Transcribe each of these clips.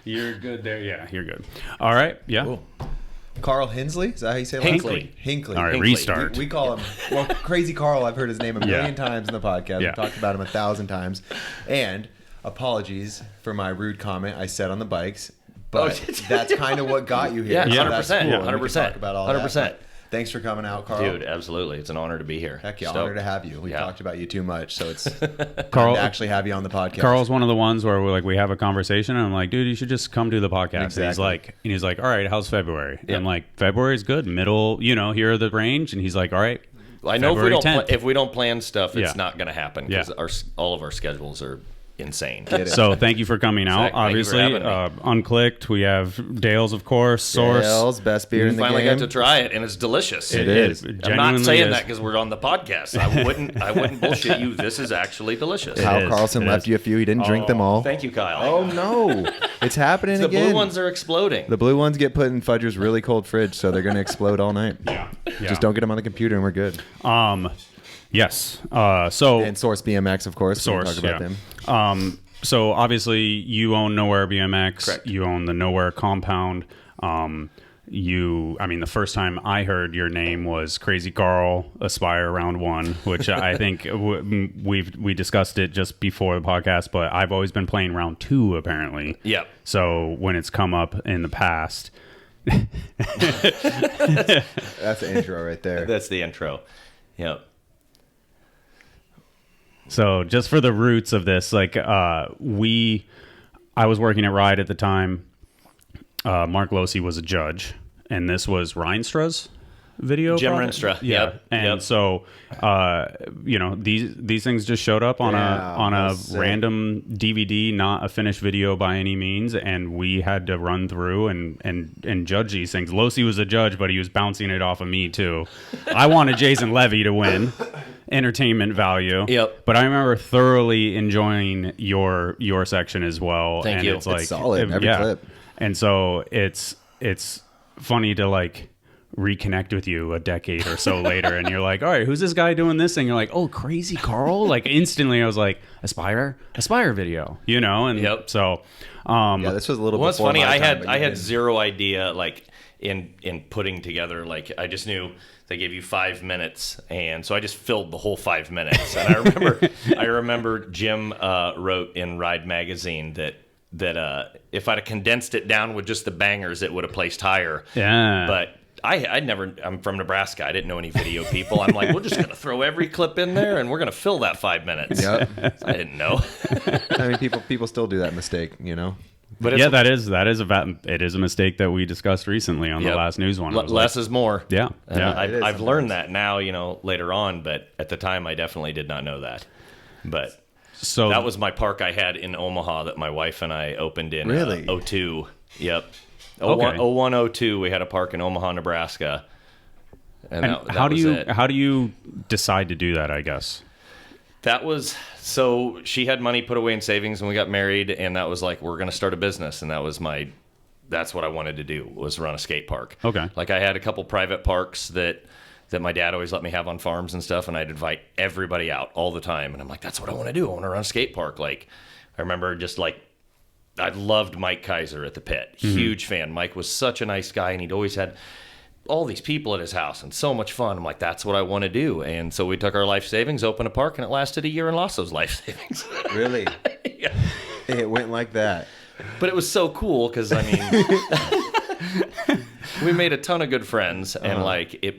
You're good there. Yeah, you're good. All right. Yeah. Cool. Karl Hinkley? Is that how you say it? Hinkley. All right, Hinkley. restart. We call him, well, Krazy Karl. I've heard his name a million times in the podcast. Yeah. We've talked about him 1,000 times. And apologies for my rude comment I said on the bikes, but that's kind of what got you here. Yeah, 100%. That's cool. 100%. Talk about all 100%. that. Thanks for coming out, Karl. Dude, absolutely. It's an honor to be here. Heck yeah, Stoked. honor to have you. We've talked about you too much, so it's Karl, to actually have you on the podcast. Karl's one of the ones where we have a conversation, and I'm like, dude, you should just come do the podcast. Exactly. And he's like, all right, how's February? Yeah. And I'm like, February's good, middle, here are the range. And he's like, all right. I know February if we don't plan stuff, it's Yeah. not going to happen because all of our schedules are insane. So thank you for coming out. Zach, thank you for obviously, having me. Unclicked. We have Dale's, of course. Source. Dale's, best beer You in the finally game. got to try it, and it's delicious. It is. It I'm not genuinely saying is. that because we're on the podcast. I wouldn't bullshit you. This is actually delicious. Kyle is. Carlson It left is. you a few. He didn't drink them all. Thank you, Kyle. Oh, no. It's happening the again. blue ones are exploding. The blue ones get put in Fudger's really cold fridge, so they're going to explode all night. Yeah. Just don't get them on the computer and we're good. Yes. So And Source BMX, of course. We can Source. talk about Yeah. them. So obviously you own Nowear BMX. Correct. You own the Nowear Compound. The first time I heard your name was Krazy Karl Aspire Round 1, which I think we discussed it just before the podcast, but I've always been playing Round 2 apparently. Yep. So when it's come up in the past, That's the intro right there. That's the intro. Yep. so just for the roots of this, I was working at Ride at the time. Mark Losey was a judge, and this was Reinstra's video. Jim probably? Reinstra. Yeah. Yep. And Yep. so, these things just showed up on a that's sick. random DVD, not a finished video by any means, and we had to run through and judge these things. Losey was a judge, but he was bouncing it off of me too. I wanted Jason Levy to win. Entertainment value. Yep. But I remember thoroughly enjoying your section as well. Thank and you. It's like It's solid, every clip. And so it's funny to reconnect with you a decade or so later, and you're like, all right, who's this guy doing this thing? You're like, oh, Krazy Karl. Instantly I was like, Aspire video, and Yep. so Yeah, this was a little Well, it's before funny. my I time, but had you did. zero idea in putting together. I just knew they gave you 5 minutes, and so I just filled the whole 5 minutes. And I remember Jim wrote in Ride magazine that if I'd have condensed it down with just the bangers, it would have placed higher. Yeah. But I'm from Nebraska. I didn't know any video people. I'm like, we're just going to throw every clip in there, and we're going to fill that 5 minutes. Yep. I didn't know. I mean, people still do that mistake, But it's, yeah, it is a mistake that we discussed recently on the Yep. last news one. I was less is more. Yeah, And yeah. It is I've learned that now, later on, but at the time I definitely did not know that. But so that was my park I had in Omaha that my wife and I opened in Really? 02. Yep. Okay. 01, 02, we had a park in Omaha, Nebraska. And that how do was you it. how do you decide to do that? I guess. That was, so she had money put away in savings when we got married, and that was like, we're going to start a business, and that's what I wanted to do, was run a skate park. Okay. I had a couple private parks that my dad always let me have on farms and stuff, and I'd invite everybody out all the time, and I'm like, that's what I want to do. I want to run a skate park. I remember I loved Mike Kaiser at the pit. Huge fan. Mike was such a nice guy, and he'd always had all these people at his house and so much fun. I'm like, that's what I want to do. And so we took our life savings, opened a park, and it lasted a year and lost those life savings. Really? Yeah. It went like that. But it was so cool because, we made a ton of good friends, and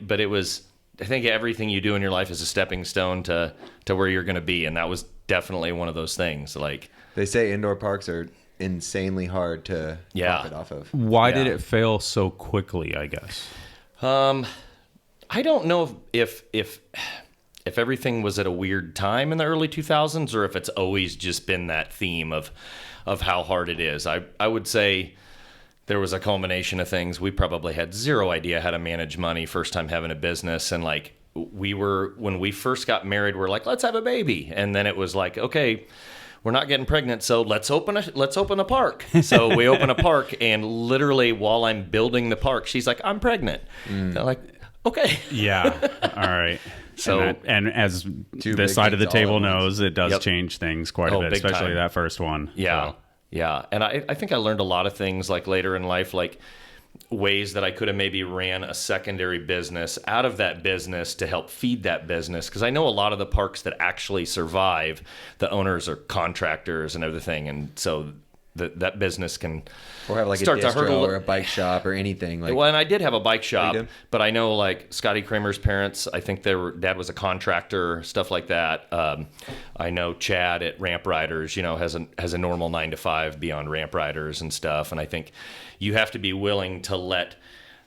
but it was, I think everything you do in your life is a stepping stone to where you're going to be. And that was definitely one of those things. They say indoor parks are insanely hard to profit off of. Why Yeah. did it fail so quickly? I guess. I don't know if everything was at a weird time in the early 2000s, or if it's always just been that theme of how hard it is. I would say there was a culmination of things. We probably had zero idea how to manage money first time having a business, and when we first got married, we're like, let's have a baby, and then it was like, okay, we're not getting pregnant, so let's open a park. So we open a park, and literally while I'm building the park, she's like, I'm pregnant. They're like, okay. Yeah. All right. So- and as Two this big side of the things all table at once. knows, it does Yep. change things quite a Oh, bit, big especially time. that first one. Yeah. So, Yeah. And I think I learned a lot of things like later in life, like ways that I could have maybe ran a secondary business out of that business to help feed that business. Because I know a lot of the parks that actually survive, the owners are contractors and everything. And so that business can or have like start a to distro hurdle or a bike shop or anything. Like, well, and I did have a bike shop, did? but I know like Scotty Kramer's parents, I think dad was a contractor, stuff like that. I know Chad at Ramp Riders, has a normal 9 to 5 beyond Ramp Riders and stuff. And I think you have to be willing to let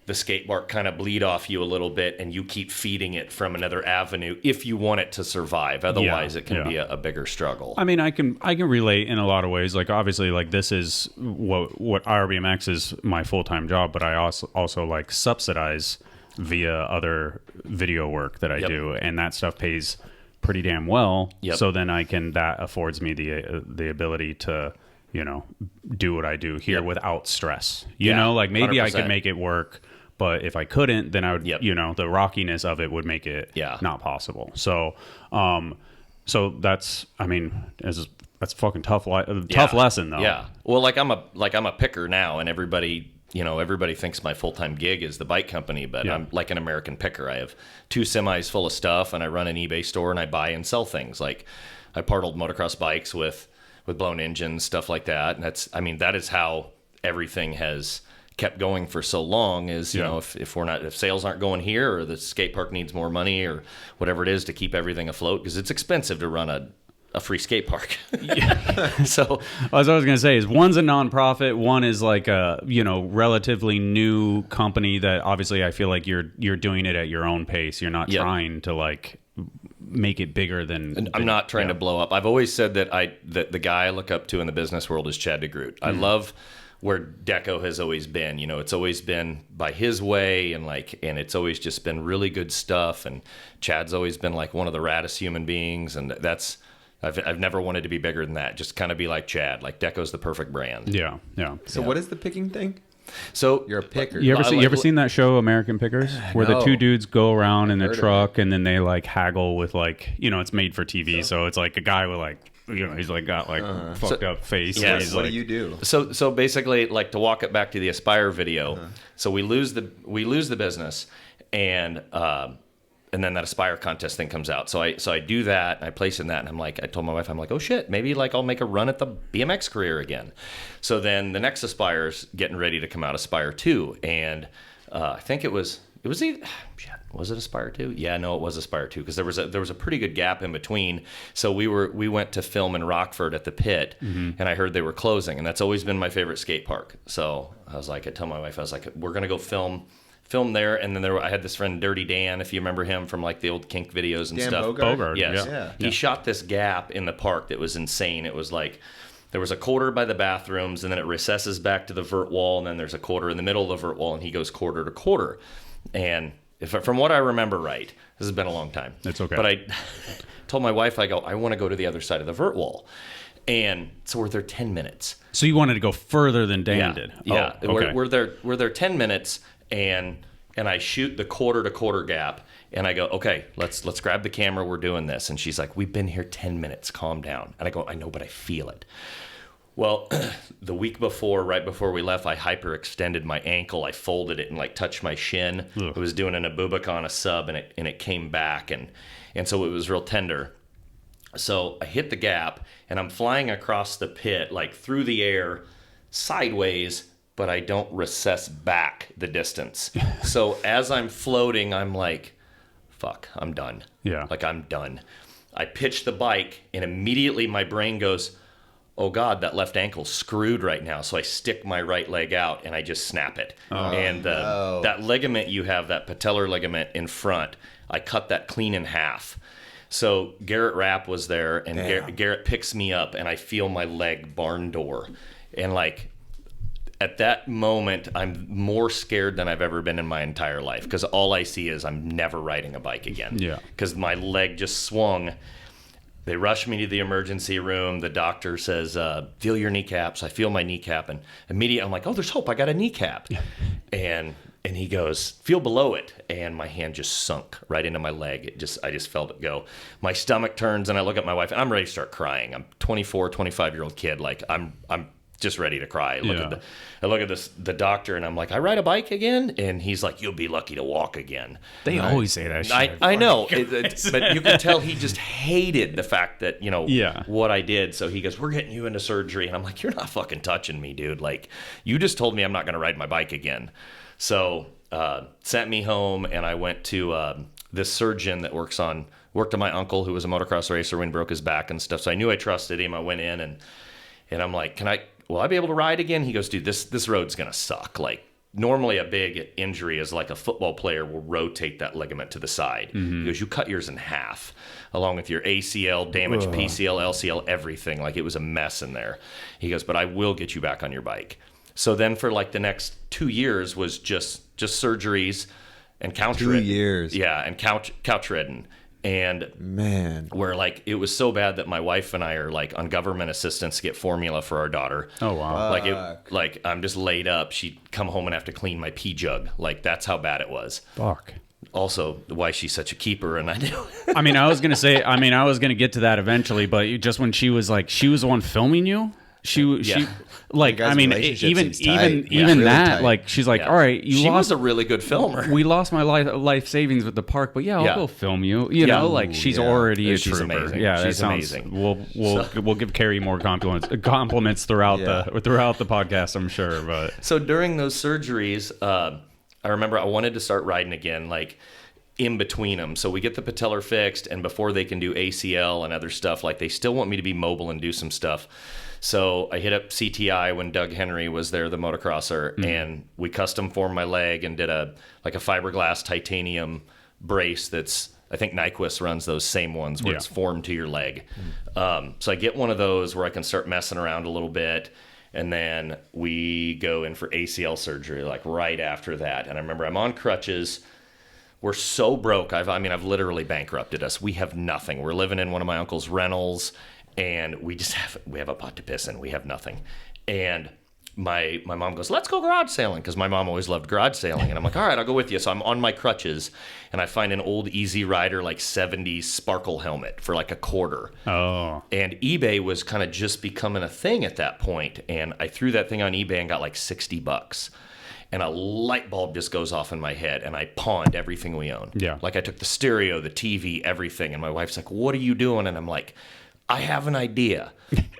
the skate park kind of bleed off you a little bit, and you keep feeding it from another avenue if you want it to survive. Otherwise, it can be a bigger struggle. I mean, I can relate in a lot of ways. Like obviously, like this is what ourbmx is my full-time job, but I also like subsidize via other video work that I do, and that stuff pays pretty damn well. So then that affords me the ability to do what I do here without stress. You know, like maybe 100%. I could make it work. But if I couldn't, then I would, the rockiness of it would make it not possible. So, so that's, I mean, that's a fucking tough lesson though. Yeah. Well, like I'm a picker now, and everybody thinks my full-time gig is the bike company, but I'm like an American picker. I have 2 semis full of stuff, and I run an eBay store, and I buy and sell things. Like I part old motocross bikes with blown engines, stuff like that. And that is how everything has kept going for so long is, if sales aren't going here, or the skate park needs more money or whatever it is to keep everything afloat, because it's expensive to run a free skate park. So as I was going to say is one's a nonprofit, one is like a, relatively new company that obviously I feel like you're doing it at your own pace. You're not trying to like make it bigger than I'm not trying to blow up. I've always said that the guy I look up to in the business world is Chad DeGroot. I love where Deco has always been. It's always been by his way, and it's always just been really good stuff. And Chad's always been like one of the raddest human beings, and I've never wanted to be bigger than that. Just kind of be like Chad. Like Deco's the perfect brand. Yeah. So what is the picking thing? So you're a picker. You ever seen that show American Pickers, where the 2 dudes go around in the truck and then they like haggle with like, it's made for TV, so it's like a guy with like, he's like got like fucked up face. Yes. What do you do? So basically, like to walk it back to the Aspire video. So we lose the business, and then that Aspire contest thing comes out. So I do that, and I place in that, and I told my wife, I'm like, oh shit, maybe like I'll make a run at the BMX career again. So then the next Aspire's getting ready to come out, Aspire 2, and I think it was it Aspire 2? Yeah, no, it was Aspire 2, because there was a pretty good gap in between. So we went to film in Rockford at the Pit, and I heard they were closing, and that's always been my favorite skate park. So I was like, I told my wife, I was like, we're gonna go film there. And then I had this friend Dirty Dan, if you remember him from like the old kink videos and Dan stuff. Bogart. Yes. Yeah. He shot this gap in the park that was insane. It was like there was a quarter by the bathrooms, and then it recesses back to the vert wall, and then there's a quarter in the middle of the vert wall, and he goes quarter to quarter. And from what I remember right, this has been a long time. It's okay. But I told my wife, I want to go to the other side of the vert wall. And so we're there 10 minutes. So you wanted to go further than Dan did? Yeah. Oh, okay. We're there 10 minutes, and I shoot the quarter to quarter gap, and I go, okay, let's grab the camera. We're doing this. And she's like, we've been here 10 minutes. Calm down. And I go, I know, but I feel it. Well, the week before, right before we left, I hyperextended my ankle. I folded it and like touched my shin. Ugh. I was doing an Abubak on a sub, and it came back, and so it was real tender. So I hit the gap, and I'm flying across the pit, like through the air, sideways, but I don't recess back the distance. So as I'm floating, I'm like, fuck, I'm done. Yeah. Like, I'm done. I pitch the bike, and immediately my brain goes, oh God, that left ankle's screwed right now. So I stick my right leg out, and I just snap it. And that ligament you have, that patellar ligament in front, I cut that clean in half. So Garrett Rapp was there, and Garrett picks me up, and I feel my leg barn door. And like, at that moment, I'm more scared than I've ever been in my entire life, because all I see is I'm never riding a bike again. Yeah. Because my leg just swung. They rush me to the emergency room. The doctor says, feel your kneecaps. I feel my kneecap. And immediately I'm like, oh, there's hope. I got a kneecap. And he goes, feel below it. And my hand just sunk right into my leg. I just felt it go. My stomach turns, and I look at my wife, and I'm ready to start crying. I'm 24, 25-year-old kid. Like, I'm just ready to cry. I look at the doctor, and I'm like, I ride a bike again? And he's like, you'll be lucky to walk again. They always say that shit. I know, but you can tell he just hated the fact that, what I did. So he goes, we're getting you into surgery. And I'm like, you're not fucking touching me, dude. Like, you just told me I'm not going to ride my bike again. So sent me home, and I went to this surgeon that worked on my uncle, who was a motocross racer when he broke his back and stuff. So I knew I trusted him. I went in, and I'm like, will I be able to ride again? He goes, dude, this road's going to suck. Like, normally a big injury is like a football player will rotate that ligament to the side. He goes, you cut yours in half, along with your ACL, damage, PCL, LCL, everything. Like, it was a mess in there. He goes, but I will get you back on your bike. So then for like the next 2 years was just surgeries and couch 2 years. Yeah, and couch ridden. And man, where like it was so bad that my wife and I are like on government assistance to get formula for our daughter. Oh wow! Like I'm just laid up. She'd come home and have to clean my pee jug. Like, that's how bad it was. Fuck. Also, why she's such a keeper, and I knew. I was gonna get to that eventually, but just when she was the one filming you. She like, I mean, even really that, tight. like, she's like, all right, she was a really good filmer. We lost my life savings with the park, but I'll go film you. You know, like, she's already a she's trooper. amazing. Yeah, she's amazing. We'll give Carrie more compliments throughout the podcast, I'm sure. But so during those surgeries, I remember I wanted to start riding again, like, in between them. So we get the patellar fixed, and before they can do ACL and other stuff, like, they still want me to be mobile and do some stuff. So I hit up CTI when Doug Henry was there, the motocrosser, and we custom formed my leg and did a fiberglass titanium brace that's, I think Nyquist runs those same ones where it's formed to your leg. So I get one of those where I can start messing around a little bit, and then we go in for ACL surgery like right after that. And I remember I'm on crutches. We're so broke. I've literally bankrupted us. We have nothing. We're living in one of my uncle's rentals, and we have a pot to piss in. We have nothing. And my mom goes, let's go garage sailing, because my mom always loved garage sailing. And I'm like, all right, I'll go with you. So I'm on my crutches, and I find an old Easy Rider, like 70s sparkle helmet for like $1. oh, And eBay was kind of just becoming a thing at that point. And I threw that thing on eBay and got like $60. And a light bulb just goes off in my head, and I pawned everything we own. Yeah. Like, I took the stereo, the TV, everything. And my wife's like, what are you doing? And I'm like, I have an idea.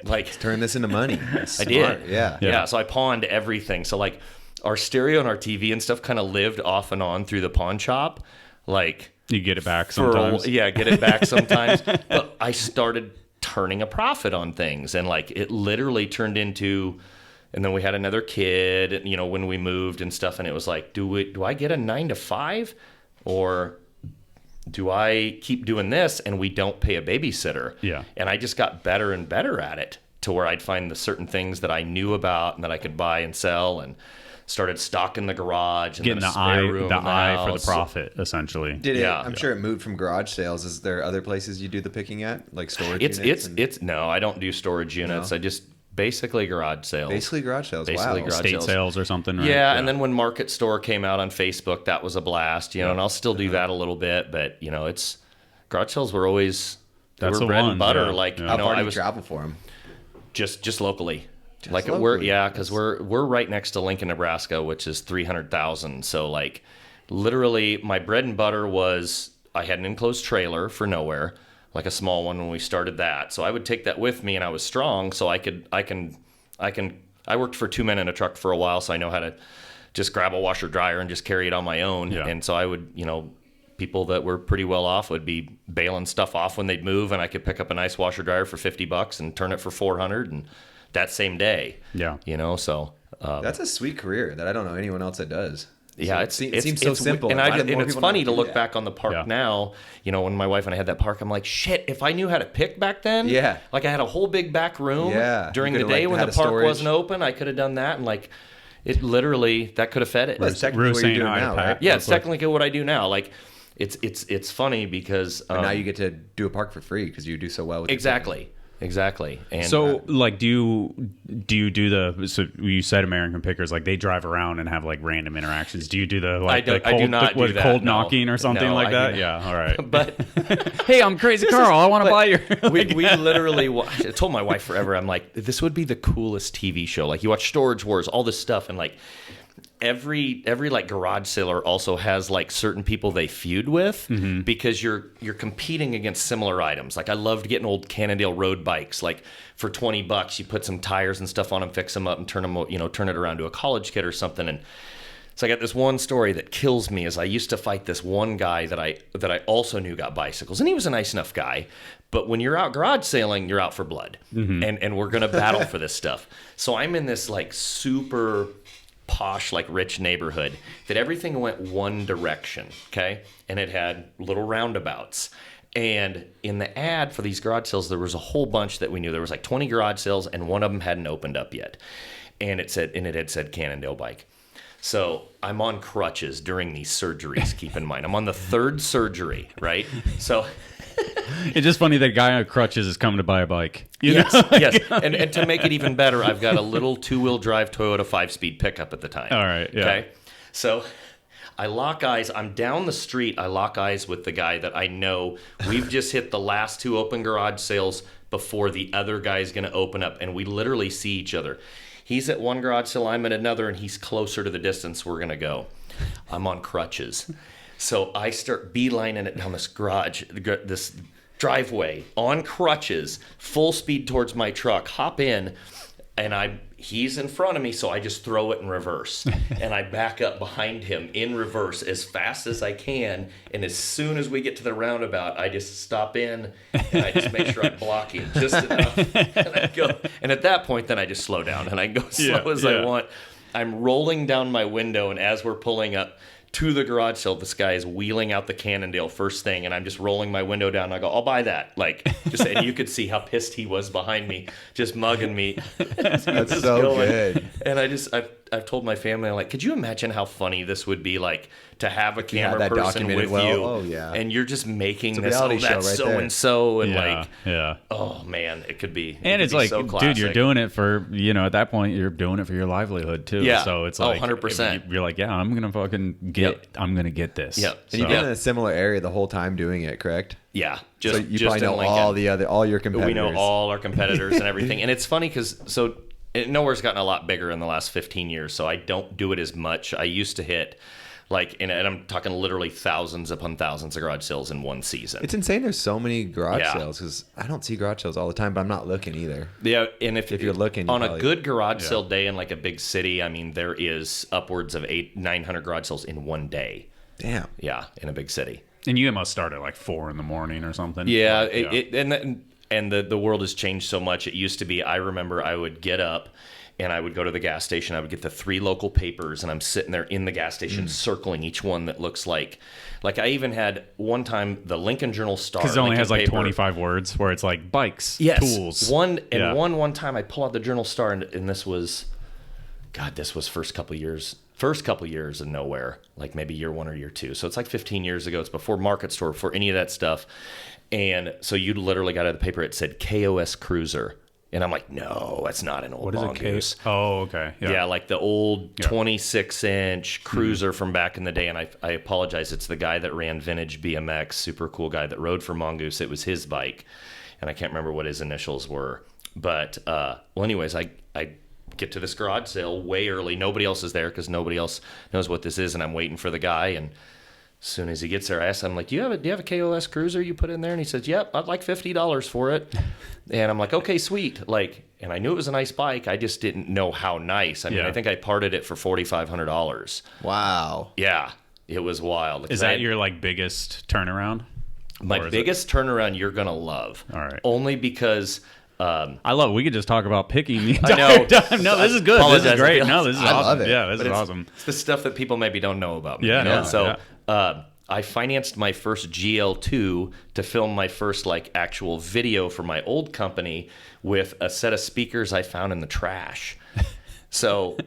Like, turn this into money. I did. Yeah. So I pawned everything. So, like, our stereo and our TV and stuff kind of lived off and on through the pawn shop. Like, you get it back sometimes. Get it back sometimes. But I started turning a profit on things, and like, it literally turned into. And then we had another kid, when we moved and stuff, and it was like, do I get a 9 to 5, or do I keep doing this and we don't pay a babysitter? Yeah. And I just got better and better at it, to where I'd find the certain things that I knew about and that I could buy and sell, and started stocking the garage and getting the eye for the profit, essentially. I'm sure it moved from garage sales. Is there other places you do the picking at, like storage units? No, I don't do storage units. No? I just basically garage sales. Basically garage sales. Basically wow. garage Estate sales or something, right? Yeah, and then when Market Store came out on Facebook, that was a blast, and I'll still do that a little bit, but it's garage sales were always That's were the bread one, and butter. yeah. Like, How far do you travel for them? Just locally. Locally. Because we're right next to Lincoln, Nebraska, which is 300,000. So like, literally, my bread and butter was I had an enclosed trailer for Nowear, like a small one when we started that. So I would take that with me, and I was strong, so I worked for 2 men in a truck for a while, so I know how to just grab a washer dryer and just carry it on my own. Yeah. And so I would, people that were pretty well off would be bailing stuff off when they'd move, and I could pick up a nice washer dryer for $50 and turn it for $400, and that same day. Yeah. So that's a sweet career that I don't know anyone else that does. Yeah, it seems so simple. And it's funny to look back on the park now. When my wife and I had that park, I'm like, shit, if I knew how to pick back then, like I had a whole big back room during the day when the park wasn't open, I could have done that, and like it literally that could have fed it. Well, it's technically what you're doing now, right? Yeah, it's technically what I do now. Like it's funny because now you get to do a park for free because you do so well with exactly. exactly. And so, like, do you do the? So you said American Pickers, like they drive around and have like random interactions. Do you do the like I do not do that, cold no. knocking or something No, like I that? do Yeah, all right. But hey, I'm Krazy Karl. I want to buy your. we literally. I told my wife forever. I'm like, this would be the coolest TV show. Like you watch Storage Wars, all this stuff, and like. Every like garage sailor also has like certain people they feud with because you're competing against similar items. Like I loved getting old Cannondale road bikes. Like for $20, you put some tires and stuff on them, fix them up, and turn it around to a college kit or something. And so I got this one story that kills me. Is I used to fight this one guy that I also knew got bicycles, and he was a nice enough guy. But when you're out garage sailing, you're out for blood, and we're gonna battle for this stuff. So I'm in this like super posh, like rich neighborhood that everything went one direction, okay? And it had little roundabouts. And in the ad for these garage sales, there was a whole bunch that we knew. There was like 20 garage sales, and one of them hadn't opened up yet. And it had said Cannondale bike. So I'm on crutches during these surgeries, keep in mind. I'm on the third surgery, right? So it's just funny that a guy on crutches is coming to buy a bike. Yes. And to make it even better, I've got a little 2-wheel drive Toyota 5-speed pickup at the time. All right, yeah. Okay. So I lock eyes. I'm down the street. I lock eyes with the guy that I know. We've just hit the last 2 open garage sales before the other guy's going to open up, and we literally see each other. He's at one garage sale, I'm at another, and he's closer to the distance we're going to go. I'm on crutches. So I start beelining it down this driveway on crutches, full speed towards my truck, hop in, and he's in front of me, so I just throw it in reverse. And I back up behind him in reverse as fast as I can, and as soon as we get to the roundabout, I just stop in, and I just make sure I block him just enough. And I go, and at that point, then I just slow down, and I go slow as I want. I'm rolling down my window, and as we're pulling up to the garage sale, this guy is wheeling out the Cannondale first thing, and I'm just rolling my window down, and I go, I'll buy that. Like, just, and you could see how pissed he was behind me, just mugging me. That's so good. And I've told my family, I'm like, could you imagine how funny this would be, like, to have a camera person with you, oh, yeah. and you're just making it's this, reality show that's right so-and-so, and yeah, like, yeah. oh, man, it could be. And it's like, so dude, you're doing it for, at that point, you're doing it for your livelihood, too. Yeah. So it's like, 100%. You're like, yeah, I'm going to fucking I'm going to get this. Yep. And you've been in a similar area the whole time doing it, correct? Yeah. So you probably know all your competitors. We know all our competitors and everything. And it's funny because, Nowear's gotten a lot bigger in the last 15 years, so I don't do it as much. I used to hit, and I'm talking literally thousands upon thousands of garage sales in one season. It's insane there's so many garage sales, because I don't see garage sales all the time, but I'm not looking either. Yeah, and if you're looking, on a good garage sale day in like a big city, I mean, there is upwards of 800-900 garage sales in one day. Damn. Yeah, in a big city. And you must start at like 4 a.m. or something. Yeah, and the world has changed so much. It used to be, I remember I would get up and I would go to the gas station. I would get the 3 local papers, and I'm sitting there in the gas station circling each one that looks like I even had one time the Lincoln Journal-Star. Because it only has like 25 words where it's like bikes, tools. One time I pull out the Journal-Star, and this was first couple years of Nowear, like maybe year 1 or year 2. So it's like 15 years ago. It's before Market Store, before any of that stuff. And so you literally got out of the paper, it said KOS Cruiser. And I'm like, no, that's not an old mongoose. Oh, okay. Yeah, like the old 26-inch Cruiser from back in the day. And I apologize. It's the guy that ran Vintage BMX, super cool guy that rode for Mongoose. It was his bike. And I can't remember what his initials were. But, anyways, I get to this garage sale way early. Nobody else is there because nobody else knows what this is. And I'm waiting for the guy. And as soon as he gets there, I ask him, like, do you have a KOS Cruiser you put in there? And he says, yep, I'd like $50 for it. And I'm like, okay, sweet. And I knew it was a nice bike. I just didn't know how nice. I mean, I think I parted it for $4,500. Wow. Yeah, it was wild. Is that your biggest turnaround? My biggest turnaround you're going to love. All right. Only because... I love it. We could just talk about picking the I know. time. No, this is good. This is great. No, this is awesome. Love it. Yeah, this is awesome. It's the stuff that people maybe don't know about me. Yeah. You know? Yeah. So I financed my first GL2 to film my first actual video for my old company with a set of speakers I found in the trash. So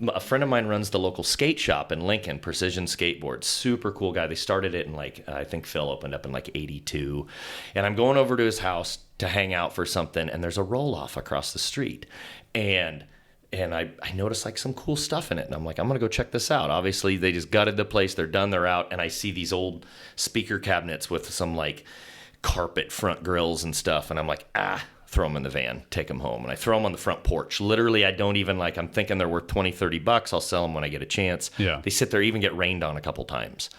a friend of mine runs the local skate shop in Lincoln, Precision Skateboards. Super cool guy. They started it in I think Phil opened up in 82. And I'm going over to his house to hang out for something, and there's a roll-off across the street. And I noticed some cool stuff in it. And I'm like, I'm going to go check this out. Obviously, they just gutted the place. They're done. They're out. And I see these old speaker cabinets with some carpet front grills and stuff. And I'm like, throw them in the van, take them home. And I throw them on the front porch. Literally, I don't even I'm thinking they're worth $20-$30. I'll sell them when I get a chance. Yeah. They sit there, even get rained on a couple times.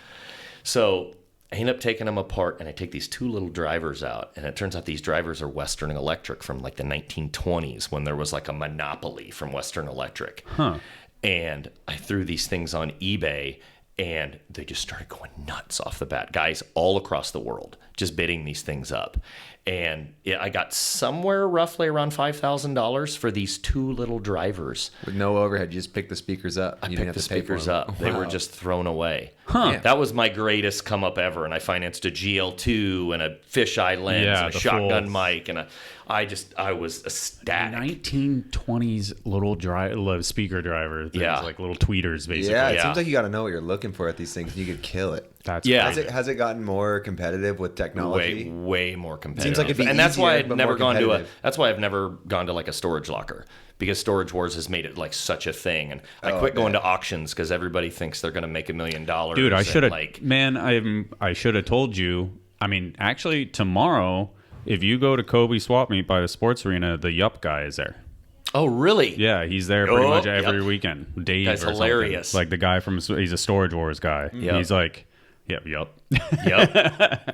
So I end up taking them apart, and I take these two little drivers out. And it turns out these drivers are Western Electric from the 1920s, when there was a monopoly from Western Electric. Huh. And I threw these things on eBay, and they just started going nuts off the bat. Guys all across the world just bidding these things up. And I got somewhere roughly around $5,000 for these two little drivers. With no overhead, you just picked the speakers up. I You picked the speakers up. Wow. They were just thrown away. Huh. That was my greatest come up ever. And I financed a GL2 and a fisheye lens and a shotgun mic. And I was ecstatic. 1920s little speaker driver things, little tweeters, basically. Yeah, it seems like you got to know what you're looking for at these things. You could kill it. That's Has it gotten more competitive with technology? Way more competitive. Seems like it'd be and that's easier, why I've but never more gone to competitive. that's why I've never gone to a storage locker, because Storage Wars has made it such a thing. And I quit going to auctions because everybody thinks they're going to make $1 million. Dude, I should have I should have told you. I mean, actually tomorrow, if you go to Kobe Swap Meet by the sports arena, the Yup guy is there. Oh, really? Yeah, he's there pretty much every weekend. Dave, that's or hilarious. Something. The guy he's a Storage Wars guy. Yep. He's Yup.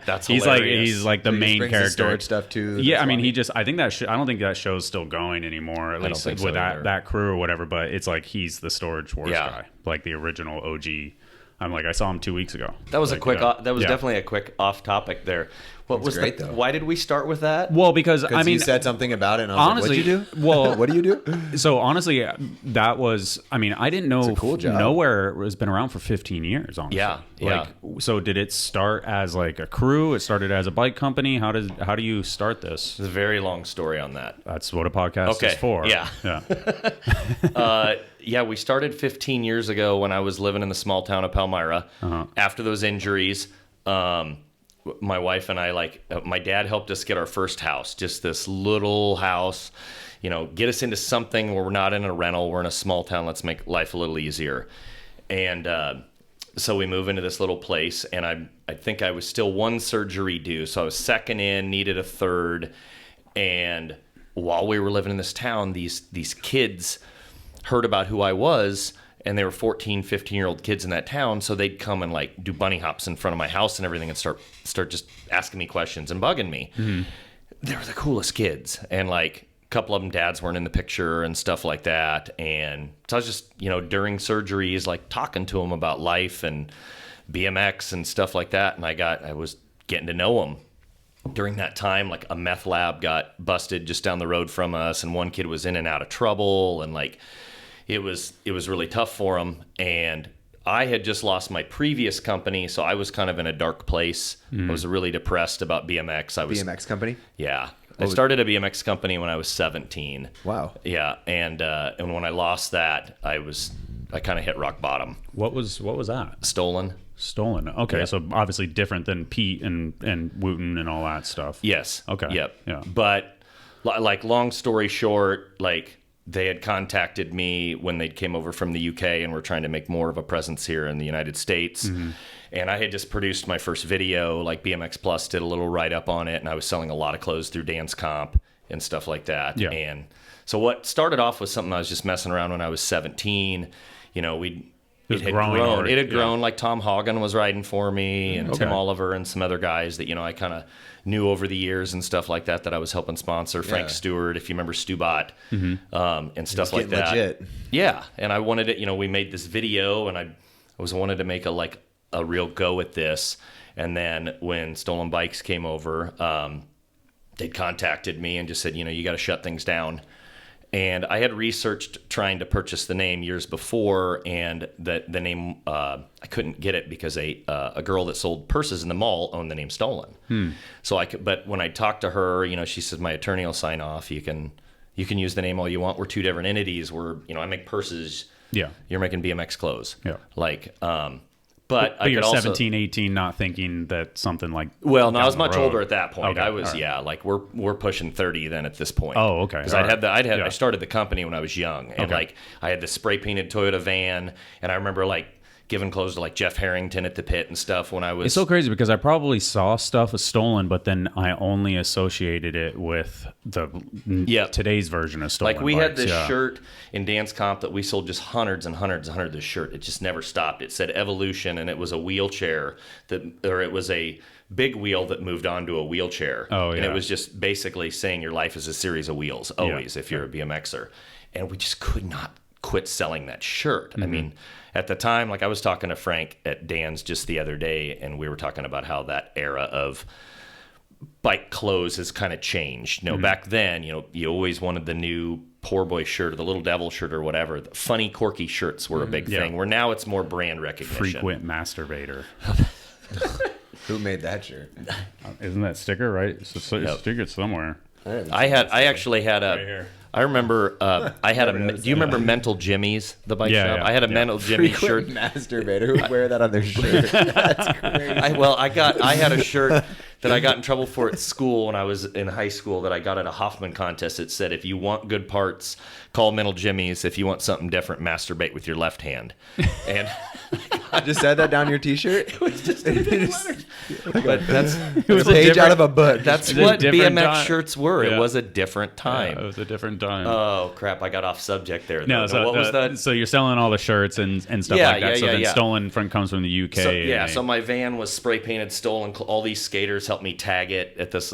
That's hilarious. He's the main brings character. the storage stuff too. Yeah, I mean, I think that I don't think that show's still going anymore. At least with that crew or whatever. But it's he's the Storage Wars guy, the original OG. I saw him 2 weeks ago. That was definitely a quick off topic there. What was great, though. Why did we start with that? Well, because you said something about it, and I was honestly, like, what'd you do? Well, what do you do? So honestly, that was. I didn't know. It's a cool job. Nowear has been around for 15 years. Honestly, yeah. So did it start as a crew? It started as a bike company. How do you start this? There's a very long story on that. That's what a podcast is for. Yeah. We started 15 years ago when I was living in the small town of Palmyra. After those injuries, my wife and I, my dad helped us get our first house, just this little house, get us into something where we're not in a rental. We're in a small town. Let's make life a little easier. And so we move into this little place, and I think I was still one surgery due. So I was second in, needed a third. And while we were living in this town, these kids heard about who I was, and they were 14, 15-year-old kids in that town, so they'd come and do bunny hops in front of my house and everything and start just asking me questions and bugging me. Mm-hmm. They were the coolest kids, and a couple of them dads weren't in the picture and stuff like that. And so I was just, during surgeries, talking to them about life and BMX and stuff like that, and I was getting to know them. During that time, a meth lab got busted just down the road from us, and one kid was in and out of trouble, and it was really tough for him. And I had just lost my previous company, so I was kind of in a dark place. I was really depressed about BMX. BMX company? Yeah. I started a BMX company when I was 17. Wow. Yeah, and when I lost that, I kind of hit rock bottom. What was that? Stolen. Okay, Yeah. so obviously different than Pete and Wooten and all that stuff. Yes. Okay. Yep. Yeah. But long story short, they had contacted me when they came over from the UK and were trying to make more of a presence here in the United States. Mm-hmm. And I had just produced my first video, BMX Plus did a little write-up on it, and I was selling a lot of clothes through Dance Comp and stuff like that. Yeah. And so what started off was something I was just messing around when I was 17. It had grown. Tom Hagen was riding for me, and Tim Oliver and some other guys that, I kind of knew over the years and stuff like that I was helping sponsor. Frank Stewart, if you remember Stubot, and stuff like that. Legit. Yeah. And I wanted it, we made this video, and I wanted to make a real go at this. And then when Stolen Bikes came over, they'd contacted me and just said, you got to shut things down. And I had researched trying to purchase the name years before, and the name, I couldn't get it because a girl that sold purses in the mall owned the name Stolen. So but when I talked to her, she said, my attorney will sign off. You can use the name all you want. We're two different entities. I make purses Yeah. You're making BMX clothes. Yeah. Like, but I you're could also, 17, 18, not thinking that something like well, no, I down was the much road. older at that point. Okay, I was, all right. yeah, like we're pushing 30 then at this point. Oh, okay. Because All I started the company when I was young, and Okay. like I had the spray painted Toyota van, and I remember like giving clothes to like Jeff Harrington at the pit and stuff when I was. It's so crazy because I probably saw stuff as stolen, but then I only associated it with the today's version of stolen. Like we had bikes, this shirt in Dan's Comp that we sold just hundreds and hundreds and hundreds of shirt. It just never stopped. It said Evolution, and it was a wheelchair or it was a big wheel that moved onto a wheelchair. Oh, And yeah. it was just basically saying your life is a series of wheels, always, if you're a BMXer. And we just could not quit selling that shirt. Mm-hmm. I mean, at the time, like I was talking to Frank at Dan's just the other day, and we were talking about how that era of bike clothes has kind of changed. You know, back then, you always wanted the new poor boy shirt or the little devil shirt or whatever. The funny, quirky shirts were a big thing, where now it's more brand recognition. Frequent masturbator. Who made that shirt? Isn't that sticker right? It's a sticker somewhere. I actually had a. Right here. I remember I had a. Do you remember Mental Jimmy's, the bike Yeah, shop? yeah, I had a yeah. Mental Jimmy's shirt. Masturbator. Who would wear that on their shirt? That's crazy. I had a shirt that I got in trouble for at school when I was in high school that I got at a Hoffman contest. It said, if you want good parts, call Mental Jimmy's. If you want something different, masturbate with your left hand. And I just said that down your T-shirt. it was just but that's It was a page out of a book. that's It's a what different BMX time. shirts were. Yeah. It was a different time. Yeah, it was a different time. Oh crap! I got off subject there. no, though. so What was that? So you're selling all the shirts and stuff Yeah, like that. yeah, so yeah, then yeah. stolen comes from the UK. So, and yeah, they- so my van was spray painted, stolen. All these skaters helped me tag it at this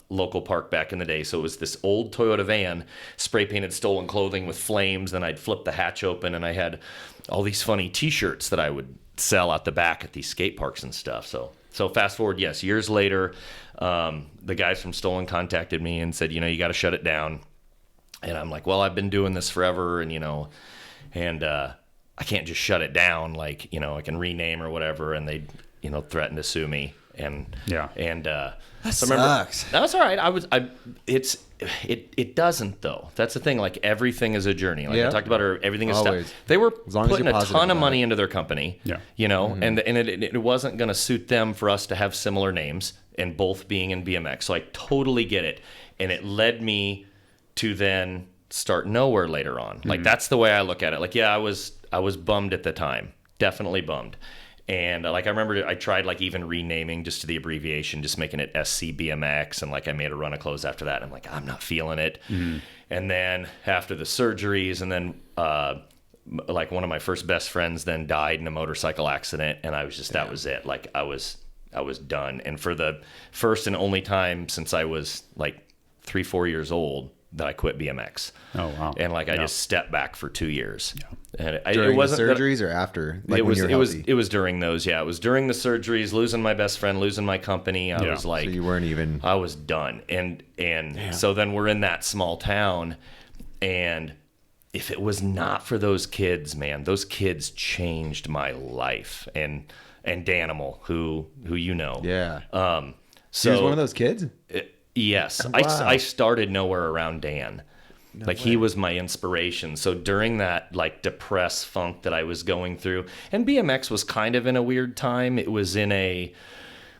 local park back in the day. So it was this old Toyota van, spray painted, stolen clothing with flames. Then I'd flip the hatch open, and I had all these funny T-shirts that I would sell out the back at these skate parks and stuff. So fast forward, yes, years later, the guys from Stolen contacted me and said, you got to shut it down. And I'm like, well, I've been doing this forever, and I can't just shut it down. Like, I can rename or whatever. And they, threatened to sue me. And That so sucks. That's all right. It doesn't though. That's the thing. Like everything is a journey. Like I talked about, everything is Always. stuff. They were As long as putting you're a positive ton of about money it. into their company. Yeah. And it wasn't going to suit them for us to have similar names and both being in BMX. So I totally get it. And it led me to then start Nowear later on. Like that's the way I look at it. Like, yeah, I was bummed at the time. Definitely bummed. And like I remember I tried like even renaming just to the abbreviation, just making it SCBMX, and like I made a run of clothes after that. And I'm like, I'm not feeling it. And then after the surgeries, and then like one of my first best friends then died in a motorcycle accident, and I was just that was it. Like I was done. And for the first and only time since I was like 3-4 years old that I quit BMX. Oh wow! And like I just stepped back for 2 years. And During it wasn't the that- surgeries or after? Like it when was you're it was healthy? it was during those. Yeah, it was during the surgeries, losing my best friend, losing my company. I was like, So you weren't even. I was done. And so then we're in that small town, and if it was not for those kids, man, those kids changed my life. And Danimal, who you know. Yeah. So He was one of those kids? Yes, Wow. I started Nowear around Dan. He was my inspiration. So during that like depressed funk that I was going through, and BMX was kind of in a weird time. It was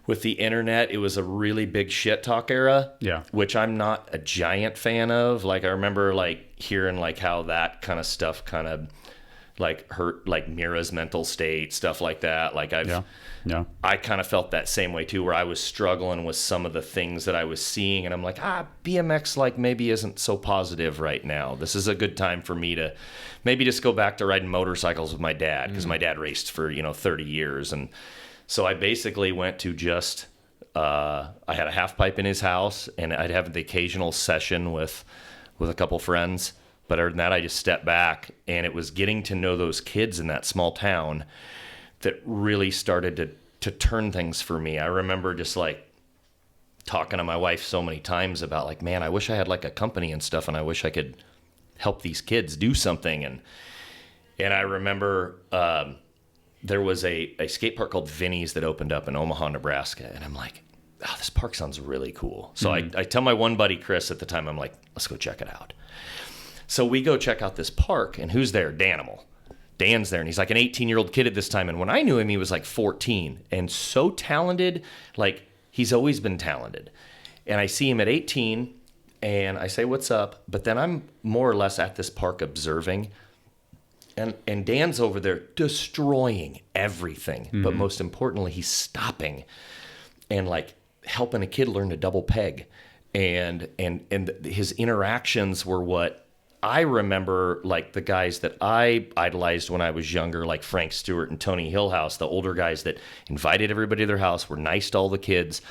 with the internet, it was a really big shit talk era. Yeah. Which I'm not a giant fan of. Like I remember like hearing like how that kind of stuff kind of like hurt like Mira's mental state, stuff like that. Like I kind of felt that same way too, where I was struggling with some of the things that I was seeing, and I'm like, BMX like maybe isn't so positive right now. This is a good time for me to maybe just go back to riding motorcycles with my dad, because my dad raced for 30 years, and so I basically went to just I had a half pipe in his house, and I'd have the occasional session with a couple friends. But other than that, I just stepped back, and it was getting to know those kids in that small town that really started to turn things for me. I remember just like talking to my wife so many times about like, man, I wish I had like a company and stuff, and I wish I could help these kids do something. And I remember there was a skate park called Vinny's that opened up in Omaha, Nebraska, and I'm like, this park sounds really cool. So I tell my one buddy Chris at the time, I'm like, let's go check it out. So we go check out this park, and who's there? Danimal. Dan's there, and he's like an 18-year-old kid at this time. And when I knew him, he was like 14 and so talented. Like, he's always been talented. And I see him at 18, and I say, what's up? But then I'm more or less at this park observing. And Dan's over there destroying everything. Mm-hmm. But most importantly, he's stopping and like helping a kid learn to double peg. And his interactions were what I remember, like the guys that I idolized when I was younger, like Frank Stewart and Tony Hillhouse, the older guys that invited everybody to their house, were nice to all the kids.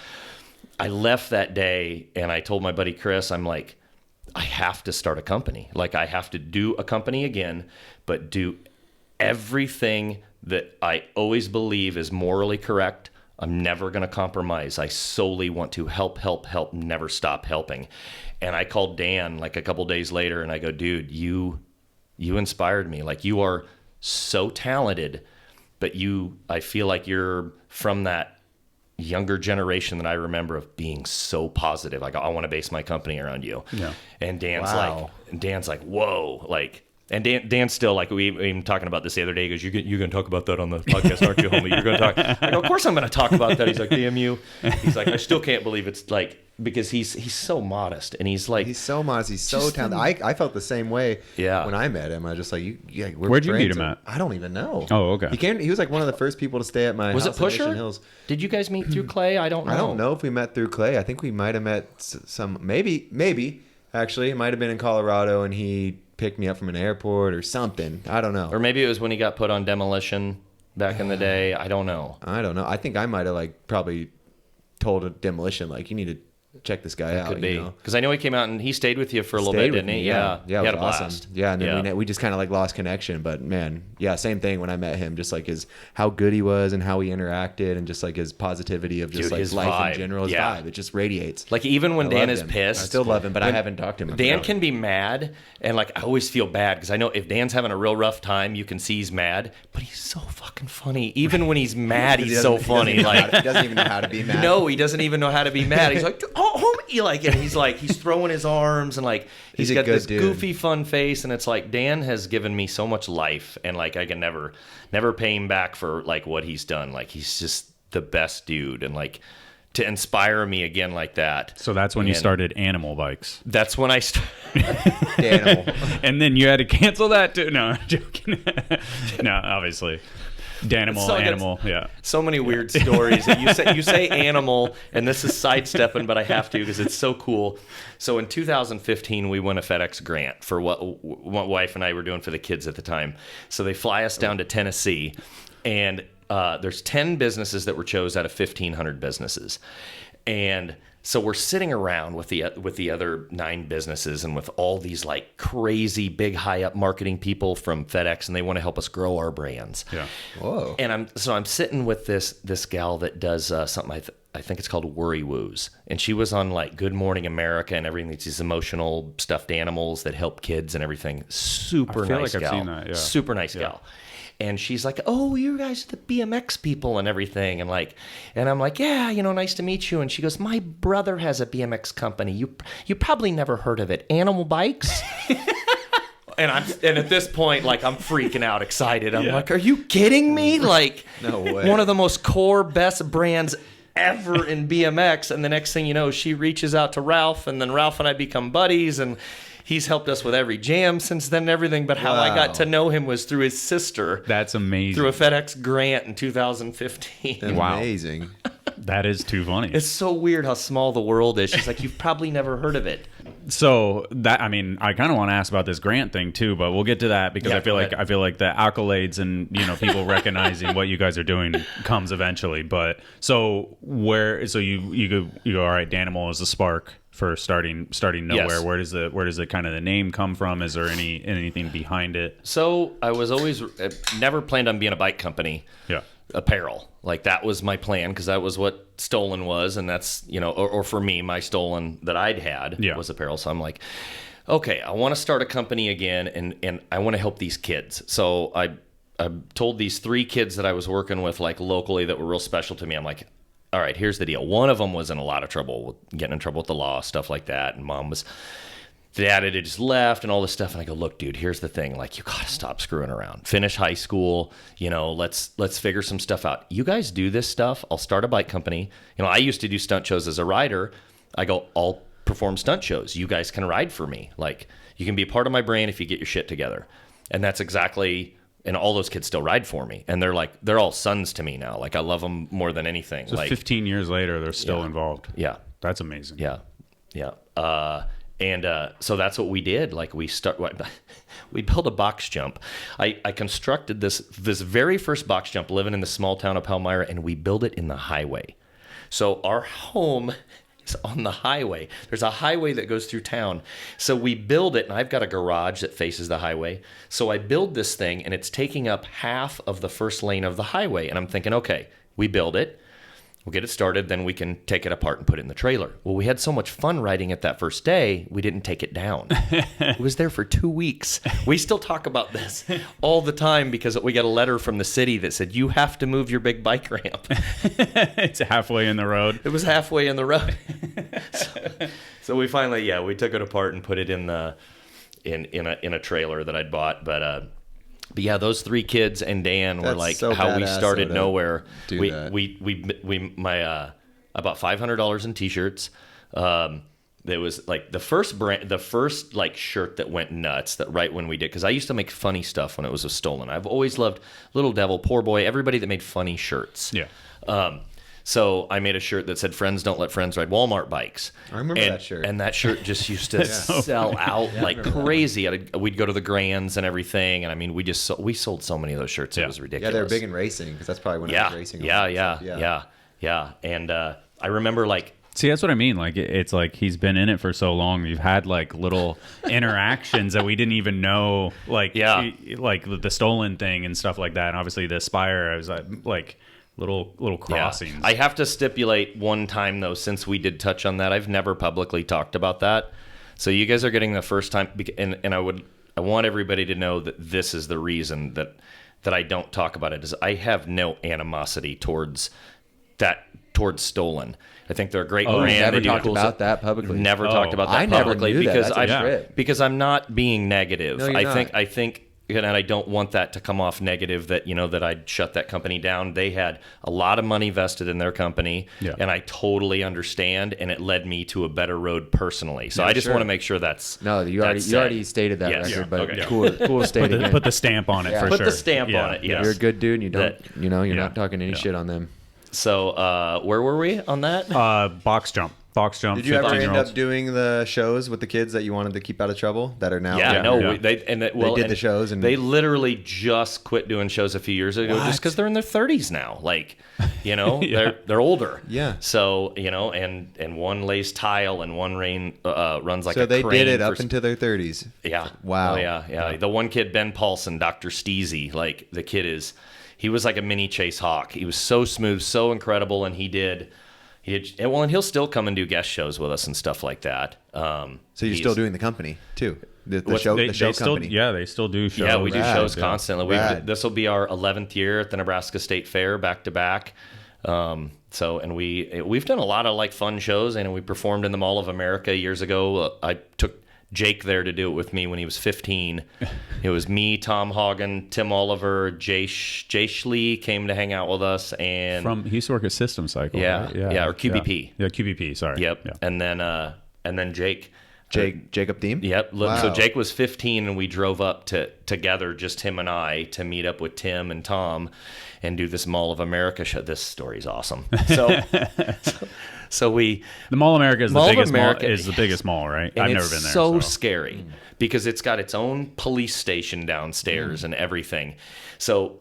I left that day and I told my buddy Chris, I'm like, I have to start a company. Like, I have to do a company again, but do everything that I always believe is morally correct. I'm never going to compromise. I solely want to help, never stop helping. And I called Dan like a couple days later and I go, dude, you inspired me. Like, you are so talented, but I feel like you're from that younger generation that I remember of being so positive. Like, I want to base my company around you. Yeah. And Dan's like, whoa, like, and Dan's still like, we were even talking about this the other day. He goes, you're going to talk about that on the podcast, aren't you, homie? You're going to talk. I go, of course I'm going to talk about that. He's like, damn you. He's like, I still can't believe it's like, because he's so modest, and he's so modest. He's so talented. I felt the same way. Yeah. When I met him, I was just like, where'd you meet him at? I don't even know. Oh, okay. He was like one of the first people to stay at my house. Was it Pusher? In Mission Hills. Did you guys meet through Clay? I don't know. I don't know if we met through Clay. I think we might have met maybe actually. It might have been in Colorado, and he picked me up from an airport or something. I don't know. Or maybe it was when he got put on demolition back in the day. I don't know. I think I might have like probably told a demolition, like, you need to check this guy out. Could be, because I know he came out and he stayed with you for a little bit, didn't he? Yeah, he had a blast. Awesome. Yeah, and then we just kind of like lost connection. But man, yeah, same thing when I met him. Just like how good he was and how he interacted, and just like his positivity of just like his life vibe. In general. His vibe, it just radiates. Like, even when Dan is pissed, I still love him, but I haven't talked to him. Dan can be mad, and like, I always feel bad because I know if Dan's having a real rough time, you can see he's mad, but he's so fucking funny. Even when he's mad, he's so funny. He doesn't even know how to be mad. No, he doesn't even know how to be mad. He's like, oh, homie, like. And he's throwing his arms, and like he's got this goofy fun face, and it's like, Dan has given me so much life, and like I can never pay him back for like what he's done. Like, he's just the best dude, and like to inspire me again like that. So that's when you started Animal Bikes. That's when I started Animal. And then you had to cancel that too. No, I'm joking. No, obviously. Animal, yeah. So many weird stories. You say animal, and this is sidestepping, but I have to because it's so cool. So in 2015, we won a FedEx grant for what wife and I were doing for the kids at the time. So they fly us down to Tennessee, and there's 10 businesses that were chose out of 1,500 businesses, and so we're sitting around with the other 9 businesses and with all these like crazy big high up marketing people from FedEx, and they want to help us grow our brands. Yeah. Whoa. And I'm sitting with this gal that does something I think it's called Worry Woos, and she was on like Good Morning America and everything. It's these emotional stuffed animals that help kids and everything. Super nice gal. I've seen that, yeah. Super nice gal. And she's like, oh, you guys are the BMX people and everything. And I'm like, yeah, nice to meet you. And she goes, my brother has a BMX company. You probably never heard of it. Animal Bikes? And at this point, like, I'm freaking out, excited. I'm like, are you kidding me? Like, no way. One of the most core, best brands ever in BMX. And the next thing you know, she reaches out to Ralph, and then Ralph and I become buddies, and he's helped us with every jam since then and everything. But how I got to know him was through his sister. That's amazing. Through a FedEx grant in 2015. Wow. Amazing. That is too funny. It's so weird how small the world is. She's like, you've probably never heard of it. So I kind of want to ask about this grant thing too, but we'll get to that because I feel like the accolades and people recognizing what you guys are doing comes eventually. But you go, all right, Danimal is the spark for starting Nowear. Yes. Where does the kind of the name come from? Is there anything behind it? So I was always never planned on being a bike company. Yeah. Apparel, like that was my plan because that was what Stolen was, and that's or for me, my Stolen that I'd had was apparel. So I'm like, okay, I want to start a company again, and I want to help these kids. So I told these 3 kids that I was working with like locally that were real special to me. I'm like, all right, here's the deal. One of them was in a lot of trouble, getting in trouble with the law, stuff like that, and mom was Dad had just left and all this stuff. And I go, look, dude, here's the thing. Like, you got to stop screwing around. Finish high school. You know, let's figure some stuff out. You guys do this stuff. I'll start a bike company. You know, I used to do stunt shows as a rider. I go, I'll perform stunt shows. You guys can ride for me. Like, you can be a part of my brain if you get your shit together. And that's exactly, and all those kids still ride for me. And they're all sons to me now. Like, I love them more than anything. So like 15 years later, they're still involved. Yeah. That's amazing. Yeah. Yeah. So that's what we did. Like, we built a box jump. I constructed this very first box jump living in the small town of Palmyra, and we built it in the highway. So our home is on the highway. There's a highway that goes through town. So we build it, and I've got a garage that faces the highway. So I build this thing, and it's taking up half of the first lane of the highway. And I'm thinking, okay, we build it. We'll get it started, then we can take it apart and put it in the trailer. Well, we had so much fun riding it that first day, we didn't take it down. It was there for 2 weeks. We still talk about this all the time because we got a letter from the city that said, you have to move your big bike ramp. It's halfway in the road. It was halfway in the road. So we finally, we took it apart and put it in a trailer that I'd bought. But yeah, those 3 kids and Dan were like so how we started Nowear. I bought $500 in t-shirts. There was like the first like shirt that went nuts that right when we did, because I used to make funny stuff when it was a stolen. I've always loved Little Devil, Poor Boy, everybody that made funny shirts. Yeah. So I made a shirt that said, "Friends don't let friends ride Walmart bikes." I remember that shirt. And that shirt just used to sell out like crazy. We'd go to the Grands and everything. And I mean, we sold so many of those shirts. It was ridiculous. Yeah, they're big in racing because that's probably when I was racing. Yeah. And I remember like, see, that's what I mean. Like, it's like he's been in it for so long. You've had like little interactions that we didn't even know, like, like the stolen thing and stuff like that. And obviously the Aspire, I was like little crossings. Yeah. I have to stipulate one time though, since we did touch on that, I've never publicly talked about that. So you guys are getting the first time, and I want everybody to know that this is the reason that I don't talk about it, is I have no animosity towards stolen. I think they're a great brand. Never talked about that publicly. Never talked about that publicly because I'm not being negative. No, I think, and I don't want that to come off negative that, you know, that I'd shut that company down. They had a lot of money vested in their company, and I totally understand, and it led me to a better road personally. So I just want to make sure that's you already stated that record, but cool stating. Put the stamp on it for sure. Put the stamp on it. Yes. You're a good dude, and you don't, you're not talking any shit on them. So where were we on that? Box jump. Did you ever end up doing the shows with the kids that you wanted to keep out of trouble that are now? They did the shows, and they literally just quit doing shows a few years ago just because they're in their 30s now. Like, you know, they're older. Yeah. So, you know, and one lays tile and one runs like a crane. So they did it up into their 30s. Yeah. Wow. Oh, yeah. The one kid, Ben Paulson, Dr. Steezy, like the kid he was like a mini Chase Hawk. He was so smooth, so incredible, and and he'll still come and do guest shows with us and stuff like that. So you're still doing the company too, the show company. They still do shows. Yeah, we do shows constantly. This will be our 11th year at the Nebraska State Fair, back to back. We've done a lot of like fun shows, and we performed in the Mall of America years ago. I took Jake there to do it with me when he was 15. It was me, Tom Hagen, Tim Oliver, Jay Schlee came to hang out with us, and he used to work at System Cycle. Right? Or QBP. Yeah, QBP. Sorry. Yep. Yeah. And then Jake. Jacob Thiem? Yep. Wow. So Jake was 15, and we drove up together, just him and I, to meet up with Tim and Tom and do this Mall of America show. This story's awesome. So the Mall of America is the biggest mall, right? And I've never been there. So scary because it's got its own police station downstairs and everything. So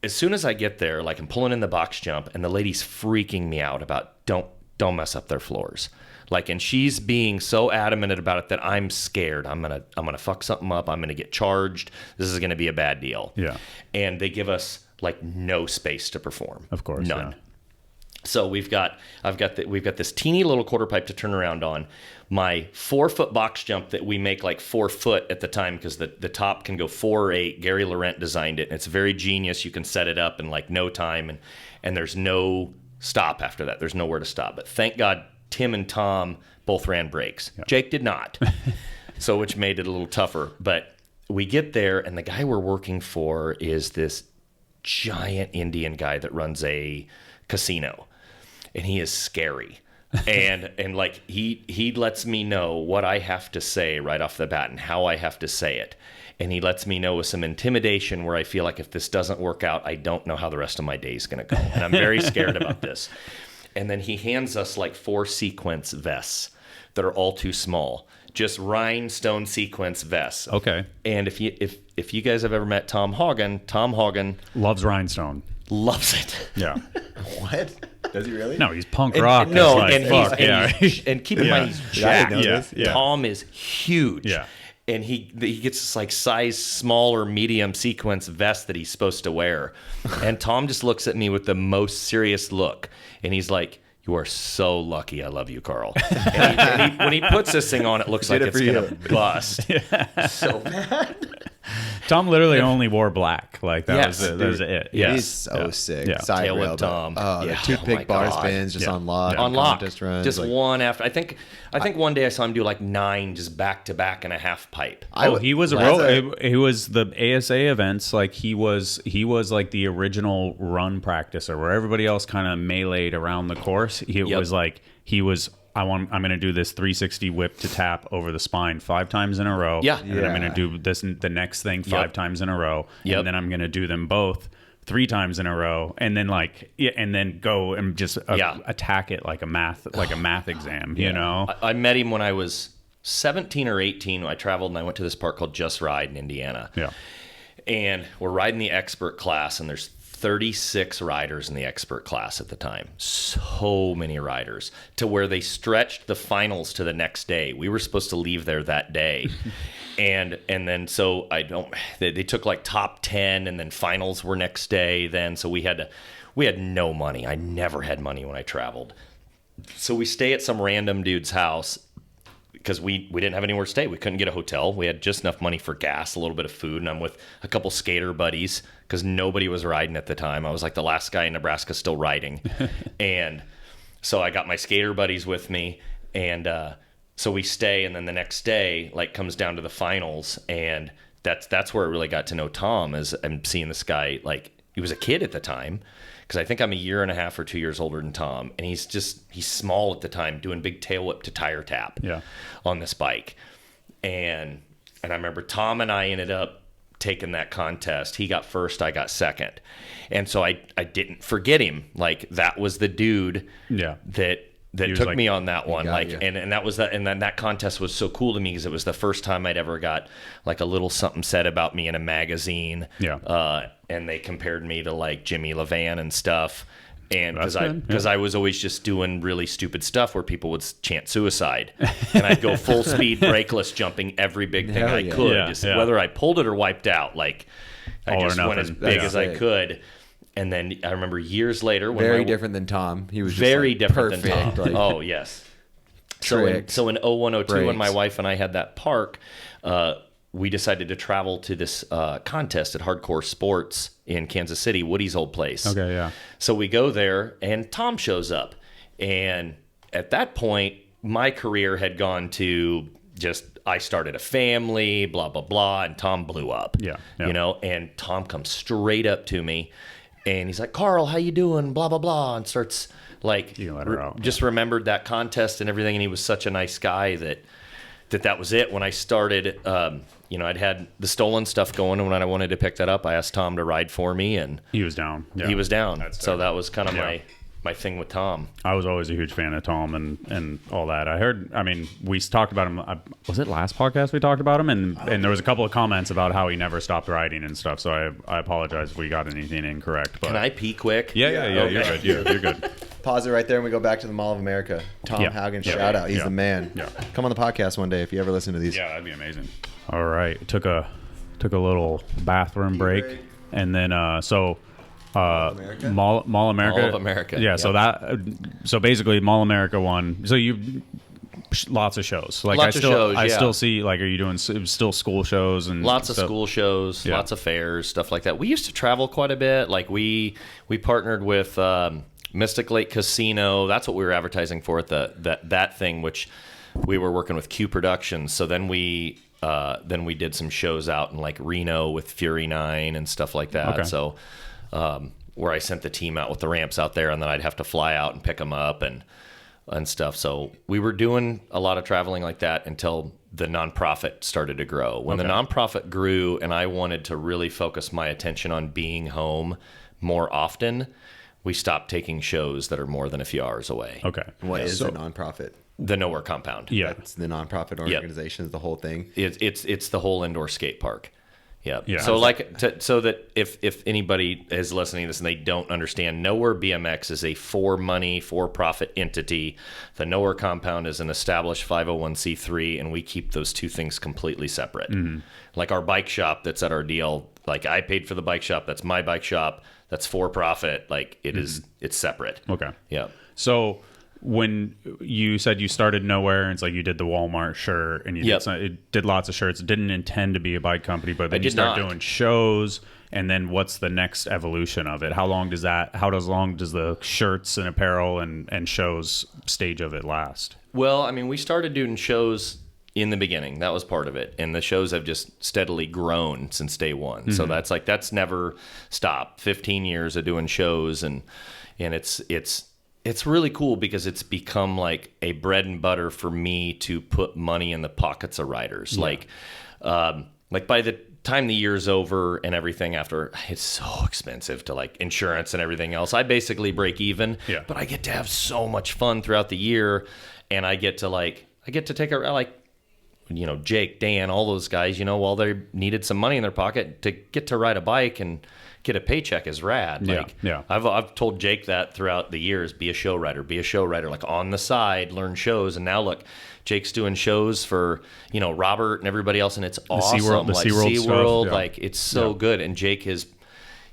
as soon as I get there, like I'm pulling in the box jump, and the lady's freaking me out about don't mess up their floors. Like, and she's being so adamant about it that I'm scared. I'm gonna fuck something up. I'm gonna get charged. This is gonna be a bad deal. Yeah. And they give us like no space to perform. Of course, none. Yeah. So we've got this teeny little quarter pipe to turn around on. My 4-foot box jump that we make like 4 foot at the time, because the top can go 4 or 8. Gary Laurent designed it, and it's very genius. You can set it up in like no time, and there's no stop after that. There's nowhere to stop. But thank God Tim and Tom both ran brakes. Yeah. Jake did not. So which made it a little tougher. But we get there, and the guy we're working for is this giant Indian guy that runs a casino, and he is scary. and like he lets me know what I have to say right off the bat and how I have to say it. And he lets me know with some intimidation where I feel like if this doesn't work out, I don't know how the rest of my day is going to go. And I'm very scared about this. And then he hands us like 4 sequence vests that are all too small. Just rhinestone sequence vests. Okay. And if you guys have ever met Tom Hagen loves rhinestone. Loves it. Yeah. What? Does he really? No, he's punk rock. And keep in mind he's jacked. Yeah. Tom is huge. Yeah. And he gets this like size small or medium sequence vest that he's supposed to wear. And Tom just looks at me with the most serious look. And he's like, "You are so lucky I love you, Karl." And when he puts this thing on, it looks like it's going to bust. So bad. Tom literally only wore black. Like that was it. Yes. He's so sick. Yeah. Side Tail rail, whip Tom. the toothpick bar spins just on lock. On lock. Contest runs, just like, one after. I think one day I saw him do like 9 just back to back in a half pipe. He was he was the ASA events. Like he was like the original run practicer where everybody else kind of meleeed around the course. I'm going to do this 360 whip to tap over the spine 5 times in a row. Yeah. And then I'm going to do the next thing 5 times in a row. Yep. And then I'm going to do them both 3 times in a row. And then and then go and just attack it like a math exam, you know? I met him when I was 17 or 18. I traveled and I went to this park called Just Ride in Indiana. Yeah. And we're riding the expert class, and there's 36 riders in the expert class at the time. So many riders to where they stretched the finals to the next day. We were supposed to leave there that day. and then so they took like top 10 and then finals were next day then. So we had no money. I never had money when I traveled. So we stay at some random dude's house because we didn't have anywhere to stay. We couldn't get a hotel. We had just enough money for gas, a little bit of food, and I'm with a couple skater buddies because nobody was riding at the time. I was like the last guy in Nebraska still riding. And so I got my skater buddies with me, and so we stay, and then the next day like comes down to the finals, and that's where I really got to know Tom. As I'm seeing this guy, like he was a kid at the time, because I think I'm 1.5 years or 2 years older than Tom, and he's small at the time, doing big tail whip to tire tap on this bike. And I remember Tom and I ended up taking that contest. He got first, I got second. And so I didn't forget him. Like that was the dude that took me on that one. And that was that. And then that contest was so cool to me because it was the first time I'd ever got like a little something said about me in a magazine. And they compared me to like Jimmy Levan and stuff. And because I was always just doing really stupid stuff where people would chant suicide, and I'd go full speed brakeless jumping every big thing I could, whether I pulled it or wiped out. Like I just went as big as I could. And then I remember years later, when very different than Tom. He was just very like different perfect, than Tom. Oh yes. So in 0102, when my wife and I had that park, we decided to travel to this contest at Hardcore Sports in Kansas City, Woody's old place. Okay, yeah. So we go there, and Tom shows up. And at that point, my career had gone to just, I started a family, blah, blah, blah, and Tom blew up. Yeah. You know, and Tom comes straight up to me, and he's like, "Karl, how you doing?" Blah, blah, blah, and starts like, just remembered that contest and everything, and he was such a nice guy that was it. When I started, I'd had the stolen stuff going, and when I wanted to pick that up, I asked Tom to ride for me, and he was down. Yeah. He was down. So that was kind of my thing with Tom. I was always a huge fan of Tom and all that. We talked about him. Was it last podcast we talked about him? And there was a couple of comments about how he never stopped riding and stuff. So I apologize if we got anything incorrect. But can I pee quick? Yeah. Okay. You're good. You're good. Pause it right there, and we go back to the Mall of America. Tom Hagen, shout out. He's the man. Yeah. Come on the podcast one day if you ever listen to these. Yeah, that'd be amazing. All right, took a little bathroom break, and then Mall America. Mall of America. Yeah. So basically, Mall America won. So you lots of shows. Like lots of shows. I still see. Like, are you doing still school shows and lots of school shows, lots of fairs, stuff like that. We used to travel quite a bit. Like we partnered with Mystic Lake Casino. That's what we were advertising for at that thing, which we were working with Q Productions. So then we did some shows out in like Reno with Fury 9 and stuff like that. Okay. So where I sent the team out with the ramps out there, and then I'd have to fly out and pick them up and stuff. So we were doing a lot of traveling like that until the nonprofit started to grow. When the nonprofit grew and I wanted to really focus my attention on being home more often, we stopped taking shows that are more than a few hours away. Okay. What is a nonprofit? The Nowear Compound. Yeah. That's the nonprofit organization, is the whole thing. It's the whole indoor skate park. Yeah. So so that if anybody is listening to this and they don't understand, Nowear BMX is a for-profit entity. The Nowear Compound is an established 501c3, and we keep those two things completely separate. Mm-hmm. Like our bike shop that's at our deal, like I paid for the bike shop. That's my bike shop. That's for profit. Like it is, it's separate. Okay. Yeah. So when you said you started Nowear, and it's like you did the Walmart shirt and you did lots of shirts, didn't intend to be a bike company, but then you start doing shows, and then what's the next evolution of it? How long does the shirts and apparel and shows stage of it last? Well, I mean, we started doing shows in the beginning. That was part of it. And the shows have just steadily grown since day one. Mm-hmm. So that's never stopped. 15 years of doing shows, and it's really cool because it's become like a bread and butter for me to put money in the pockets of riders. Yeah. Like by the time the year's over and everything after, it's so expensive to like insurance and everything else. I basically break even, but I get to have so much fun throughout the year. And I get to take Jake, Dan, all those guys, while they needed some money in their pocket, to get to ride a bike and get a paycheck is rad. I've told Jake that throughout the years, be a show rider, like on the side, learn shows. And now look, Jake's doing shows for, Robert and everybody else. And it's awesome. SeaWorld, like it's so good. And Jake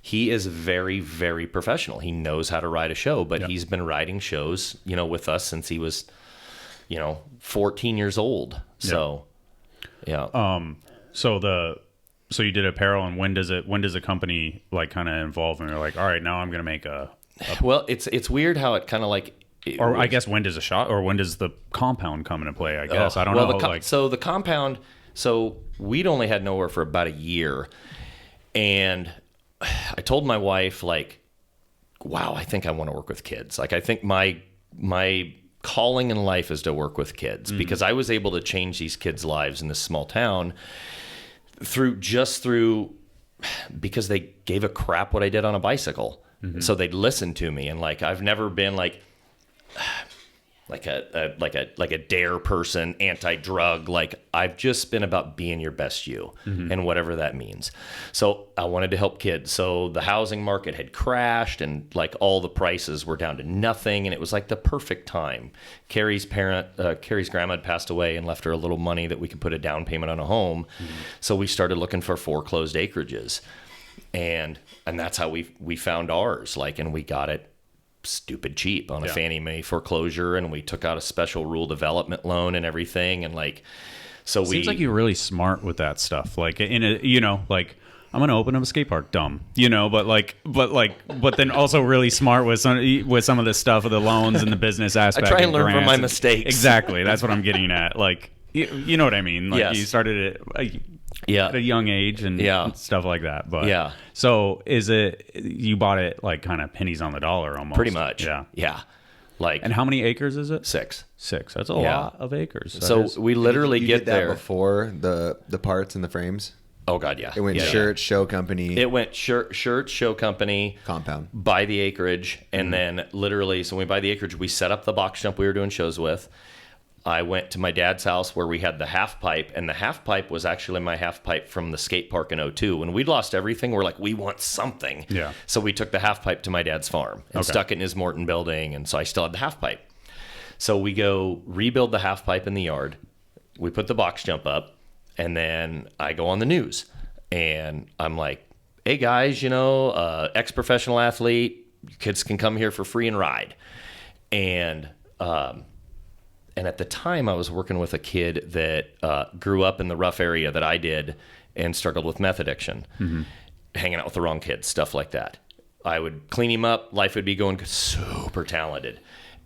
he is very, very professional. He knows how to ride a show, but he's been riding shows, with us since he was, 14 years old. So, So you did apparel, and when does a company like kind of involve, and you're like, all right, now I'm going to make a well, it's weird how it kind of like, I guess when does when does the compound come into play? I guess I don't know. So the compound. So we'd only had Nowear for about a year, and I told my wife, like, wow, I think I want to work with kids. Like, I think my calling in life is to work with kids, because I was able to change these kids' lives in this small town through because they gave a crap what I did on a bicycle. Mm-hmm. So they'd listen to me, and like I've never been like a dare person, anti-drug. Like I've just been about being your best you, and whatever that means. So I wanted to help kids. So the housing market had crashed, and like all the prices were down to nothing, and it was like the perfect time. Carrie's grandma had passed away and left her a little money that we could put a down payment on a home. So we started looking for foreclosed acreages, and that's how we found ours. Like, and we got it stupid cheap on a Fannie Mae foreclosure, and we took out a special rule development loan and everything, and like, so seems like you're really smart with that stuff. Like like I'm gonna open up a skate park, dumb, but then also really smart with some of the stuff of the loans and the business aspect. I try and learn from my mistakes. Exactly, that's what I'm getting at. Like, you know what I mean? Like you started it. At a young age and stuff like that. But so is it, you bought it like kind of pennies on the dollar almost? Pretty much. Yeah. Like, and how many acres is it? 6. That's a lot of acres. So we literally you get did that there before the parts and the frames. Oh God, yeah. It went shirt, show company. It went shirt, show company, compound. Buy the acreage, and then literally, so when we buy the acreage, we set up the box jump we were doing shows with. I went to my dad's house where we had the half pipe, and the half pipe was actually my half pipe from the skate park in 2002. When we'd lost everything, we're like, we want something. Yeah. So we took the half pipe to my dad's farm and stuck it in his Morton building, and so I still had the half pipe. So we go rebuild the half pipe in the yard. We put the box jump up, and then I go on the news, and I'm like, hey guys, ex-professional athlete, kids can come here for free and ride. And at the time, I was working with a kid that grew up in the rough area that I did and struggled with meth addiction, hanging out with the wrong kids, stuff like that. I would clean him up. Life would be going super talented.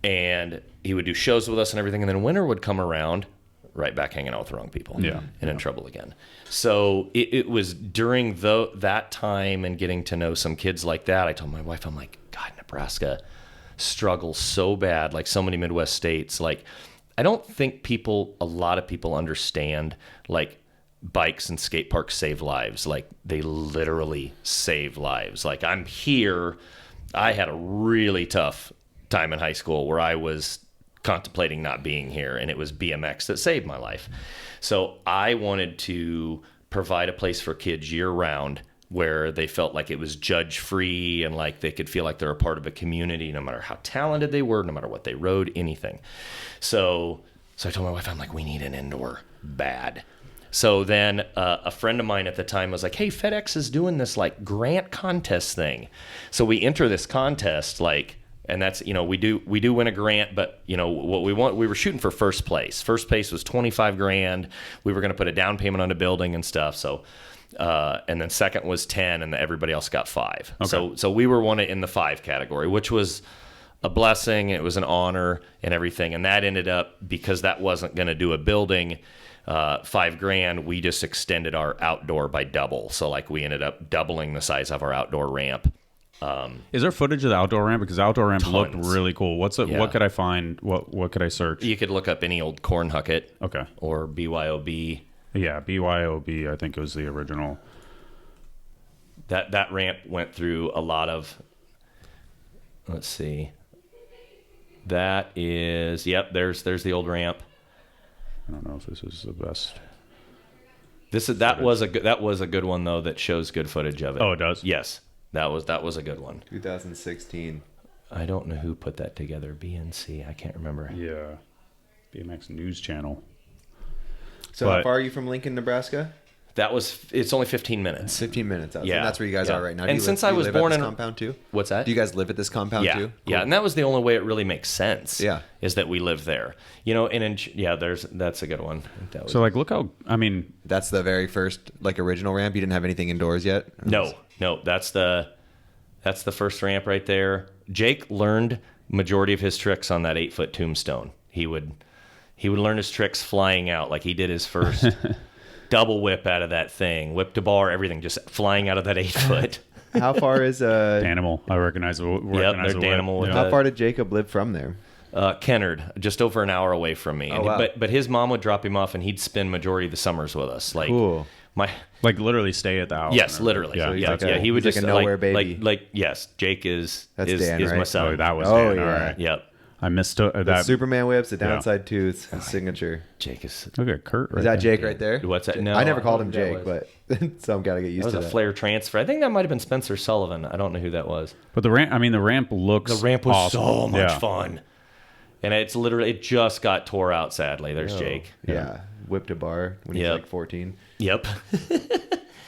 and he would do shows with us and everything. And then winter would come around, right back hanging out with the wrong people, and in trouble again. So it was during that time and getting to know some kids like that. I told my wife, I'm like, God, Nebraska struggles so bad, like so many Midwest states. Like, I don't think a lot of people understand, like, bikes and skate parks save lives. Like, they literally save lives. Like, I'm here. I had a really tough time in high school where I was contemplating not being here, and it was BMX that saved my life. So I wanted to provide a place for kids year round where they felt like it was judge free and like they could feel like they're a part of a community, no matter how talented they were, no matter what they rode, anything. So I told my wife, I'm like, we need an indoor bad. So then a friend of mine at the time was like, hey, FedEx is doing this like grant contest thing. So we enter this contest, like, and that's, we do win a grant, but what we were shooting for first place. First place was $25,000. We were going to put a down payment on the building and stuff. So, and then second was 10, and everybody else got 5. Okay. So we were one in the 5 category, which was a blessing. It was an honor and everything. And that ended up, because that wasn't going to do a building, $5,000, we just extended our outdoor by double. So like we ended up doubling the size of our outdoor ramp. Is there footage of the outdoor ramp? Because the outdoor ramp looked really cool. What could I find? What could I search? You could look up any old corn hucket. Okay. Or BYOB. Yeah, BYOB, I think it was the original. That ramp went through a lot of, let's see. That is, there's the old ramp. I don't know if this is the best. That was a good one though, that shows good footage of it. Oh, it does? Yes. That was a good one. 2016. I don't know who put that together. BNC. I can't remember. Yeah. BMX News Channel. So how far are you from Lincoln, Nebraska? It's only 15 minutes. 15 minutes. And that's where you guys are right now. And since I was born in compound too? What's that? Do you guys live at this compound too? Cool. Yeah, and that was the only way it really makes sense. Yeah. Is that we live there. That's a good one. So like, look how, that's the very first like original ramp. You didn't have anything indoors yet? No, that's the first ramp right there. Jake learned majority of his tricks on that 8-foot tombstone. He would learn his tricks flying out. Like he did his first double whip out of that thing, whip to bar, everything, just flying out of that 8-foot. How far is Danimal? I recognize the Danimal. Yeah. How far did Jacob live from there? Kennard, just over an hour away from me. Oh, wow. But his mom would drop him off, and he'd spend majority of the summers with us. Like, cool. Like literally stay at the house. Yes, literally. Yeah, so he would just like a Nowear baby. Like yes, Jake is Dan, right? my son. Oh, that was Dan. Yeah. All right. Yep. I mistook that. The Superman whips, the downside tooth, his signature. Jake is. Look at Kurt. Right is that there. Jake right there? What's that? No, I never called him Jake, but some gotta get used to that. That was a flare transfer. I think that might have been Spencer Sullivan. I don't know who that was. But the ramp looks. The ramp was awesome. so much fun, and it just got tore out. Sadly, there's Jake. Yeah, whipped a bar when he's like 14. Yep.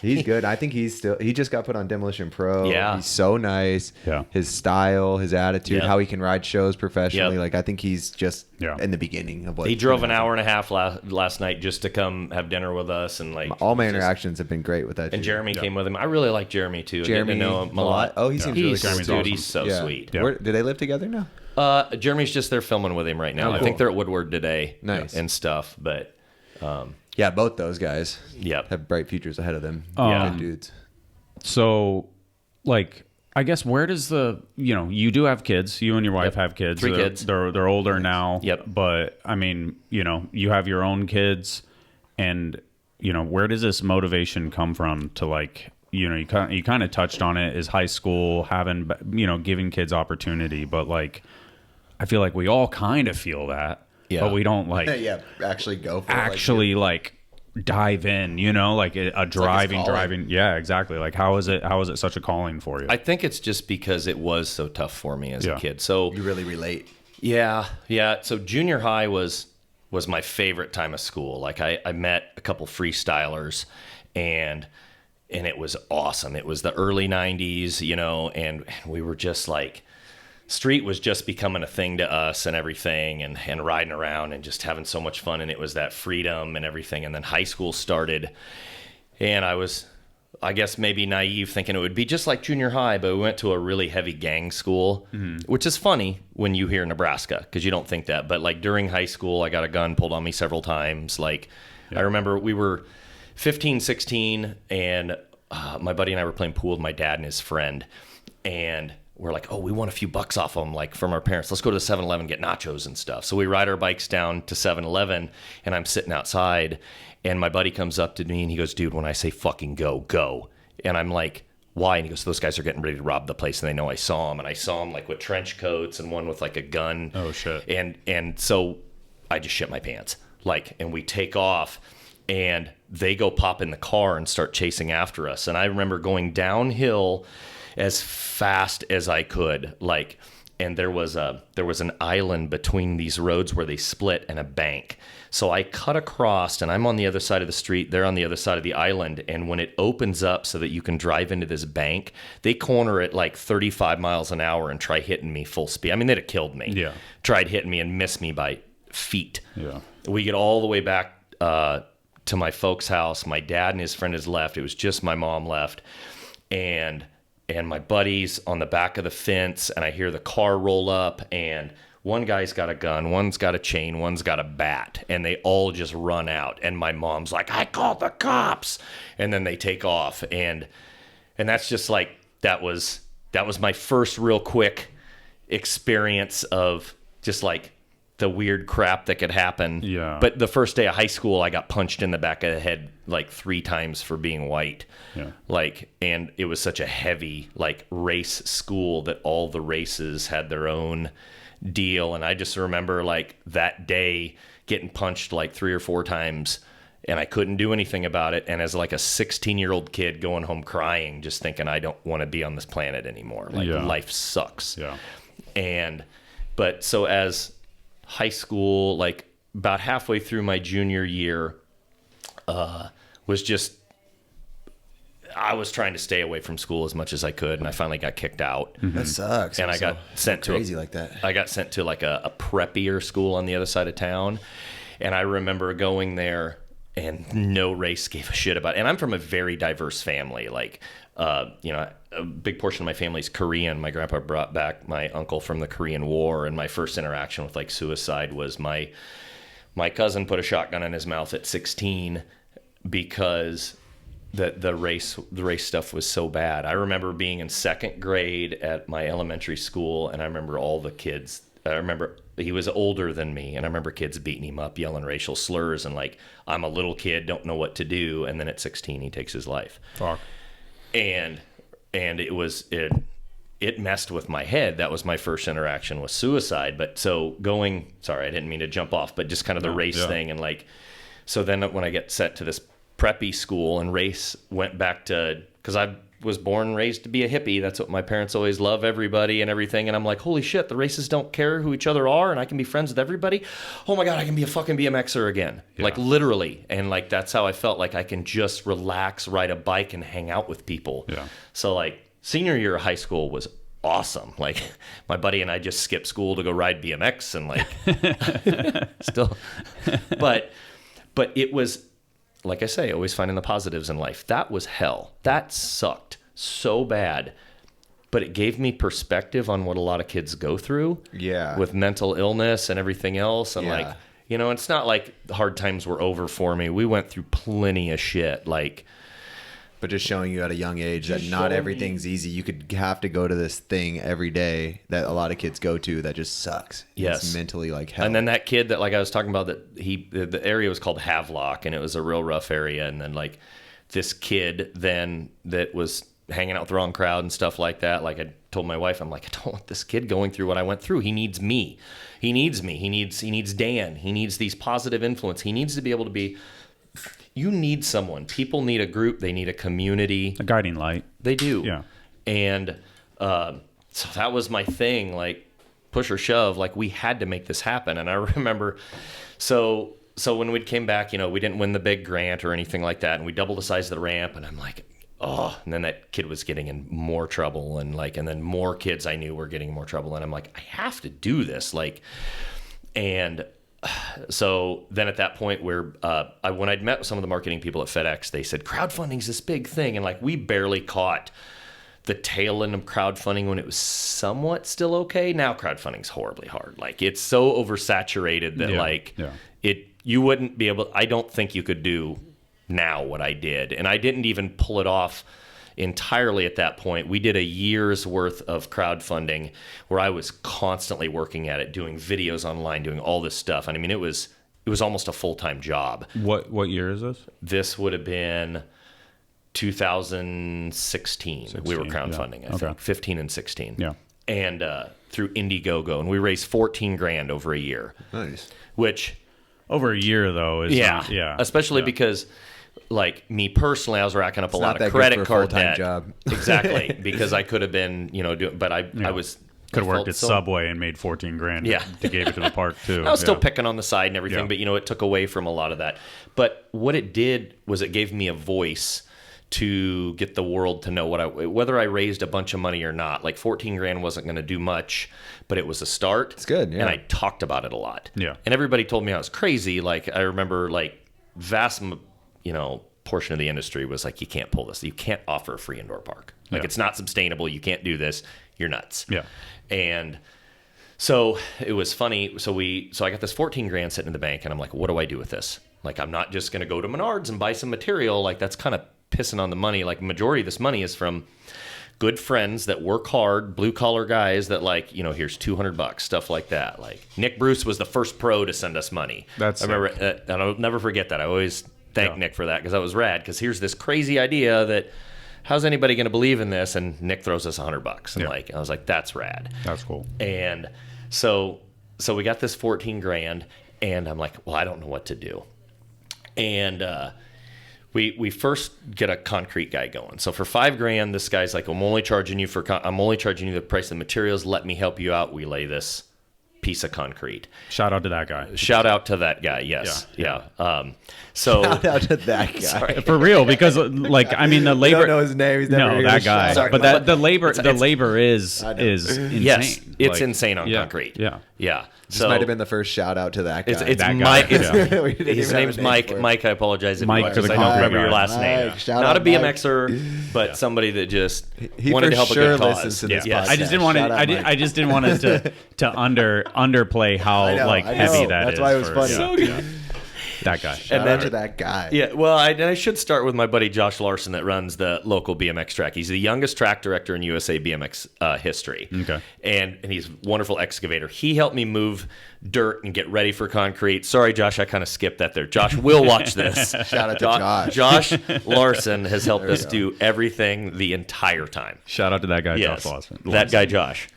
He's good. I think he just got put on Demolition Pro. Yeah. He's so nice. Yeah. His style, his attitude, how he can ride shows professionally. Yep. Like, I think he's just in the beginning of what he drove an hour and a half last night just to come have dinner with us. And like all my interactions have been great with that. And Jeremy came with him. I really like Jeremy too. Jeremy, to know him a lot. Oh, he seems really cool. Dude, awesome. he's so sweet. Yeah. Do they live together now? Jeremy's just there filming with him right now. Oh, I think they're at Woodward today. Nice. And stuff. But yeah, both those guys have bright futures ahead of them. Yeah. Good dudes. So, like, I guess where does you do have kids. You and your wife have kids. 3 kids. They're older now. Yep. But I mean, you have your own kids, and where does this motivation come from to like, you kind of touched on it, is high school, having giving kids opportunity, but like, I feel like we all kind of feel that, but we don't like actually go for it. Like dive in, like a driving. Yeah, exactly. Like how is it such a calling for you? I think it's just because it was so tough for me as a kid. So you really relate. Yeah. So junior high was my favorite time of school. Like I met a couple freestylers and it was awesome. It was the early 90s, and we were just like, street was just becoming a thing to us and everything, and riding around and just having so much fun. And it was that freedom and everything. And then high school started, and I was I guess maybe naive, thinking it would be just like junior high, but we went to a really heavy gang school, which is funny when you hear Nebraska, because you don't think that. But like during high school, I got a gun pulled on me several times. Like I remember we were 15, 16, and my buddy and I were playing pool with my dad and his friend, and we're like, oh, we want a few bucks off them, like from our parents. Let's go to the 7-Eleven, get nachos and stuff. So we ride our bikes down to 7-Eleven, and I'm sitting outside, and my buddy comes up to me, and he goes, dude, when I say fucking go, go. And I'm like, why? And he goes, those guys are getting ready to rob the place, and they know I saw them. And I saw them like with trench coats and one with like a gun. Oh, shit. And so I just shit my pants. Like, and we take off, and they go pop in the car and start chasing after us. And I remember going downhill as fast as I could, like, and there was an island between these roads where they split and a bank. So I cut across, and I'm on the other side of the street, they're on the other side of the island, and when it opens up so that you can drive into this bank, they corner it like 35 miles an hour and try hitting me full speed. I mean, they'd have killed me. Yeah. Tried hitting me and missed me by feet. Yeah. We get all the way back to my folks' house. My dad and his friend has left. It was just my mom left. And my buddy's on the back of the fence, and I hear the car roll up, and one guy's got a gun, one's got a chain, one's got a bat, and they all just run out. And my mom's like, I called the cops. And then they take off. And that's just like, that was my first real quick experience of just like the weird crap that could happen. Yeah. But the first day of high school, I got punched in the back of the head like 3 times for being white. Yeah. Like, and it was such a heavy like race school that all the races had their own deal. And I just remember like that day getting punched like 3 or 4 times, and I couldn't do anything about it. And as like a 16-year-old kid going home crying, just thinking, I don't want to be on this planet anymore. Like life sucks. Yeah. But so as high school, like about halfway through my junior year, was just, I was trying to stay away from school as much as I could, and I finally got kicked out. That sucks. And I got sent to crazy like that. I got sent to like a preppier school on the other side of town, and I remember going there, and no race gave a shit about it. And I'm from a very diverse family. Like, a big portion of my family's Korean. My grandpa brought back my uncle from the Korean War, and my first interaction with like suicide was my cousin put a shotgun in his mouth at 16 because the race stuff was so bad. I remember being in 2nd grade at my elementary school, and I remember all the kids. I remember he was older than me, and I remember kids beating him up, yelling racial slurs, and like, I'm a little kid, don't know what to do. And then at 16, he takes his life. Fuck. And it messed with my head. That was my first interaction with suicide. But so sorry, I didn't mean to jump off, but just kind of the race thing. And like, so then when I get sent to this preppy school, and race went back to, because I was born and raised to be a hippie. That's what my parents always love everybody and everything. And I'm like, holy shit, the races don't care who each other are, and I can be friends with everybody. Oh my God, I can be a fucking BMXer again. Yeah. Like literally. And like, that's how I felt like I can just relax, ride a bike, and hang out with people. Yeah. So like senior year of high school was awesome. Like my buddy and I just skipped school to go ride BMX, and like still, but it was, like I say, always finding the positives in life. That was hell. That sucked so bad. But it gave me perspective on what a lot of kids go through. Yeah. With mental illness and everything else. And like, it's not like the hard times were over for me. We went through plenty of shit. Like, but just showing you at a young age that not everything's easy. You could have to go to this thing every day that a lot of kids go to that just sucks. Yes. It's mentally like hell. And then that kid that like I was talking about, that the area was called Havelock, and it was a real rough area. And then like this kid then that was hanging out with the wrong crowd and stuff like that. Like I told my wife, I'm like, I don't want this kid going through what I went through. He needs me. He needs me. He needs Dan. He needs these positive influence. He needs to be able to be. You need someone. People need a group. They need a community. A guiding light. They do. Yeah. And so that was my thing. Like, push or shove, like we had to make this happen. And I remember, so when we came back, we didn't win the big grant or anything like that. And we doubled the size of the ramp. And I'm like, oh, and then that kid was getting in more trouble. And then more kids I knew were getting in more trouble. And I'm like, I have to do this. Like, and so then at that point where when I'd met with some of the marketing people at FedEx, they said crowdfunding's this big thing, and like we barely caught the tail end of crowdfunding when it was somewhat still okay. Now crowdfunding's horribly hard. Like it's so oversaturated that you wouldn't be able. I don't think you could do now what I did, and I didn't even pull it off entirely at that point. We did a year's worth of crowdfunding where I was constantly working at it, doing videos online, doing all this stuff. And I mean, it was almost a full-time job. What year is this? This would have been 2016. We were crowdfunding, I think, 15 and 16. Yeah. And through Indiegogo, and we raised $14,000 over a year. Nice. Which over a year though is not, especially because like me personally, I was racking up a lot of credit card debt. Job. Exactly, because I could have been, but I was could have worked at Subway and made $14,000. To give it to the park too. I was still picking on the side and everything, but it took away from a lot of that. But what it did was it gave me a voice to get the world to know whether I raised a bunch of money or not. Like $14,000 wasn't going to do much, but it was a start. It's good, yeah. And I talked about it a lot. Yeah. And everybody told me I was crazy. Like I remember, like vast, portion of the industry was like, you can't pull this. You can't offer a free indoor park. Like it's not sustainable. You can't do this. You're nuts. Yeah. And so it was funny. So I got this $14,000 sitting in the bank, and I'm like, what do I do with this? Like, I'm not just going to go to Menards and buy some material. Like that's kind of pissing on the money. Like majority of this money is from good friends that work hard, blue collar guys that like, here's $200, stuff like that. Like Nick Bruce was the first pro to send us money. I remember, and I'll never forget that. I always thank Nick for that, because that was rad. Because here's this crazy idea that how's anybody going to believe in this? And Nick throws us $100, and I was like, that's rad. That's cool. And so we got this $14,000, and I'm like, well, I don't know what to do. And we first get a concrete guy going. So for $5,000, this guy's like, I'm only charging you the price of the materials. Let me help you out. We lay this piece of concrete. Shout out to that guy. Shout out to that guy. Yes. Yeah. Shout out to that guy. Sorry. For real, because the labor. I don't know his name. He's never that guy. Sorry, but the labor is insane. Yes, it's insane on concrete. Yeah. This might have been the first shout out to that guy. It's that Mike. guy. His name's Mike. Mike, I apologize if Mike for the I don't remember guy. your last name. Not a BMXer, but somebody that just wanted to help a good cause. Listens to this Yes. I just didn't want to. I just didn't want us to underplay how heavy that That's is. Why it was funny. So good. That guy. Shout out to that guy. Yeah, well, I should start with my buddy Josh Larson that runs the local BMX track. He's the youngest track director in USA BMX history. Okay. And he's a wonderful excavator. He helped me move dirt and get ready for concrete. Sorry, Josh, I kind of skipped that there. Josh will watch this. Shout out to Josh. Josh Larson has helped us do everything the entire time. Shout out to that guy, Yes, Josh Larson. that guy, Josh.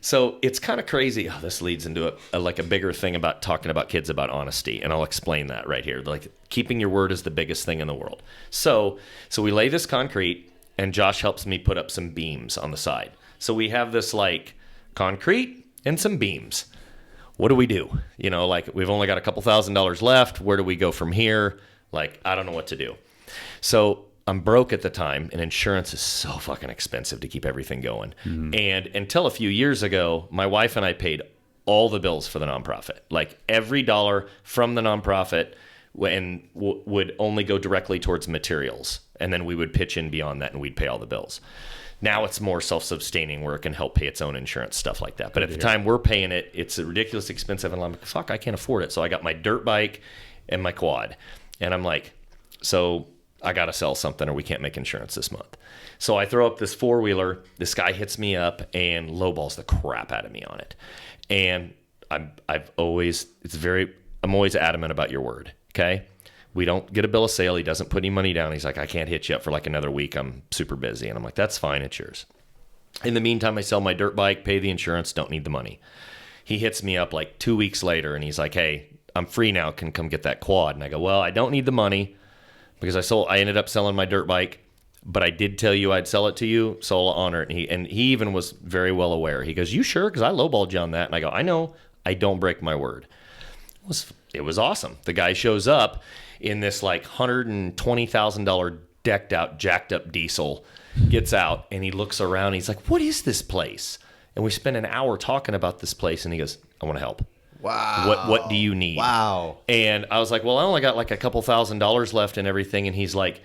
So it's kind of crazy. Oh, this leads into a bigger thing about talking about kids about honesty, and I'll explain that right here. Like keeping your word is the biggest thing in the world. So we lay this concrete, and Josh helps me put up some beams on the side. So we have this like concrete and some beams. What do we do? We've only got a couple $1,000s left. Where do we go from here? Like, I don't know what to do. So I'm broke at the time, and insurance is so fucking expensive to keep everything going. Mm-hmm. And until a few years ago, my wife and I paid all the bills for the nonprofit. Like every dollar from the nonprofit would only go directly towards materials. And then we would pitch in beyond that, and we'd pay all the bills. Now it's more self-sustaining where it can help pay its own insurance, stuff like that. But at the time we're paying it, it's ridiculously expensive. And I'm like, fuck, I can't afford it. So I got my dirt bike and my quad. And I'm like, so I got to sell something or we can't make insurance this month. So I throw up this four-wheeler. This guy hits me up and lowballs the crap out of me on it. And I'm always adamant about your word, okay? We don't get a bill of sale. He doesn't put any money down. He's like, I can't hit you up for like another week. I'm super busy. And I'm like, that's fine. It's yours. In the meantime, I sell my dirt bike, pay the insurance, don't need the money. He hits me up like 2 weeks later and he's like, hey, I'm free now. Can come get that quad. And I go, well, I don't need the money because I ended up selling my dirt bike, but I did tell you I'd sell it to you, so I'll honor it. And he even was very well aware. He goes, you sure? Because I lowballed you on that. And I go, I know. I don't break my word. It was awesome. The guy shows up in this like $120,000 decked out, jacked up diesel, gets out, and he looks around. He's like, what is this place? And we spent an hour talking about this place, and he goes, I want to help. Wow. What do you need? Wow. And I was like, well, I only got like a couple $1,000s left and everything. And he's like,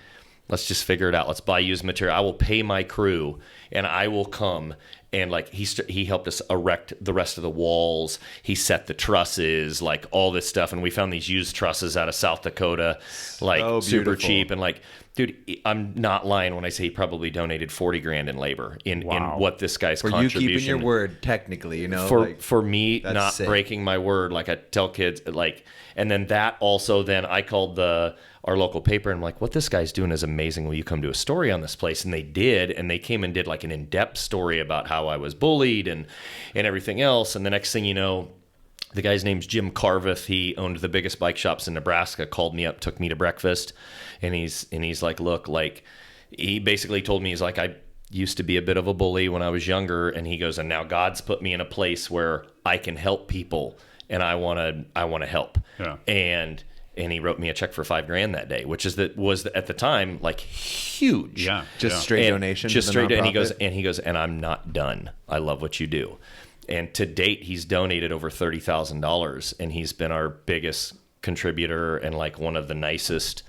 let's just figure it out. Let's buy used material. I will pay my crew and I will come. And like he helped us erect the rest of the walls. He set the trusses, like all this stuff. And we found these used trusses out of South Dakota, like super cheap. And like, dude, I'm not lying when I say he probably donated $40,000 in labor in what this guy's contribution. For you keeping your word, technically, you know, for me not breaking my word, like I tell kids, like, and then that also, then I called our local paper and I'm like, what this guy's doing is amazing. Will you come do a story on this place? And they did, and they came and did like an in-depth story about how I was bullied and everything else. And the next thing you know, the guy's name's Jim Carveth. He owned the biggest bike shops in Nebraska, called me up, took me to breakfast. And he's like, look, like, he basically told me, he's like, I used to be a bit of a bully when I was younger. And he goes, and now God's put me in a place where I can help people and I want to help. Yeah. And he wrote me a check for $5,000 that day, which was at the time like huge. Yeah. Just straight donation. Just straight. And he goes, and I'm not done. I love what you do. And to date, he's donated over $30,000, and he's been our biggest contributor and like one of the nicest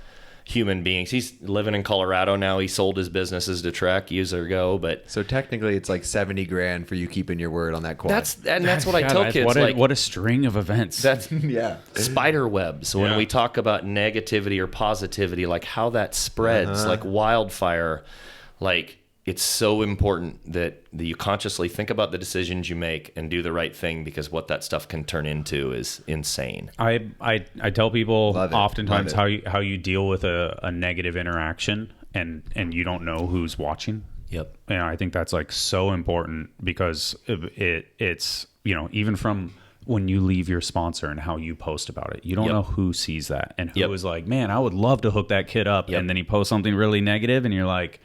human beings. He's living in Colorado now. He sold his businesses to Trek years ago, but so technically it's like $70,000 for you keeping your word on that quad. That's what I tell kids. What a string of events. That's spider webs. When we talk about negativity or positivity, like how that spreads like wildfire, like it's so important that you consciously think about the decisions you make and do the right thing, because what that stuff can turn into is insane. I tell people oftentimes how you deal with a negative interaction and you don't know who's watching. Yep. And I think that's like so important, because it's, you know, even from when you leave your sponsor and how you post about it, you don't know who sees that and who is like, man, I would love to hook that kid up. And then he posts something really negative and you're like,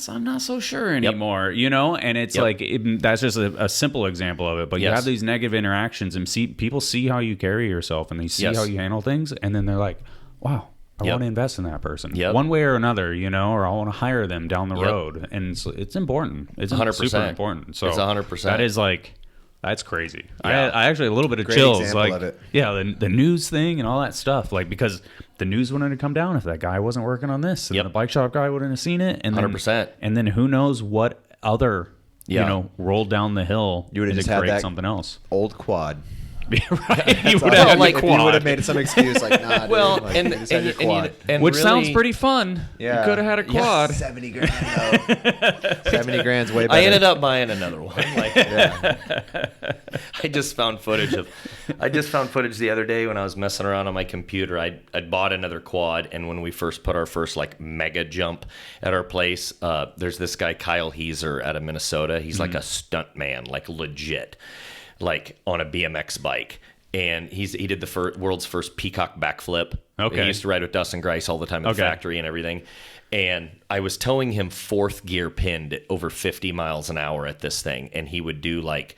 I'm not so sure anymore, you know? And it's like, that's just a simple example of it. But you have these negative interactions and people see how you carry yourself and they see how you handle things. And then they're like, wow, I want to invest in that person one way or another, you know, or I want to hire them down the road. And it's important. It's 100%. Super important. So it's 100%. That is like, that's crazy. Yeah. I actually a little bit of Great chills, like, of it. the news thing and all that stuff, like, because the news wouldn't have come down if that guy wasn't working on this, and the bike shop guy wouldn't have seen it, and 100%. And then who knows what other you know rolled down the hill. You would have just had that something else. Old quad. Right. You would have like quad. You would have made some excuse like, nah, well, dude, like, and which really, sounds pretty fun. Yeah, you could have had a quad. $70,000 though. $70,000's way better. I ended up buying another one. Like, I just found footage the other day when I was messing around on my computer. I'd bought another quad, and when we first put our first like mega jump at our place, there's this guy Kyle Heiser out of Minnesota. He's like a stunt man, like legit, like on a BMX bike. And he did the world's first peacock backflip. Okay. He used to ride with Dustin Grice all the time at the factory and everything. And I was towing him fourth gear pinned at over 50 miles an hour at this thing. And he would do like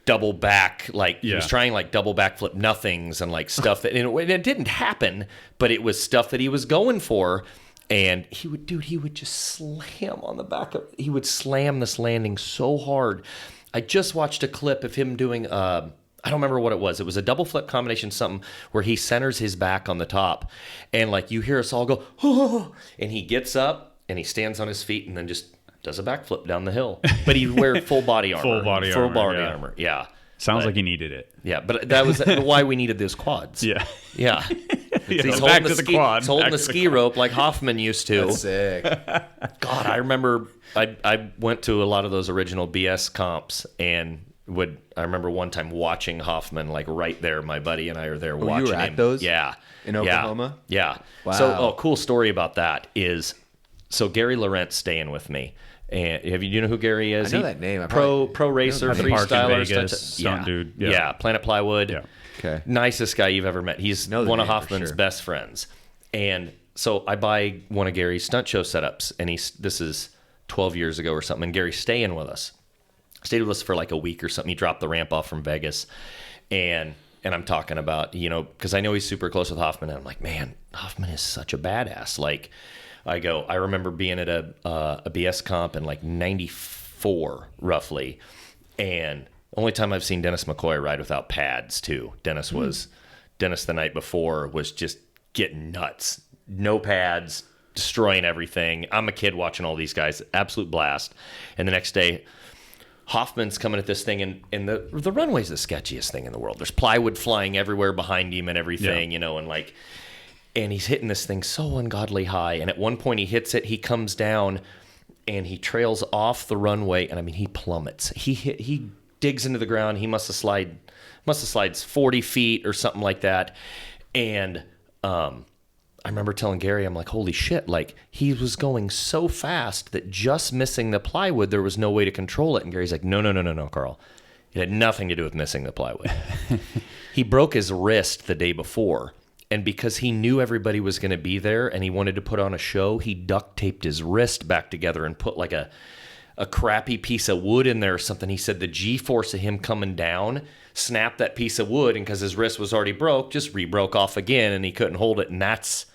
double back, like he was trying like double backflip nothings and like stuff that, and it didn't happen, but it was stuff that he was going for. And he would just slam on the back of, he would slam this landing so hard. I just watched a clip of him doing, I don't remember what it was. It was a double flip combination, something where he centers his back on the top. And like you hear us all go, oh, and he gets up and he stands on his feet and then just does a backflip down the hill. But he wears full body armor. Full body armor. Yeah. Sounds like he needed it. Yeah, but that was why we needed those quads. Yeah. Yeah. He's back to the quad. He's holding the ski rope like Hoffman used to. That's sick. God, I remember I went to a lot of those original BS comps and I remember one time watching Hoffman like right there. My buddy and I are there watching you were at him. those? Yeah. In Oklahoma? Yeah. Wow. So, cool story about that is, so Gary Lorentz staying with me. And you know who Gary is? I know that name. Pro racer, freestyler, stunt dude. Yeah, Planet Plywood. Yeah. Okay. Nicest guy you've ever met. He's one of Hoffman's best friends. And so I buy one of Gary's stunt show setups, and this is 12 years ago or something, and Gary's staying with us. Stayed with us for like a week or something. He dropped the ramp off from Vegas, and I'm talking about, you know, because I know he's super close with Hoffman, and I'm like, man, Hoffman is such a badass. Like, I remember being at a BS comp in like 94 roughly, and Only time I've seen Dennis McCoy ride without pads too. Dennis the night before was just getting nuts. No pads, destroying everything. I'm a kid watching all these guys, absolute blast. And the next day, Hoffman's coming at this thing, and the runway's the sketchiest thing in the world. There's plywood flying everywhere behind him and everything, you know, and he's hitting this thing so ungodly high. And at one point he hits it, he comes down, and he trails off the runway, and I mean, he plummets. He digs into the ground. He must have slides 40 feet or something like that. And I remember telling Gary, I'm like, holy shit, like he was going so fast that just missing the plywood, there was no way to control it. And Gary's like, no, Carl. It had nothing to do with missing the plywood. He broke his wrist the day before. And because he knew everybody was going to be there and he wanted to put on a show, he duct taped his wrist back together and put like a crappy piece of wood in there or something. He said the G-force of him coming down snapped that piece of wood, and because his wrist was already broke, just re-broke off again, and he couldn't hold it, and that's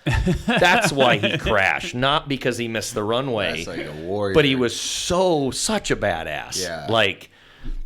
why he crashed, not because he missed the runway. That's like a warrior. But he was such a badass. Yeah. Like,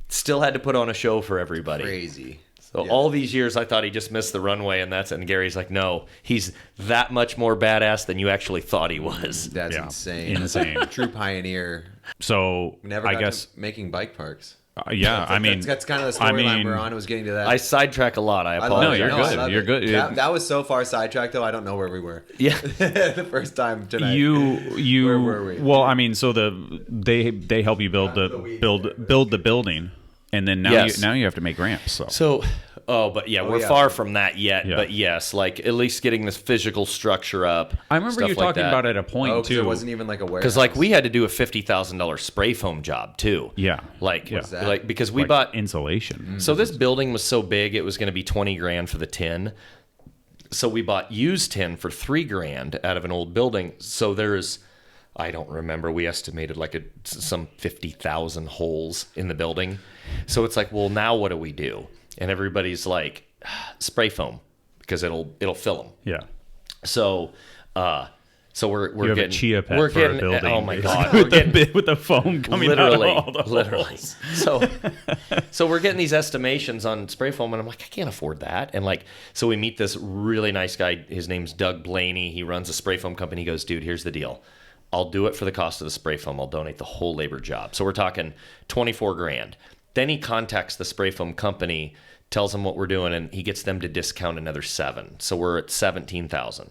still had to put on a show for everybody. Crazy. So all these years, I thought he just missed the runway, and Gary's like, no, he's that much more badass than you actually thought he was. That's insane. Insane. True pioneer. So Never got to making bike parks. That's kind of the storyline we're on. It was getting to that. I sidetrack a lot. I apologize. No, you're good. You're good. That was so far sidetracked, though. I don't know where we were. Yeah, the first time tonight. Where were we? Well, I mean, so they help you build the building, and then now you have to make ramps. We're far from that yet. Yeah. But yes, like at least getting this physical structure up. I remember you talking about at a point too. It wasn't even like a warehouse. Because like we had to do a $50,000 spray foam job too. Yeah. Because we bought insulation. So this building was so big, it was going to be $20,000 for the tin. So we bought used tin for $3,000 out of an old building. So there's, I don't remember, we estimated like some 50,000 holes in the building. So it's like, well, now what do we do? And everybody's like, spray foam, because it'll fill them. Yeah. So we're you have getting a chia pet we're for getting, a building. Oh my god, with the foam coming out of all the holes. So we're getting these estimations on spray foam, and I'm like, I can't afford that. And like, so we meet this really nice guy. His name's Doug Blaney. He runs a spray foam company. He goes, dude, here's the deal. I'll do it for the cost of the spray foam. I'll donate the whole labor job. So we're talking $24,000. Then he contacts the spray foam company, tells them what we're doing, and he gets them to discount another $7,000. So we're at $17,000.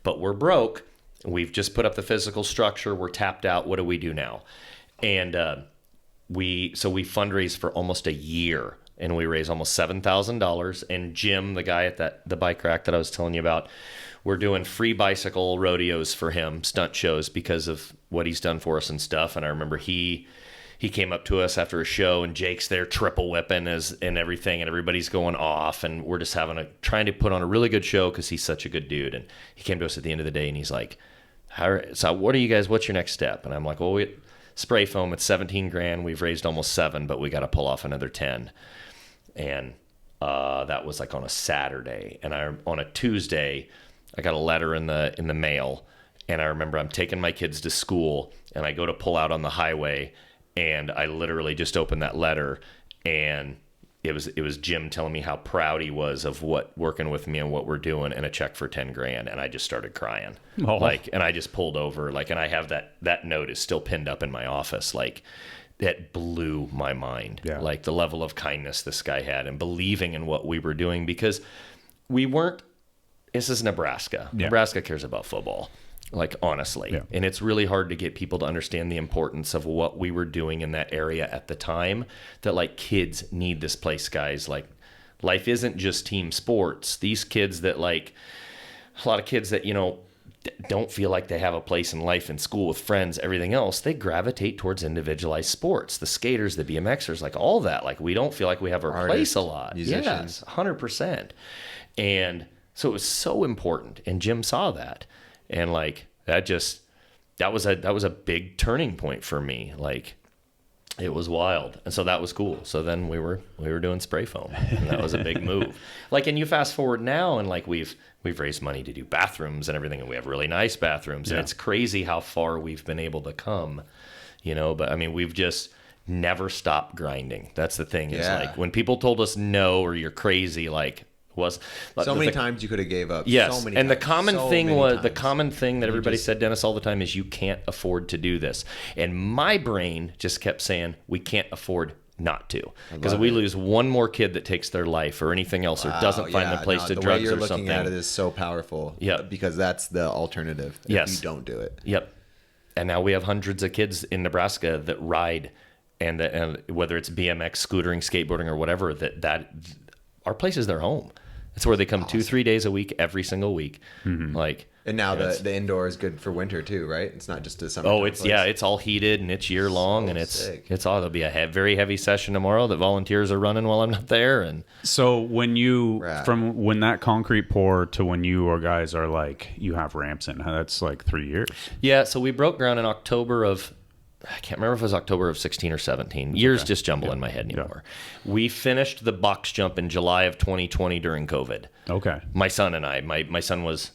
But we're broke. We've just put up the physical structure. We're tapped out. What do we do now? And we fundraise for almost a year, and we raise almost $7,000. And Jim, the guy at the bike rack that I was telling you about, we're doing free bicycle rodeos for him, stunt shows, because of what he's done for us and stuff. And I remember he came up to us after a show, and Jake's there triple whipping and everything, and everybody's going off, and we're just trying to put on a really good show because he's such a good dude. And he came to us at the end of the day, and he's like, so what's your next step? And I'm like, well, spray foam, it's $17,000. We've raised almost $7,000, but we got to pull off another $10,000. And that was like on a Saturday. And on a Tuesday, I got a letter in the mail, and I remember I'm taking my kids to school, and I go to pull out on the highway, and I literally just opened that letter, and it was Jim telling me how proud he was of working with me and what we're doing, and a check for $10,000, and I just started crying. And I just pulled over, and I have that note is still pinned up in my office. That blew my mind. Yeah. Like the level of kindness this guy had, and believing in what we were doing, because we weren't. This is Nebraska. Yeah. Nebraska cares about football. Like, honestly. Yeah. And it's really hard to get people to understand the importance of what we were doing in that area at the time, that like kids need this place, guys. Like, life isn't just team sports. These kids that like, a lot of kids that, don't feel like they have a place in life, in school, with friends, everything else, they gravitate towards individualized sports. The skaters, the BMXers, like all that. Like, we don't feel like we have our place a lot. Musicians. Yes, 100%. And so it was so important. And Jim saw that. And like that was a big turning point for me. Like, it was wild. And so that was cool. So then we were doing spray foam, and that was a big move. Like, and you fast forward now, and like we've raised money to do bathrooms and everything, and we have really nice bathrooms. Yeah. And it's crazy how far we've been able to come, but I mean, we've just never stop grinding. That's the thing. Is like when people told us no or you're crazy, like was so many times you could have gave up. Yes, so many and times. the common so thing many was times. the common thing that everybody said, Dennis, all the time is you can't afford to do this. And my brain just kept saying we can't afford not to, because if we lose one more kid that takes their life or anything else or doesn't find their place to drugs or something. The way you're looking at it is so powerful. Yeah, because that's the alternative. If you don't do it. Yep. And now we have hundreds of kids in Nebraska that ride, and whether it's BMX, scootering, skateboarding, or whatever, that our place is their home. It's where they come 2-3 days a week, every single week. Like, and now the indoor is good for winter too, right? It's not just a summer. Oh, it's all heated and it's year long, and it's all. There'll be a very heavy session tomorrow that volunteers are running while I'm not there. And so when when that concrete pour to when you or guys are like you have ramps in, that's like 3 years. Yeah, so we broke ground in October of. I can't remember if it was October of 16 or 17. Years just jumble in my head anymore. Yeah. We finished the box jump in July of 2020 during COVID. Okay. My son and I. My son was,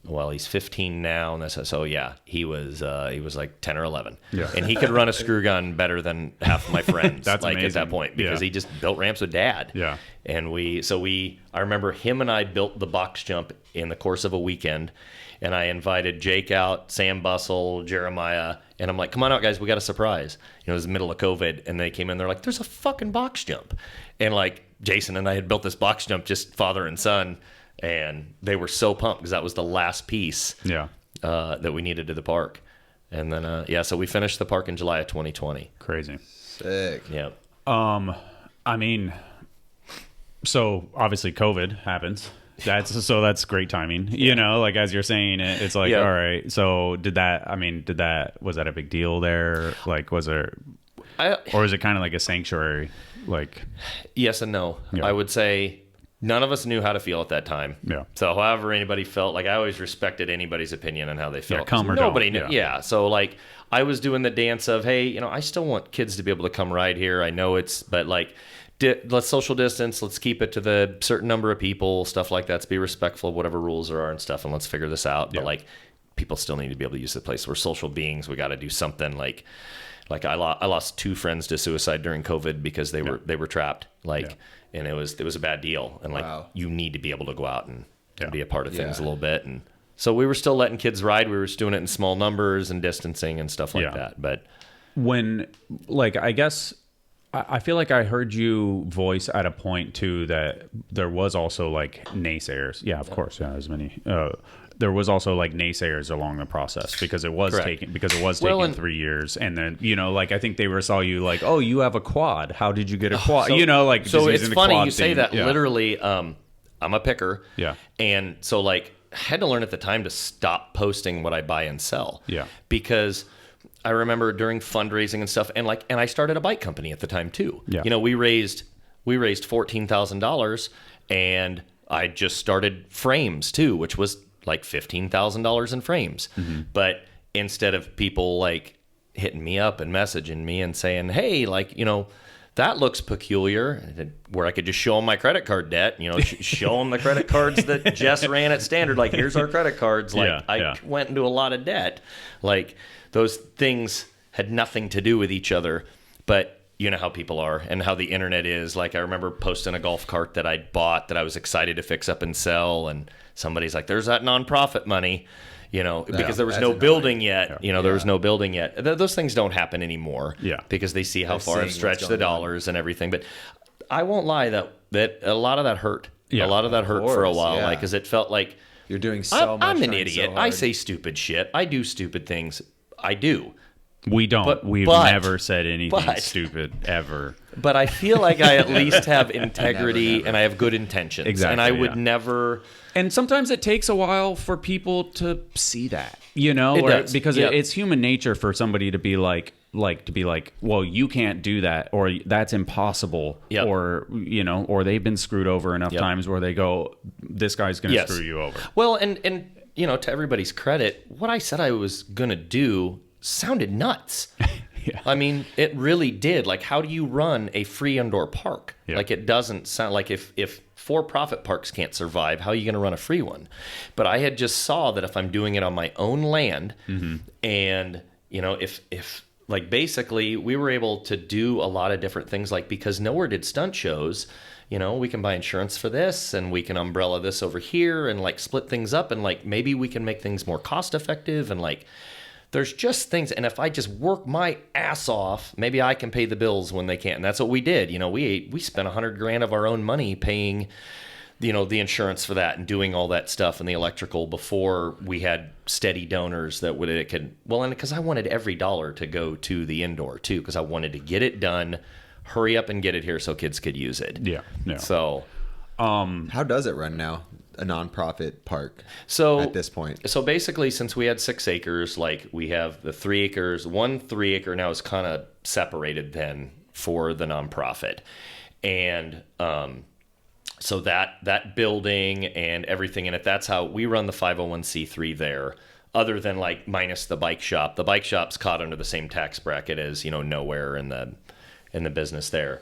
well, he's 15 now, and so yeah, he was like 10 or 11. Yeah. And he could run a screw gun better than half of my friends. That's like amazing. At that point, because he just built ramps with Dad. Yeah. And I remember him and I built the box jump in the course of a weekend. And I invited Jake out, Sam Bussell, Jeremiah, and I'm like, come on out, guys, we got a surprise. It was the middle of COVID, and they came in, they're like, there's a fucking box jump. And like Jason and I had built this box jump, just father and son, and they were so pumped because that was the last piece that we needed to the park. And then, so we finished the park in July of 2020. Crazy. Sick. Yeah. I mean, so obviously COVID happens. That's great timing, like as you're saying it, it's like, all right, so was that a big deal there? Like, or is it kind of like a sanctuary? Like, yes and no. I would say none of us knew how to feel at that time. Yeah. So however anybody felt, like I always respected anybody's opinion on how they felt. Come or nobody don't. knew. Yeah. So like I was doing the dance of, hey, I still want kids to be able to come ride here. I know but like, let's social distance. Let's keep it to the certain number of people, stuff like that. Let's be respectful of whatever rules there are and stuff, and let's figure this out. But like, people still need to be able to use the place. We're social beings. We got to do something. Like I lost 2 friends to suicide during COVID because they were trapped. And it was a bad deal. And you need to be able to go out and be a part of things a little bit. And so we were still letting kids ride. We were just doing it in small numbers and distancing and stuff like that. But when, like, I guess. I feel like I heard you voice at a point too that there was also like naysayers. Yeah, of course. Yeah, as many. There was also like naysayers along the process because it was taking 3 years, and then like I think they saw you like, oh, you have a quad. How did you get a quad? So it's funny you say that. Yeah. Literally, I'm a picker. Yeah, and so like I had to learn at the time to stop posting what I buy and sell. Yeah, because I remember during fundraising and stuff, and I started a bike company at the time too. Yeah. We raised $14,000, and I just started frames too, which was like $15,000 in frames. Mm-hmm. But instead of people like hitting me up and messaging me and saying, hey, like, that looks peculiar, where I could just show them my credit card debt, show them the credit cards that Jess ran at Standard. Like, here's our credit cards. Like, I went into a lot of debt. Like, those things had nothing to do with each other, but you know how people are and how the internet is. Like, I remember posting a golf cart that I'd bought that I was excited to fix up and sell, and somebody's like, there's that nonprofit money, because there was no building yet. There was no building yet. Those things don't happen anymore. Yeah. Because they see how far I've stretched the dollars and everything. But I won't lie, that a lot of that hurt. Yeah, a lot of that hurt for a while, like, because it felt like you're doing so much. I'm an idiot. I say stupid shit. I do stupid things. I do. We don't. We've never said anything stupid ever. But I feel like I at least have integrity and I have good intentions. Exactly. And I would never. And sometimes it takes a while for people to see that, because it's human nature for somebody to be like, well, you can't do that, or that's impossible, or or they've been screwed over enough times where they go, this guy's going to screw you over. Well, and to everybody's credit, what I said I was going to do sounded nuts. Yeah. I mean, it really did. Like, how do you run a free indoor park? Yeah. Like, it doesn't sound like if for-profit parks can't survive, how are you going to run a free one? But I had just saw that if I'm doing it on my own land, mm-hmm. and if like basically we were able to do a lot of different things, like because Nowear did stunt shows, you know, we can buy insurance for this and we can umbrella this over here and like split things up, and like maybe we can make things more cost effective, and like there's just things. And if I just work my ass off, maybe I can pay the bills when they can't. And that's what we did. You know, we spent $100,000 of our own money paying, you know, the insurance for that and doing all that stuff and the electrical before we had steady donors that would, it could, well, and because I wanted every dollar to go to the indoor too, because I wanted to get it done, hurry up and get it here so kids could use it. Yeah. So, how does it run now? A nonprofit park. So at this point, so basically, since we had 6 acres, like we have the 3 acres, 1 3-acre now is kind of separated then for the nonprofit, and so that building and everything in it, that's how we run the 501c3 there. Other than like minus the bike shop. The bike shop's caught under the same tax bracket as, you know, Nowear and the business there.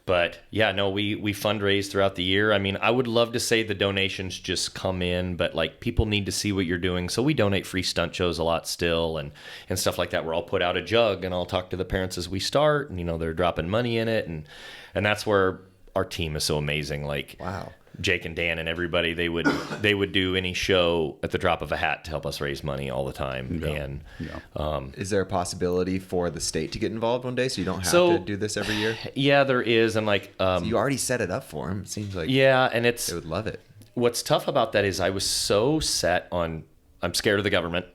But yeah, no, we fundraise throughout the year. I mean, I would love to say the donations just come in, but like people need to see what you're doing. So we donate free stunt shows a lot still and stuff like that, where I'll put out a jug and I'll talk to the parents as we start, and, you know, they're dropping money in it. And that's where our team is so amazing. Like, wow. Jake and Dan and everybody, they would do any show at the drop of a hat to help us raise money all the time. Yeah. And is there a possibility for the state to get involved one day so you don't have to do this every year? Yeah, there is. And like so you already set it up for them. It seems like and they would love it. What's tough about that is I was so set on, I'm scared of the government,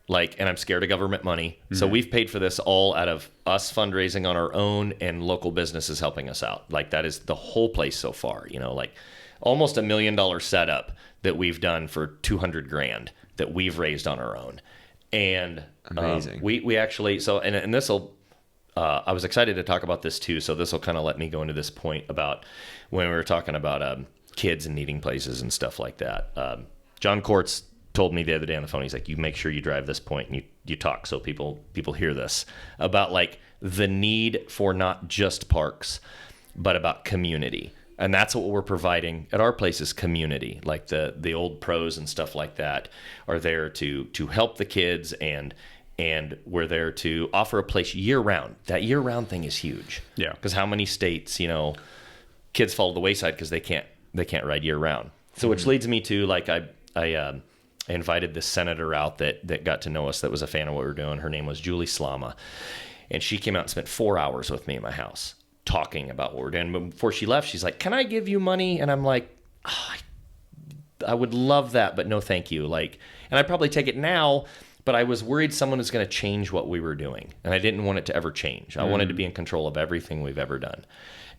and I'm scared of government money. Mm-hmm. So we've paid for this all out of us fundraising on our own and local businesses helping us out. Like that is the whole place so far, you know, like almost $1 million setup that we've done for $200,000 that we've raised on our own. And amazing. We actually, so, and this will, I was excited to talk about this too. So this will kind of let me go into this point about when we were talking about kids and needing places and stuff like that. John Courts told me the other day on the phone, he's like, you make sure you drive this point and you talk so people hear this about like the need for not just parks, but about community. And that's what we're providing at our place is community. Like the old pros and stuff like that are there to help the kids, and we're there to offer a place year round. That year round thing is huge. Yeah. Because how many states, you know, kids fall to the wayside because they can't ride year round. So which leads me to like I invited this senator out that got to know us, that was a fan of what we were doing. Her name was Julie Slama, and she came out and spent 4 hours with me in my house talking about what we're doing. But before she left, she's like, can I give you money? And I'm like, I would love that, but no thank you. Like, and I'd probably take it now, but I was worried someone was going to change what we were doing, and I didn't want it to ever change. I wanted to be in control of everything we've ever done.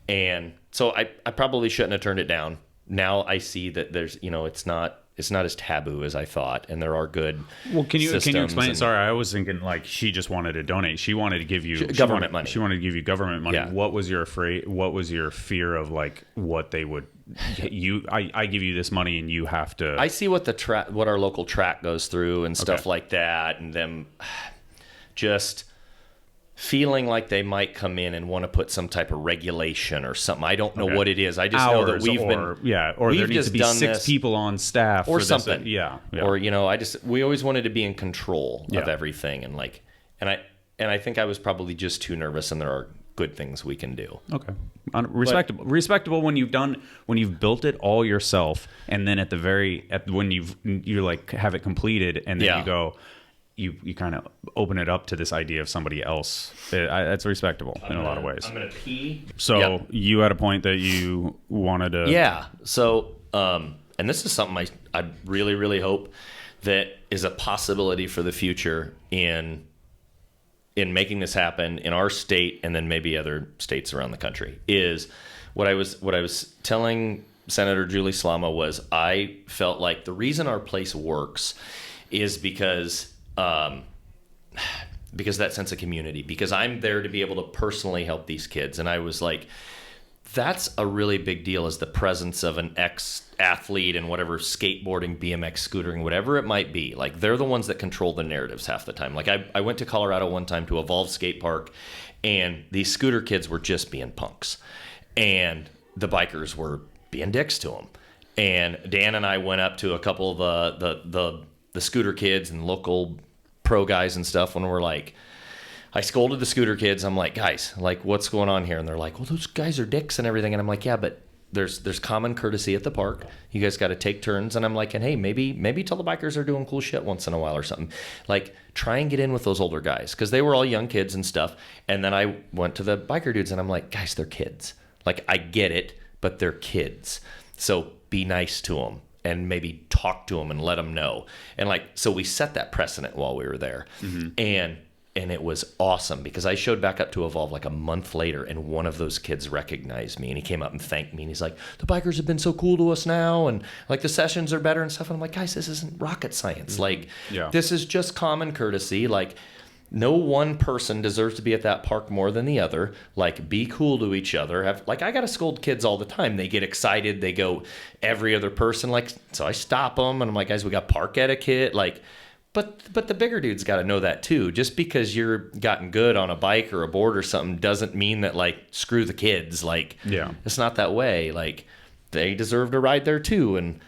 And so I probably shouldn't have turned it down. Now I see that there's, you know, it's not as taboo as I thought, and there are good. Well, can you explain? Sorry, I was thinking like she just wanted to donate. She wanted to give you government money. She wanted to give you government money. Yeah. What was your fear of like what they would? I give you this money and you have to. I see what what our local track goes through and stuff like that, and them just feeling like they might come in and want to put some type of regulation or something. I don't know what it is. I just know that or there needs to be 6 people on staff or for something. Yeah. Or, you know, we always wanted to be in control of everything, and like, and I think I was probably just too nervous, and there are good things we can do. Okay. Respectable when you've built it all yourself, and then when you like have it completed, and then you go, you kind of open it up to this idea of somebody else. That's respectable in a lot of ways. I'm going to pee. So you had a point that you wanted to... Yeah. So, and this is something I really, really hope that is a possibility for the future in making this happen in our state, and then maybe other states around the country, is what I was telling Senator Julie Slama was I felt like the reason our place works is because that sense of community, because I'm there to be able to personally help these kids. And I was like, that's a really big deal, is the presence of an ex-athlete and whatever, skateboarding, BMX, scootering, whatever it might be. Like, they're the ones that control the narratives half the time. Like, I went to Colorado one time to Evolve Skate Park, and these scooter kids were just being punks. And the bikers were being dicks to them. And Dan and I went up to a couple of the scooter kids and local pro guys and stuff, when we're like, I scolded the scooter kids. I'm like, guys, like, what's going on here? And they're like, well, those guys are dicks and everything. And I'm like, yeah, but there's common courtesy at the park. You guys got to take turns. And I'm like, and hey, maybe tell the bikers are doing cool shit once in a while or something. Like, try and get in with those older guys, because they were all young kids and stuff. And then I went to the biker dudes and I'm like, guys, they're kids. Like, I get it, but they're kids. So be nice to them and maybe talk to them and let them know. And like, so we set that precedent while we were there. Mm-hmm. And it was awesome, because I showed back up to Evolve like a month later, and one of those kids recognized me, and he came up and thanked me, and he's like, the bikers have been so cool to us now, and like the sessions are better and stuff. And I'm like, guys, this isn't rocket science. Like, this is just common courtesy. Like, no one person deserves to be at that park more than the other. Like, be cool to each other. Like, I got to scold kids all the time. They get excited. They go every other person. Like, so I stop them, and I'm like, guys, we got park etiquette. Like, But the bigger dudes got to know that too. Just because you're gotten good on a bike or a board or something doesn't mean that, like, screw the kids. Like, it's not that way. Like, they deserve to ride there too. And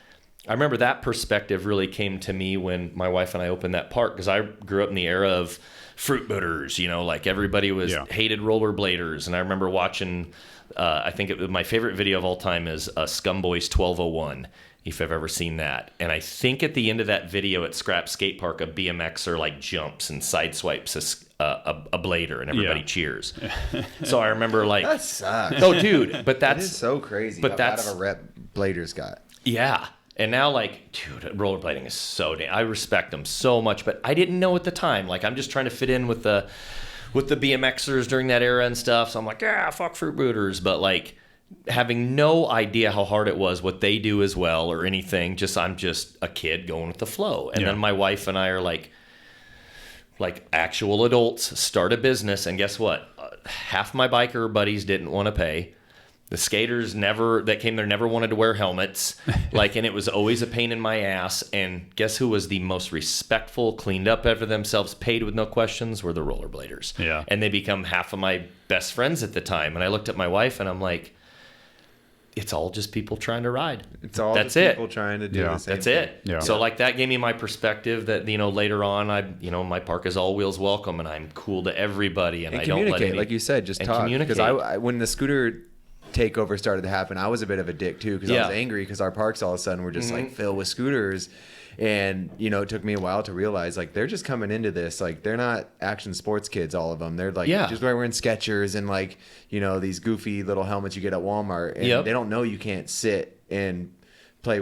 I remember that perspective really came to me when my wife and I opened that park, because I grew up in the era of fruit booters. You know, like, everybody was hated rollerbladers. And I remember watching, I think my favorite video of all time is Scumboys 1201. If I've ever seen that. And I think at the end of that video at Scrap Skate Park, a BMXer like jumps and sideswipes a blader, and everybody cheers. So I remember, like, that sucks. Oh, dude, but that's it is so crazy. But that's out of a rep bladers got. Yeah. And now, like, dude, rollerblading is so I respect them so much, but I didn't know at the time. Like, I'm just trying to fit in with the BMXers during that era and stuff. So I'm like, yeah, fuck fruit booters. But, like, having no idea how hard it was, what they do as well, or anything. I'm just a kid going with the flow. And then my wife and I are like actual adults, start a business. And guess what? Half my biker buddies didn't want to pay. The skaters that came there never wanted to wear helmets. Like, and it was always a pain in my ass. And guess who was the most respectful, cleaned up after themselves, paid with no questions, were the rollerbladers. Yeah. And they become half of my best friends at the time. And I looked at my wife and I'm like, it's all just people trying to ride. It's all just people trying to do the same That's thing. it. Yeah. So, like, that gave me my perspective that, you know, later on, my park is all wheels welcome, and I'm cool to everybody, and I don't let any, like you said, just talk. Because I when the scooter takeover started to happen, I was a bit of a dick too, because I was angry because our parks all of a sudden were just like filled with scooters. And, you know, it took me a while to realize, like, they're just coming into this. Like, they're not action sports kids, all of them. They're, like, just wearing Skechers and, like, you know, these goofy little helmets you get at Walmart. And they don't know you can't sit and play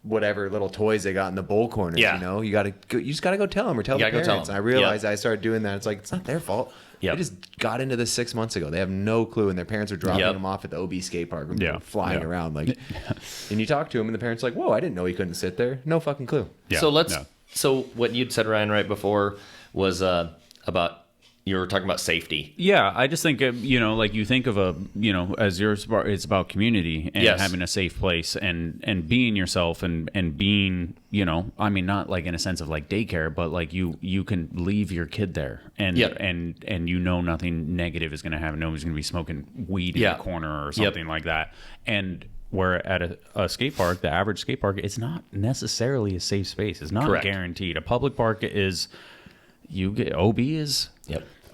whatever little toys they got in the bowl corners, you know? You just got to go tell them or tell the parents. And I realized I started doing that. It's like, it's not their fault. They just got into this 6 months ago. They have no clue, and their parents are dropping them off at the OB skate park and flying around. Like, and you talk to them, and the parents are like, "Whoa, I didn't know he couldn't sit there." No fucking clue. Yeah. So what you'd said, Ryan, right before was about, you were talking about safety. Yeah, I just think, you know, like, you think of as it's about community and having a safe place and being yourself and being, you know, I mean, not like in a sense of like daycare, but like you can leave your kid there and you know nothing negative is going to happen. Nobody's going to be smoking weed in the corner or something like that. And where at a skate park, the average skate park, it's not necessarily a safe space. It's not guaranteed. A public park is,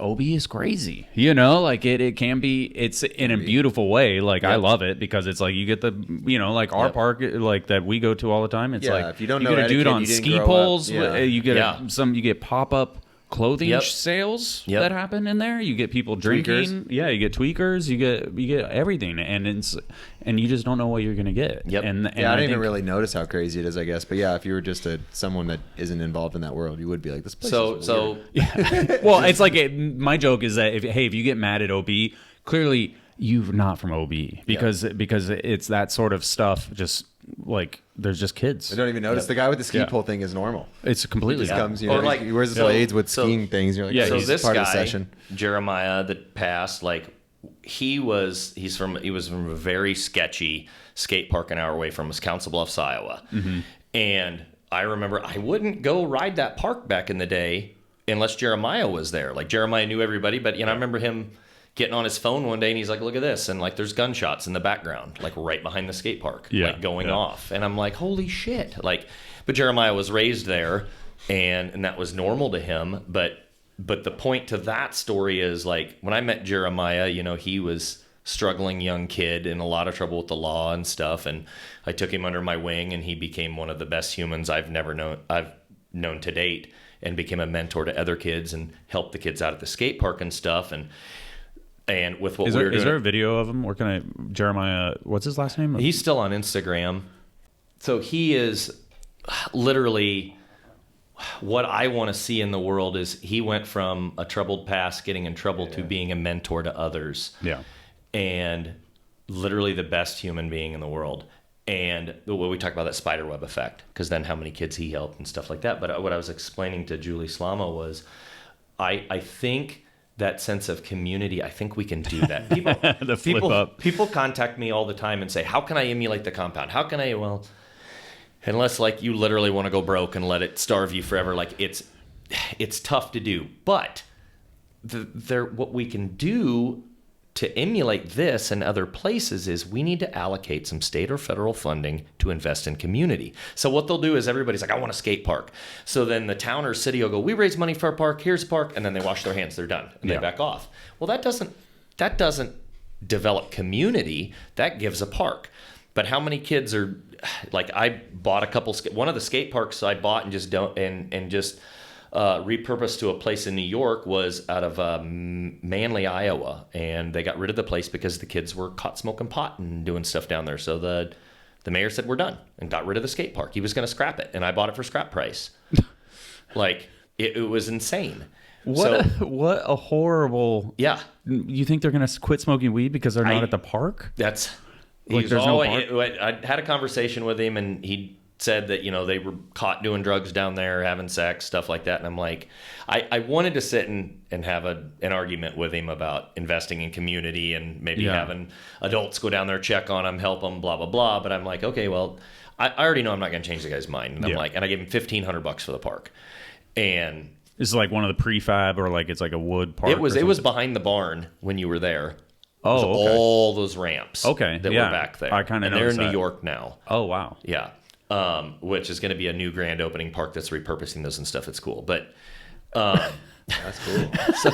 OB is crazy, you know, like it can be, it's in a beautiful way. Like, I love it because it's like, you get the, you know, like our park, like that we go to all the time. It's like, if you don't know, you get a dude on ski poles, you get you get pop-up clothing sales that happen in there. You get people drinking. Yeah, you get tweakers. You get everything, and you just don't know what you're gonna get. And I didn't even really notice how crazy it is, I guess. But yeah, if you were just someone that isn't involved in that world, you would be like, this place is weird. Well, it's like my joke is that if you get mad at OB, clearly you're not from OB because it's that sort of stuff. Just like, there's just kids. I don't even notice the guy with the ski pole thing is normal. It's completely comes, you know, or like, he wears his blades with skiing things. You're like, so this part guy, of the session. Jeremiah, that passed, like, he was from a very sketchy skate park an hour away from us, Council Bluffs, Iowa. Mm-hmm. And I remember I wouldn't go ride that park back in the day unless Jeremiah was there. Like, Jeremiah knew everybody, but, you know, I remember him getting on his phone one day and he's like, look at this. And like, there's gunshots in the background, like right behind the skate park, like going off. And I'm like, holy shit. Like, but Jeremiah was raised there and that was normal to him. But But the point to that story is, like, when I met Jeremiah, you know, he was struggling young kid in a lot of trouble with the law and stuff, and I took him under my wing, and he became one of the best humans I've known to date, and became a mentor to other kids and helped the kids out at the skate park and stuff. And with what we were doing, is there a video of him? Where can I, Jeremiah? What's his last name? He's still on Instagram. So he is literally what I want to see in the world. Is he went from a troubled past, getting in trouble, to being a mentor to others. Yeah. And literally the best human being in the world. And what we talk about, that spider web effect, because then how many kids he helped and stuff like that. But what I was explaining to Julie Slama was, I think that sense of community, I think we can do that. People contact me all the time and say, how can I emulate the compound? How can I? Well, unless like you literally want to go broke and let it starve you forever, like it's tough to do. But what we can do to emulate this and other places is we need to allocate some state or federal funding to invest in community. So what they'll do is everybody's like, I want a skate park. So then the town or city will go, we raise money for a park, here's a park, and then they wash their hands, they're done, and they back off. Well, that doesn't develop community, that gives a park. But how many kids are, like, I bought one of the skate parks I bought and just repurposed to a place in New York was out of Manly, Iowa, and they got rid of the place because the kids were caught smoking pot and doing stuff down there. So the mayor said, we're done, and got rid of the skate park. He was going to scrap it, and I bought it for scrap price. Like, it was insane. What a horrible... Yeah. You think they're going to quit smoking weed because they're not at the park? I had a conversation with him, and he said that, you know, they were caught doing drugs down there, having sex, stuff like that. And I'm like, I wanted to sit and have an argument with him about investing in community and maybe having adults go down there, check on them, help them, blah, blah, blah. But I'm like, okay, well, I already know I'm not going to change the guy's mind. And I'm like, and I gave him $1,500 for the park. And this is like one of the prefab, or like it's like a wood park? It was behind the barn when you were there. Oh, okay. All those ramps that were back there. I kind of know. They're in New York now. Oh, wow. Yeah. Which is going to be a new grand opening park that's repurposing those and stuff. It's cool. But that's cool. So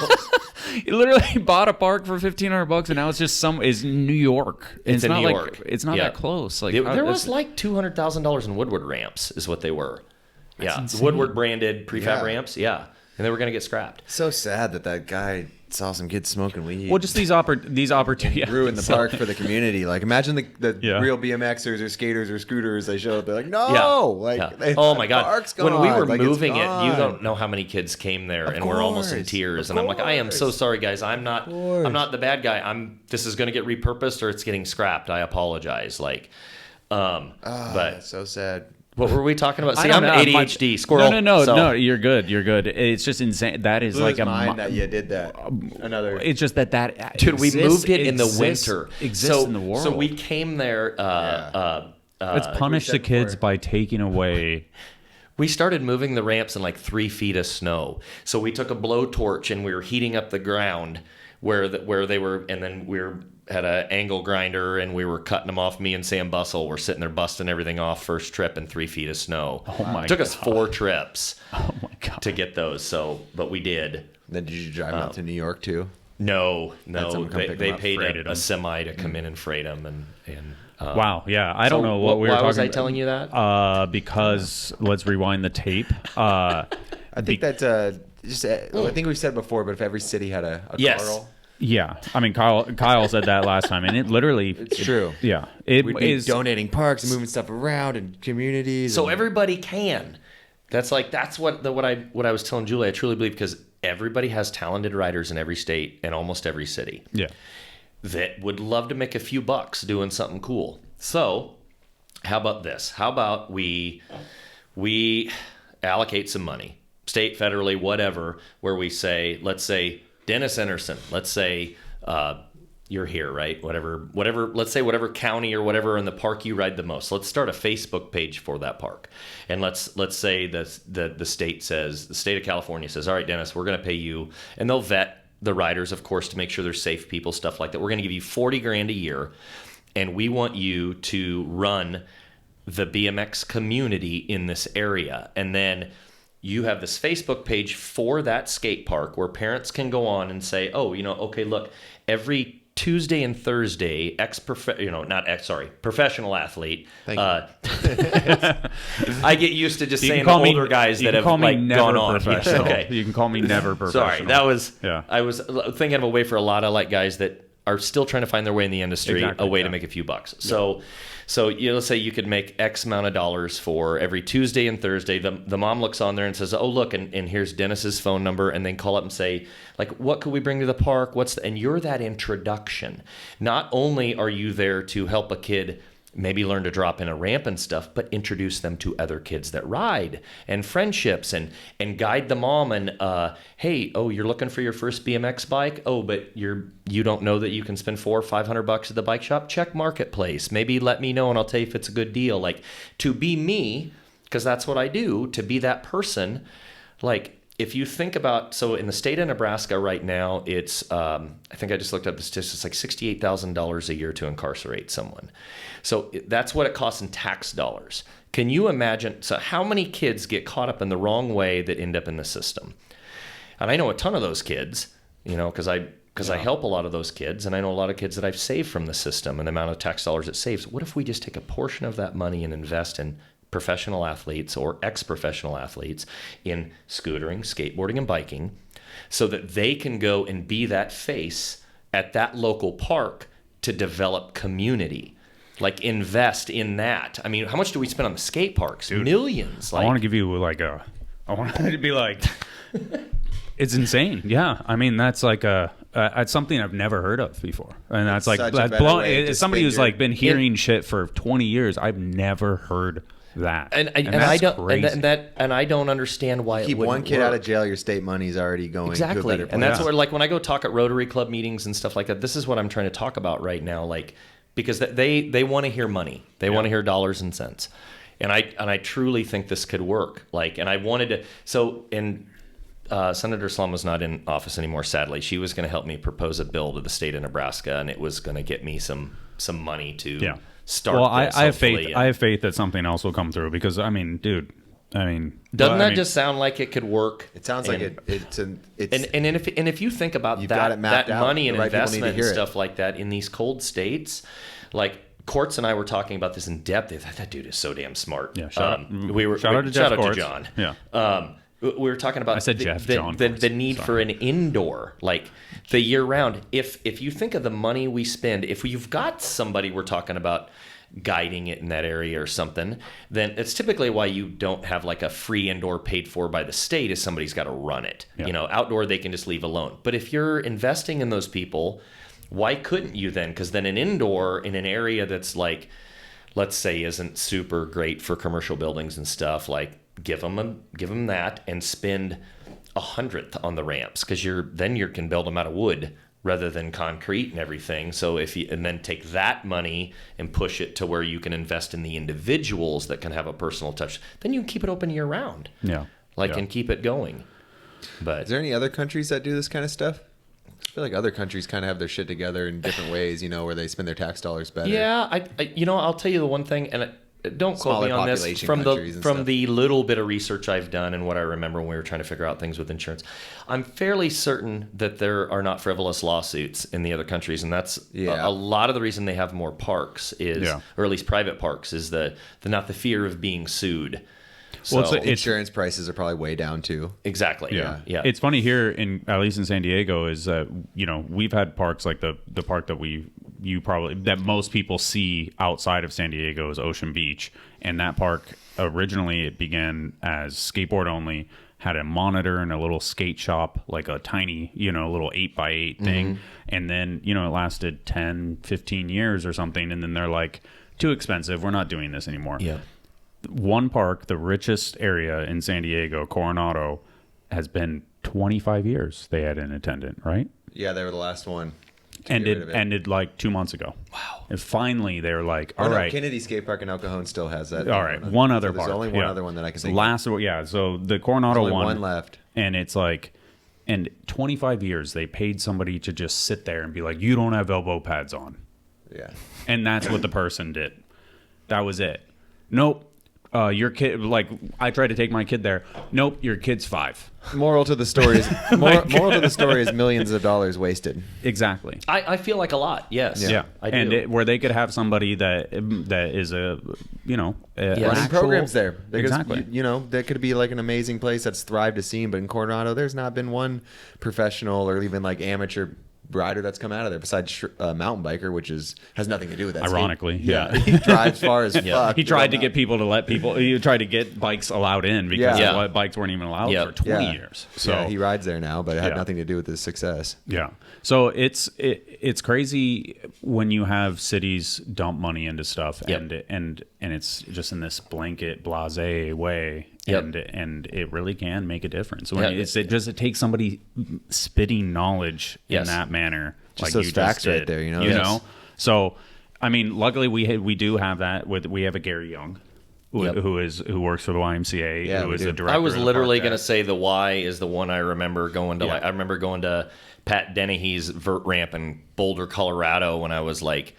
you literally bought a park for $1,500 and now it's just is New York. It's in not New York. It's not that close. Like there was like $200,000 in Woodward ramps is what they were. That's Woodward branded prefab ramps. Yeah. And they were going to get scrapped. So sad that guy saw some kids smoking weed. Well, just these opportunities. Ruin the park for the community. Like, imagine the real BMXers or skaters or scooters, they show up, they're like, no! Oh my God. Park's when gone. we were like, moving it, you don't know how many kids came there and were almost in tears. And I'm like, I am so sorry, guys. I'm not the bad guy. This is going to get repurposed or it's getting scrapped. I apologize. Like, but that's so sad. What were we talking about? See, I'm ADHD squirrel. No, you're good. It's just insane. That is like that you did that. Another. It's just that dude, we moved it in the winter. Exists in the world. So we came there. Let's punish the kids by taking away. We started moving the ramps in like 3 feet of snow. So we took a blowtorch and we were heating up the ground where they were, and then had an angle grinder and we were cutting them off. Me and Sam Bussell were sitting there busting everything off first trip in 3 feet of snow. Oh my God. It took us 4 trips to get those. But we did. Then did you drive out to New York too? No. They paid a semi to come in and freight them. And wow. Yeah. I don't know what we were talking about. Why was I telling you that? Because let's rewind the tape. I think that I think we've said before, but if every city had a Carl. Yeah, I mean, Kyle said that last time, and it literally... It's true. Yeah. We'd be donating parks and moving stuff around and communities. So everybody can. That's what I was telling Julie, I truly believe, because everybody has talented riders in every state and almost every city. Yeah. That would love to make a few bucks doing something cool. So how about this? How about we allocate some money, state, federally, whatever, where we say, let's say, Dennis Enderson, let's say you're here, right? Whatever. Let's say whatever county or whatever in the park you ride the most. Let's start a Facebook page for that park, and let's say the state says, the state of California says, all right, Dennis, we're going to pay you, and they'll vet the riders, of course, to make sure they're safe people, stuff like that. We're going to give you $40,000 a year, and we want you to run the BMX community in this area, and then you have this Facebook page for that skate park where parents can go on and say, oh, okay, look, every Tuesday and Thursday, professional athlete. I get used to just saying the older guys that have gone on. Yes, okay. You can call me never professional. Sorry, I was thinking of a way for a lot of guys that are still trying to find their way in the industry, a way to make a few bucks. So let's say you could make X amount of dollars for every Tuesday and Thursday. The mom looks on there and says, oh, look, and here's Dennis's phone number, and then call up and say, what could we bring to the park? And you're that introduction. Not only are you there to help a kid maybe learn to drop in a ramp and stuff, but introduce them to other kids that ride and friendships and guide the mom and, hey, you're looking for your first BMX bike? Oh, but you don't know that you can spend $400 or $500 at the bike shop? Check Marketplace. Maybe let me know and I'll tell you if it's a good deal. To be me, because that's what I do, to be that person, if you think about, so in the state of Nebraska right now, it's, I think I just looked up the statistics, $68,000 a year to incarcerate someone. So that's what it costs in tax dollars. Can you imagine, so how many kids get caught up in the wrong way that end up in the system? And I know a ton of those kids, because I help a lot of those kids, and I know a lot of kids that I've saved from the system and the amount of tax dollars it saves. What if we just take a portion of that money and invest in professional athletes or ex-professional athletes in scootering, skateboarding, and biking so that they can go and be that face at that local park to develop community? Invest in that. I mean, how much do we spend on the skate parks? Dude, millions. I want to give you I want it to be it's insane. Yeah. I mean, that's it's something I've never heard of before. And that's as somebody who's been hearing shit for 20 years, I've never heard that. And I don't understand why keep it wouldn't one kid work. out of jail, your state money's already going to a better place. And that's where when I go talk at Rotary Club meetings and stuff like that, this is what I'm trying to talk about right now, because they want to hear money. They want to hear dollars and cents. And I truly think this could work. And I wanted to Senator Slum was not in office anymore, sadly. She was going to help me propose a bill to the state of Nebraska, and it was going to get me some money to start. Well, I have faith. I have faith that something else will come through because doesn't that just sound like it could work? It sounds like it's if you think about that money and investment and stuff like that in these cold states, Courts and I were talking about this in depth. That dude is so damn smart. Yeah, shout out to John. Yeah. We were talking about the need for an indoor, the year round. If you think of the money we spend, if you've got somebody we're talking about guiding it in that area or something, then it's typically why you don't have a free indoor paid for by the state is somebody's got to run it. Yeah. Outdoor they can just leave alone. But if you're investing in those people, why couldn't you then? Because then an indoor in an area that's let's say isn't super great for commercial buildings and stuff, give them that and spend 100th on the ramps because you can build them out of wood rather than concrete and everything. So and then take that money and push it to where you can invest in the individuals that can have a personal touch, then you can keep it open year round. Yeah. And keep it going. But is there any other countries that do this kind of stuff? I feel like other countries kind of have their shit together in different ways, where they spend their tax dollars better. Yeah, I'll tell you the one thing, and don't quote me on this, from the little bit of research I've done and what I remember when we were trying to figure out things with insurance, I'm fairly certain that there are not frivolous lawsuits in the other countries, and that's a lot of the reason they have more parks or at least private parks, is not the fear of being sued. So insurance prices are probably way down too. Exactly. Yeah. It's funny here at least in San Diego is that we've had parks like the park that most people see outside of San Diego is Ocean Beach, and that park originally it began as skateboard only, had a monitor and a little skate shop, a tiny little 8x8 thing, and then it lasted 10-15 years or something, and then they're too expensive, we're not doing this anymore. Yeah. One park, the richest area in San Diego, Coronado, has been 25 years. They had an attendant, right? Yeah, they were the last one. Ended 2 months ago. Wow. And finally, they're all right. Kennedy Skate Park in El Cajon still has that. All right, one other park. There's only one other one that I can think of. So the Coronado there's only one left. And it's and 25 years, they paid somebody to just sit there and be you don't have elbow pads on. Yeah. And that's what the person did. That was it. Nope. Your kid, like, I tried to take my kid there. Nope, your kid's 5. Moral to the story is moral to the story is millions of dollars wasted. Exactly. I feel like a lot. Yes. Yeah. I do. And where they could have somebody that is a, running actual, programs there. Because, exactly. That could be like an amazing place that's thrived to see. But in Coronado, there's not been one professional or even like amateur rider that's come out of there besides mountain biker, which has nothing to do with that. Ironically, he drives far as fuck. He tried to get people to let people. He tried to get bikes allowed in because bikes weren't even allowed for 20 years. So he rides there now, but it had nothing to do with his success. Yeah. So it's crazy when you have cities dump money into stuff and it's just in this blanket blasé way. And it really can make a difference. When it takes somebody spitting knowledge in that manner, just like those you facts just did, right there, you know. So, I mean, luckily we do have that. We have a Gary Young, who works for the YMCA, who is a director. I was literally going to say the Y is the one I remember going to. I remember going to Pat Dennehy's vert ramp in Boulder, Colorado, when I was like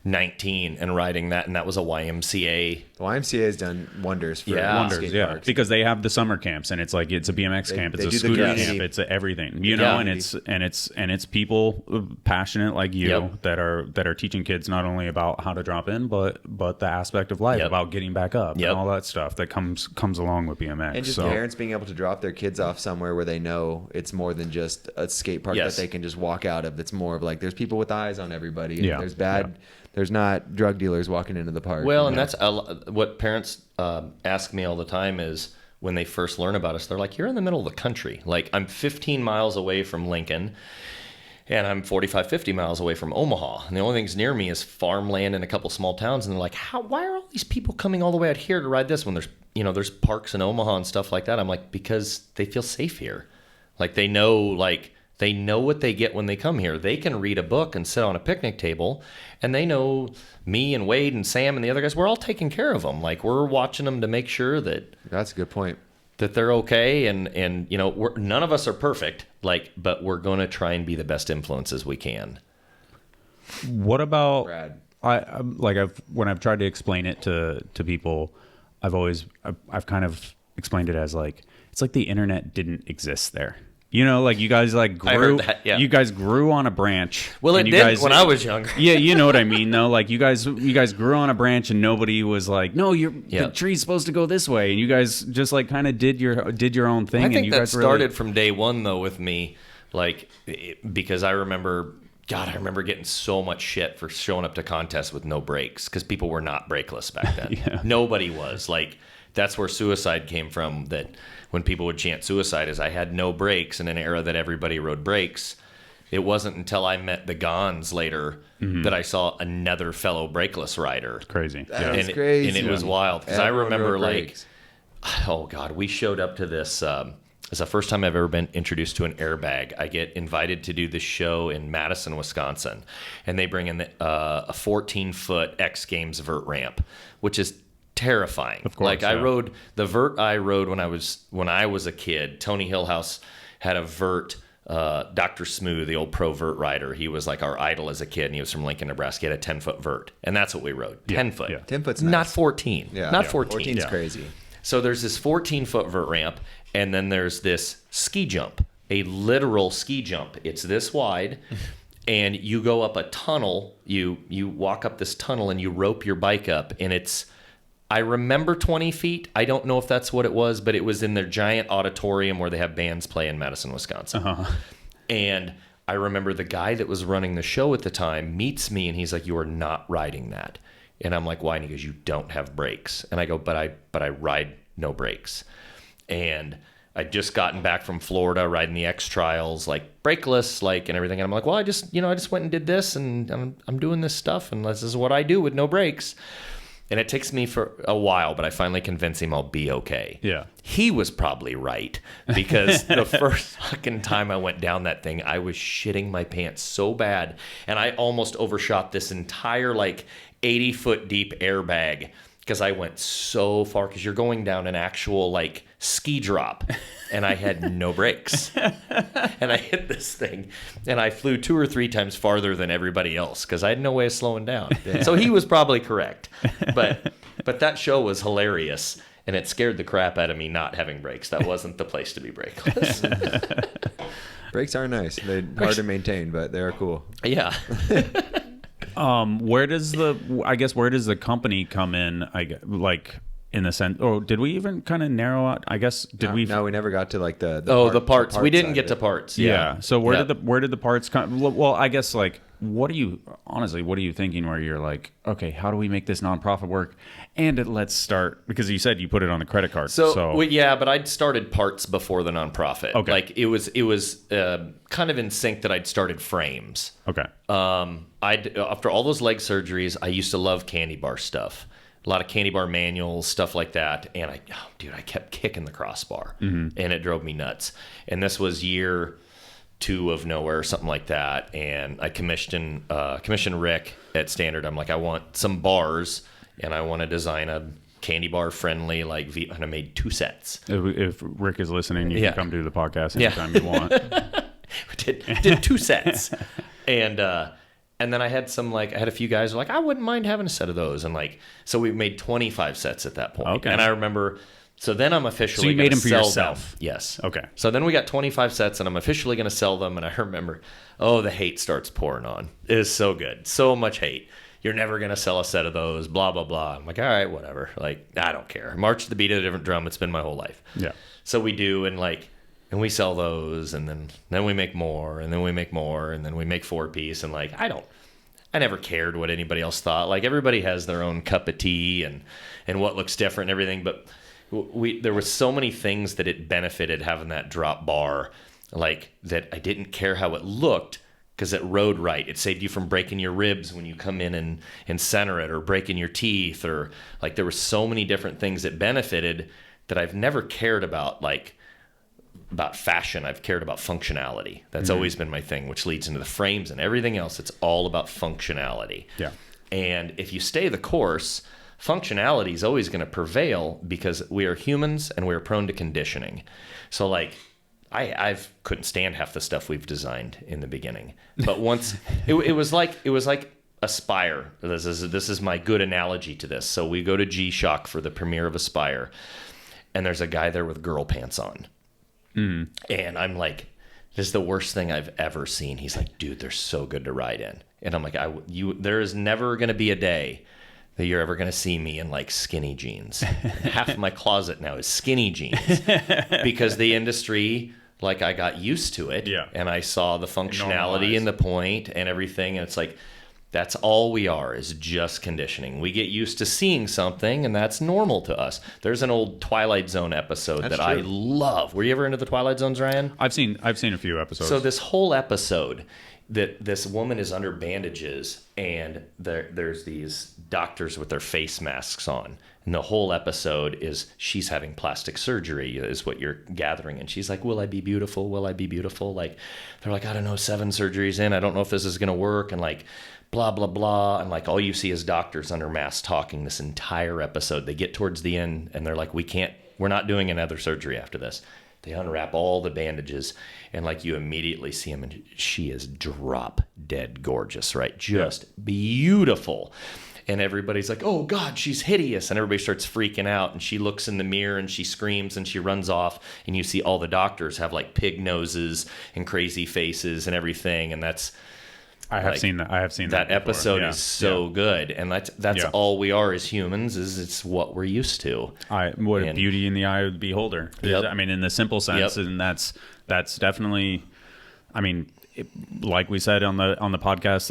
19 and riding that, and that was a YMCA. The YMCA has done wonders for wonders, parks. Because they have the summer camps, and it's like it's a BMX camp, it's a scooter camp, it's everything, and it's people passionate like you that are teaching kids not only about how to drop in, but the aspect of life about getting back up and all that stuff that comes along with BMX. And just parents being able to drop their kids off somewhere where they know it's more than just a skate park that they can just walk out of. It's more of like there's people with eyes on everybody. And there's not drug dealers walking into the park. Well, and that's what parents ask me all the time is when they first learn about us, they're like, you're in the middle of the country. Like, I'm 15 miles away from Lincoln, and I'm 45, 50 miles away from Omaha. And the only things near me is farmland and a couple small towns. And they're like, why are all these people coming all the way out here to ride this when there's parks in Omaha and stuff like that? I'm like, because they feel safe here. Like, they know what they get when they come here. They can read a book and sit on a picnic table, and they know me and Wade and Sam and the other guys, we're all taking care of them. Like, we're watching them to make sure that... That's a good point. That they're okay, and none of us are perfect, but we're going to try and be the best influences we can. What about... Brad. When I've tried to explain it to people, I've kind of explained it as like, it's like the internet didn't exist there. Like you guys grew. I heard that, yeah. You guys grew on a branch. Well, it did when I was younger. Yeah, you know what I mean, though. Like you guys grew on a branch, and nobody was like, "No, the tree's supposed to go this way," and you guys just like kind of did your own thing. I think and you that guys started from day one, though, with me, because I remember getting so much shit for showing up to contests with no brakes because people were not brakeless back then. Nobody was. Like, that's where suicide came from. That when people would chant suicide is I had no brakes in an era that everybody rode brakes. It wasn't until I met the Gons later that I saw another fellow brakeless rider. Crazy. That's crazy. And it was wild because I remember we showed up to this. It's the first time I've ever been introduced to an airbag. I get invited to do this show in Madison, Wisconsin, and they bring in a 14-foot X Games vert ramp, which is terrifying. Of course, I rode the vert I rode when I was a kid. Tony Hillhouse had a vert. Dr. Smooth, the old pro vert rider, he was like our idol as a kid, and he was from Lincoln, Nebraska. He had a 10-foot vert, and that's what we rode. 10 foot. Yeah. 10 foot's nice. Not 14. Yeah. Not 14. 14's crazy. So there's this 14-foot vert ramp, and then there's this ski jump, a literal ski jump. It's this wide, and you go up a tunnel. You walk up this tunnel, and you rope your bike up, and I remember 20 feet. I don't know if that's what it was, but it was in their giant auditorium where they have bands play in Madison, Wisconsin. Uh-huh. And I remember the guy that was running the show at the time meets me, and he's like, "You are not riding that." And I'm like, "Why?" And he goes, "You don't have brakes." And I go, "But I ride no brakes." And I'd just gotten back from Florida riding the X Trials, like brakeless, and everything. And I'm like, "Well, I just went and did this, and I'm doing this stuff, and this is what I do with no brakes." And it takes me for a while, but I finally convince him I'll be okay. Yeah. He was probably right, because the first fucking time I went down that thing, I was shitting my pants so bad. And I almost overshot this entire 80-foot deep airbag because I went so far, because you're going down an actual ski drop, and I had no brakes. And I hit this thing, and I flew 2 or 3 times farther than everybody else because I had no way of slowing down. Yeah. So he was probably correct. But But that show was hilarious, and it scared the crap out of me not having brakes. That wasn't the place to be brakeless. Brakes are nice. They're hard to maintain, but they are cool. Yeah. Where does the company come in? In the sense, did we even kind of narrow out? I guess we? No, we never got to like the parts. We didn't get to parts. Yeah. So where did the parts come? Well, I guess what are you thinking? Where you're like, okay, how do we make this nonprofit work? And let's start, because you said you put it on the credit card. But I'd started parts before the nonprofit. Okay. Like it was kind of in sync that I'd started frames. Okay. After all those leg surgeries, I used to love candy bar stuff. A lot of candy bar manuals, stuff like that. And I kept kicking the crossbar, and it drove me nuts. And this was year 2 of Nowear or something like that. And I commissioned Rick at Standard. I'm like, I want some bars, and I want to design a candy bar friendly, and I made 2 sets. If Rick is listening, you can come do the podcast anytime you want. did 2 sets. And then I had a few guys who were like, I wouldn't mind having a set of those. And so we made 25 sets at that point. Okay. And I remember, so then I'm officially So you made them for sell yourself? them. Yes. Okay. So then we got 25 sets, and I'm officially going to sell them. And I remember, the hate starts pouring on. It is so good. So much hate. You're never going to sell a set of those, blah, blah, blah. I'm like, all right, whatever. I don't care. March to the beat of a different drum. It's been my whole life. Yeah. So we do, and we sell those, and then we make more, and then we make more, and then we make 4-piece, and I never cared what anybody else thought. Everybody has their own cup of tea and what looks different and everything, but there were so many things that it benefited having that drop bar, that I didn't care how it looked, because it rode right. It saved you from breaking your ribs when you come in and center it, or breaking your teeth, or there were so many different things that benefited that I've never cared about fashion. I've cared about functionality. That's always been my thing, which leads into the frames and everything else. It's all about functionality. Yeah. And if you stay the course, functionality is always going to prevail, because we are humans and we're prone to conditioning. So I couldn't stand half the stuff we've designed in the beginning, but once it was like Aspire. This is my good analogy to this. So we go to G-Shock for the premiere of Aspire, and there's a guy there with girl pants on. And I'm like, this is the worst thing I've ever seen. He's like, dude, they're so good to ride in. And I'm like, there is never going to be a day that you're ever going to see me in skinny jeans. Half of my closet now is skinny jeans, because the industry, I got used to it, and I saw the functionality and the point and everything. And it's that's all we are, is just conditioning. We get used to seeing something, and that's normal to us. There's an old Twilight Zone episode that I love. Were you ever into the Twilight Zones, Ryan? I've seen a few episodes. So this whole episode, that this woman is under bandages, and there's these doctors with their face masks on. And the whole episode is she's having plastic surgery, is what you're gathering. And she's like, will I be beautiful? Will I be beautiful? They're like, I don't know, 7 surgeries in. I don't know if this is going to work. And blah, blah, blah. And all you see is doctors under masks talking this entire episode. They get towards the end, and they're like, we're not doing another surgery after this. They unwrap all the bandages, and you immediately see him, and she is drop dead gorgeous, right? Just beautiful. And everybody's like, oh God, she's hideous. And everybody starts freaking out, and she looks in the mirror and she screams and she runs off, and you see all the doctors have pig noses and crazy faces and everything. And I have seen that. That episode is so good, and that's all we are as humans. Is it's what we're used to. A beauty in the eye of the beholder. Yep. I mean, in the simple sense, and that's definitely. I mean, like we said on the podcast,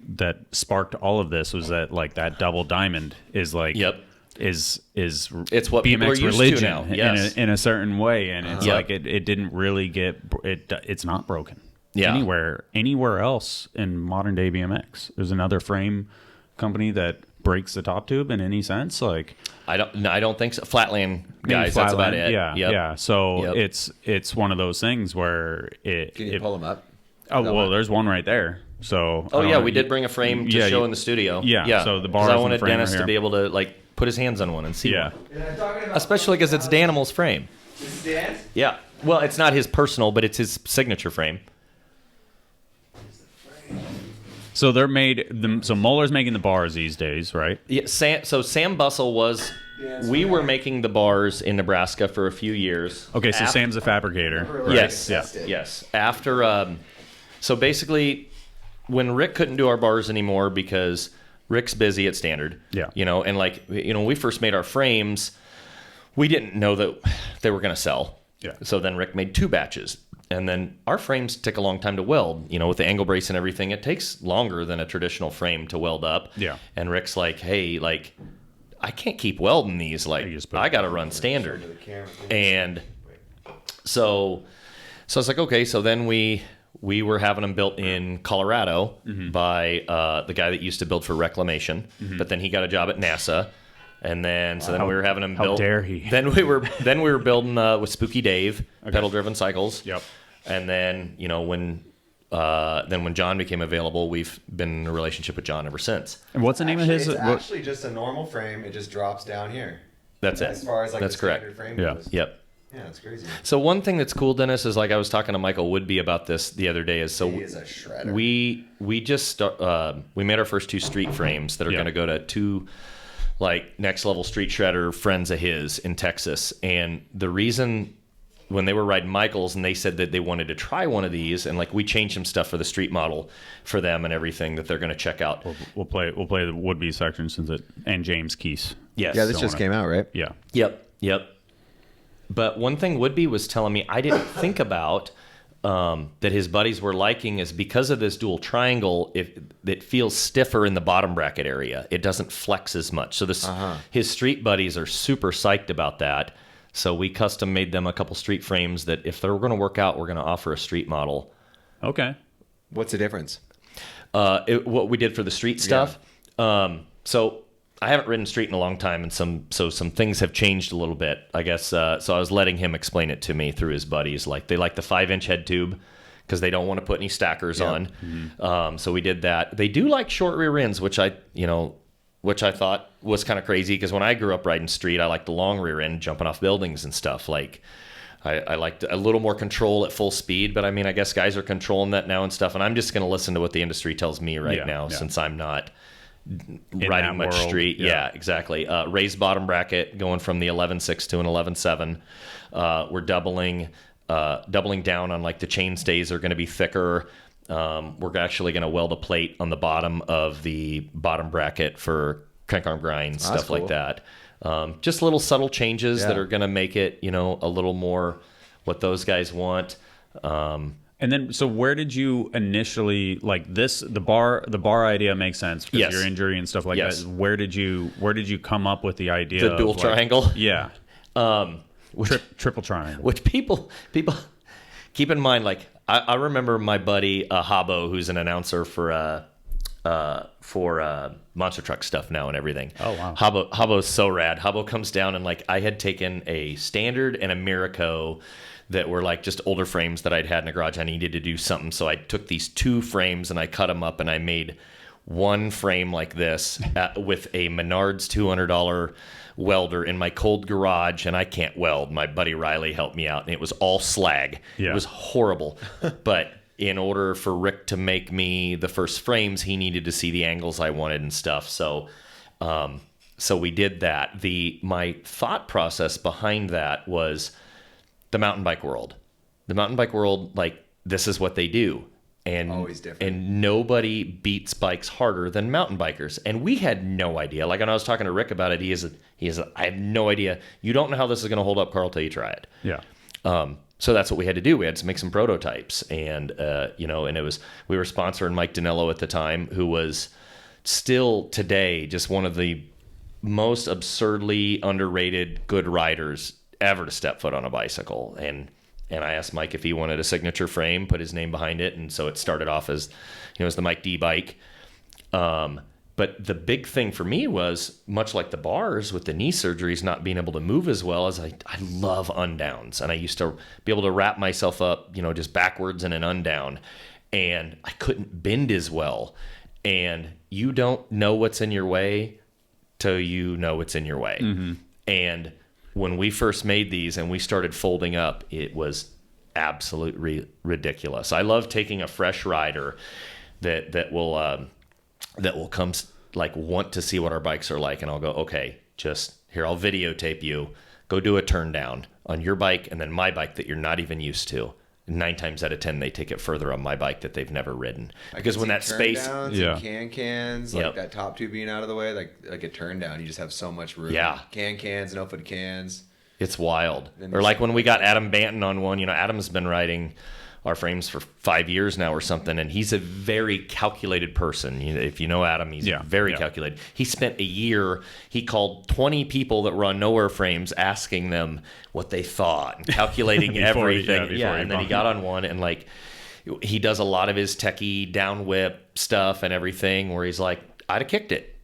that sparked all of this was that that double diamond is is it's what BMX people are used religion to now. Yes. in a certain way, and it's it didn't really get it. It's not broken. Yeah. Anywhere else in modern day BMX, there's another frame company that breaks the top tube in any sense. I don't think so. Flatland guys, that's about it. Yeah. So it's one of those things where it. Can you pull them up? Oh well, there's one right there. So. We did bring a frame to show in the studio. Yeah. So the bar. I wanted Dennis to be able to put his hands on one and see. Yeah. One. Especially because it's Danimal's frame. Is it Dan's? Yeah. Well, it's not his personal, but it's his signature frame. So they're so Moeller's making the bars these days, right? Yeah. Sam Bussell was. We were making the bars in Nebraska for a few years. Okay, so Sam's a fabricator. Right? Yes. Yeah. Yes. After. So basically, when Rick couldn't do our bars anymore because Rick's busy at Standard. Yeah. And when we first made our frames, we didn't know that they were going to sell. Yeah. So then Rick made 2 batches. And then our frames take a long time to weld. With the angle brace and everything, it takes longer than a traditional frame to weld up. Yeah. And Rick's like, hey, I can't keep welding these. I got to run Standard. And so I was like, okay. So then we were having them built in Colorado by the guy that used to build for Reclamation. But then he got a job at NASA. And then, then we were having them built. How dare he? Then we were building with Spooky Dave, pedal driven cycles. Yep. And then, when John became available, we've been in a relationship with John ever since. And what's the name of his? It's actually just a normal frame. It just drops down here. That's it. As far as that's the correct. Standard frame Yeah. goes. Yep. Yeah, it's crazy. So one thing that's cool, Dennis, is I was talking to Michael Woodby about this the other day. He is a shredder. We just we made our first 2 street frames that are going to go to 2 next level street shredder friends of his in Texas. And the reason when they were riding Michael's and they said that they wanted to try one of these, and we changed some stuff for the street model for them and everything that they're going to check out. We'll play the Woodby section and James Keese. Yes. Yeah, this just came out, right? Yeah. Yep. But one thing Woodby was telling me I didn't think about that his buddies were liking is because of this dual triangle, it feels stiffer in the bottom bracket area. It doesn't flex as much. So his street buddies are super psyched about that. So we custom made them a couple street frames that if they're going to work out, we're going to offer a street model. Okay. What's the difference? What we did for the street stuff. Yeah. So I haven't ridden street in a long time, and some things have changed a little bit, I guess. So I was letting him explain it to me through his buddies. They like the 5-inch head tube because they don't want to put any stackers on. Mm-hmm. So we did that. They do like short rear ends, which I thought was kind of crazy because when I grew up riding street, I liked the long rear end, jumping off buildings and stuff. I liked a little more control at full speed, but I guess guys are controlling that now and stuff. And I'm just going to listen to what the industry tells me now since I'm not riding much world. Street. Yeah, exactly. Raised bottom bracket going from the 11.6 to an 11.7. We're doubling down on the chain stays are going to be thicker. We're actually going to weld a plate on the bottom of the bottom bracket for crank arm grinds, stuff cool. like that. Just little subtle changes that are going to make it, a little more what those guys want. And then, so where did you initially the bar idea makes sense because your injury and stuff like that. Where did you come up with the idea? The dual triangle. Yeah. Triple triangle. Which people keep in mind. I remember my buddy Habbo, who's an announcer for monster truck stuff now and everything. Oh wow. Habbo's so rad. Habbo comes down and I had taken a Standard and a Miraco that were just older frames that I'd had in the garage. I needed to do something, so I took these 2 frames and I cut them up and I made one frame like this with a Menards $200 welder in my cold garage, and I can't weld. My buddy Riley helped me out, and it was all slag. Yeah. It was horrible. But in order for Rick to make me the first frames, he needed to see the angles I wanted and stuff. So we did that. My thought process behind that was the mountain bike world. The mountain bike world, this is what they do. And always different. And nobody beats bikes harder than mountain bikers. And we had no idea. When I was talking to Rick about it, he is I have no idea. You don't know how this is going to hold up, Carl, till you try it. Yeah. So that's what we had to do. We had to make some prototypes, and and we were sponsoring Mike Danello at the time, who was still today just one of the most absurdly underrated good riders ever to step foot on a bicycle. And I asked Mike if he wanted a signature frame, put his name behind it, and so it started off as as the Mike D bike. But the big thing for me was, much like the bars with the knee surgeries not being able to move as well, as I love undowns. And I used to be able to wrap myself up, just backwards in an undown. And I couldn't bend as well. And you don't know what's in your way till you know it's in your way. Mm-hmm. And when we first made these and we started folding up, it was absolutely ridiculous. I love taking a fresh rider that will come like want to see what our bikes are like, and I'll go, okay, just here, I'll videotape you. Go do a turn down on your bike and then my bike that you're not even used to. 9 times out of 10, they take it further on my bike that they've never ridden. Because when that space, cans, like that top two being out of the way, like a turn down, you just have so much room. Yeah, cans, no foot cans. It's wild. Or like when we got Adam Banton on one. Adam's been riding our frames for 5 years now or something, and he's a very calculated person. If you know Adam, he's very calculated. He spent a year, he called 20 people that run Nowear frames, asking them what they thought and calculating everything. And then he got on one, and like he does a lot of his techie down whip stuff and everything where he's like, I'd have kicked it.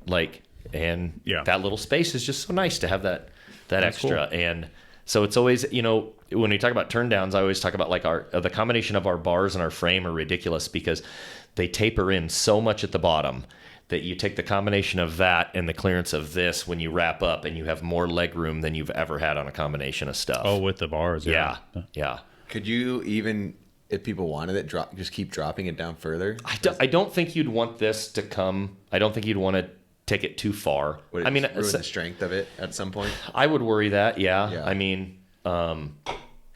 And that little space is just so nice to have that extra. Cool. And so it's always, when we talk about turn downs, I always talk about like the combination of our bars and our frame are ridiculous because they taper in so much at the bottom that you take the combination of that and the clearance of this when you wrap up, and you have more leg room than you've ever had on a combination of stuff. Oh, with the bars. Yeah. Could you even, if people wanted it, just keep dropping it down further? I don't think you'd want this to come. I don't think you'd want to take it too far. Would it ruin the strength of it at some point? I would worry that. Yeah. I mean, because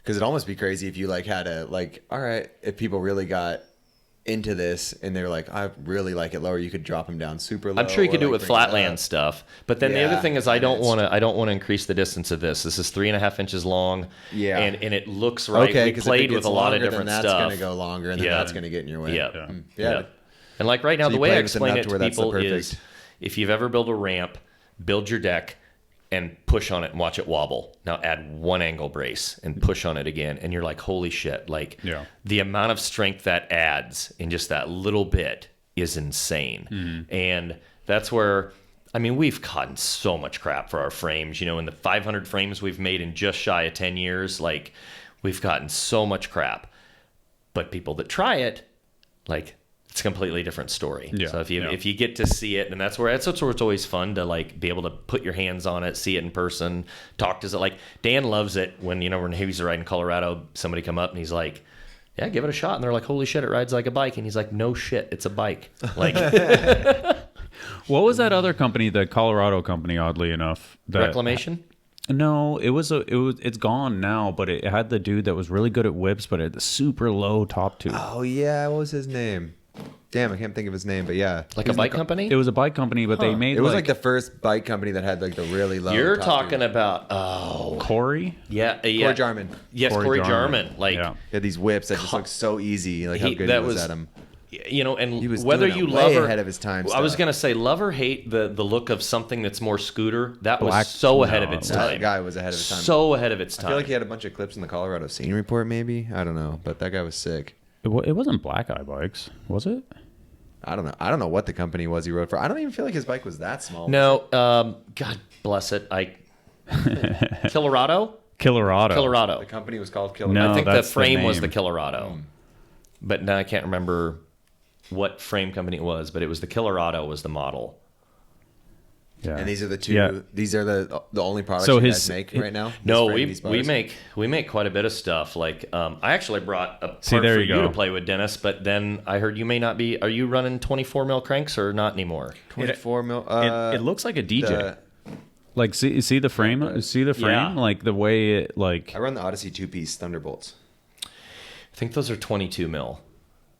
it'd almost be crazy if you had a all right, if people really got into this and they're like, I really like it lower, you could drop them down super low. I'm sure you could do it with flatland stuff, but then the other thing is I don't want to increase the distance of this. This is 3.5 inches long, and it looks right. Okay, we played with a lot of different stuff. That's going to go longer, and then that's going to get in your way. Yeah. And like right now, the way I explain it to people is, if you've ever built a ramp, build your deck and push on it and watch it wobble. Now add one angle brace and push on it again. And you're like, holy shit. The amount of strength that adds in just that little bit is insane. Mm-hmm. And that's where, we've gotten so much crap for our frames. In the 500 frames we've made in just shy of 10 years, we've gotten so much crap. But people that try it, it's a completely different story. Yeah, so if you get to see it, and that's where it's always fun to be able to put your hands on it, see it in person, talk to it. Dan loves it when when he was riding in Colorado, somebody come up and he's like, yeah, give it a shot, and they're like, holy shit, it rides like a bike, and he's like, no shit, it's a bike. What was that other company, the Colorado company? Oddly enough, Reclamation. No, it's gone now, but it had the dude that was really good at whips, but at the super low top tube. Oh yeah, what was his name? Damn, I can't think of his name, but yeah. A bike company? It was a bike company, but they made it was the first bike company that had the really low. You're talking about Corey? Yeah. Corey Jarman. Yes, Corey Jarman. He had these whips that just looked so easy, how good he was at them. And he was whether you love or ahead of his time. I was gonna say love or hate the look of something that's more scooter. That was so ahead of its time. That guy was ahead of his time. So ahead of its time. I feel like he had a bunch of clips in the Colorado Scene Report, maybe. I don't know, but that guy was sick. It wasn't Black Eye Bikes, was it? I don't know. I don't know what the company was he rode for. I don't even feel like his bike was that small. No, God bless it. Colorado. The company was called Colorado. No, I think the frame was the Colorado, but now I can't remember what frame company it was. But it was the Colorado was the model. Yeah. And these are the two. Yeah. These are the only products you guys make right now. No, we make quite a bit of stuff. I actually brought a part for you to play with, Dennis. But then I heard you may not be. Are you running 24 mil cranks or not anymore? 24 mil. It looks like a DJ. See the frame. See the frame. Yeah. The way it I run the Odyssey 2-piece Thunderbolts. I think those are 22 mil.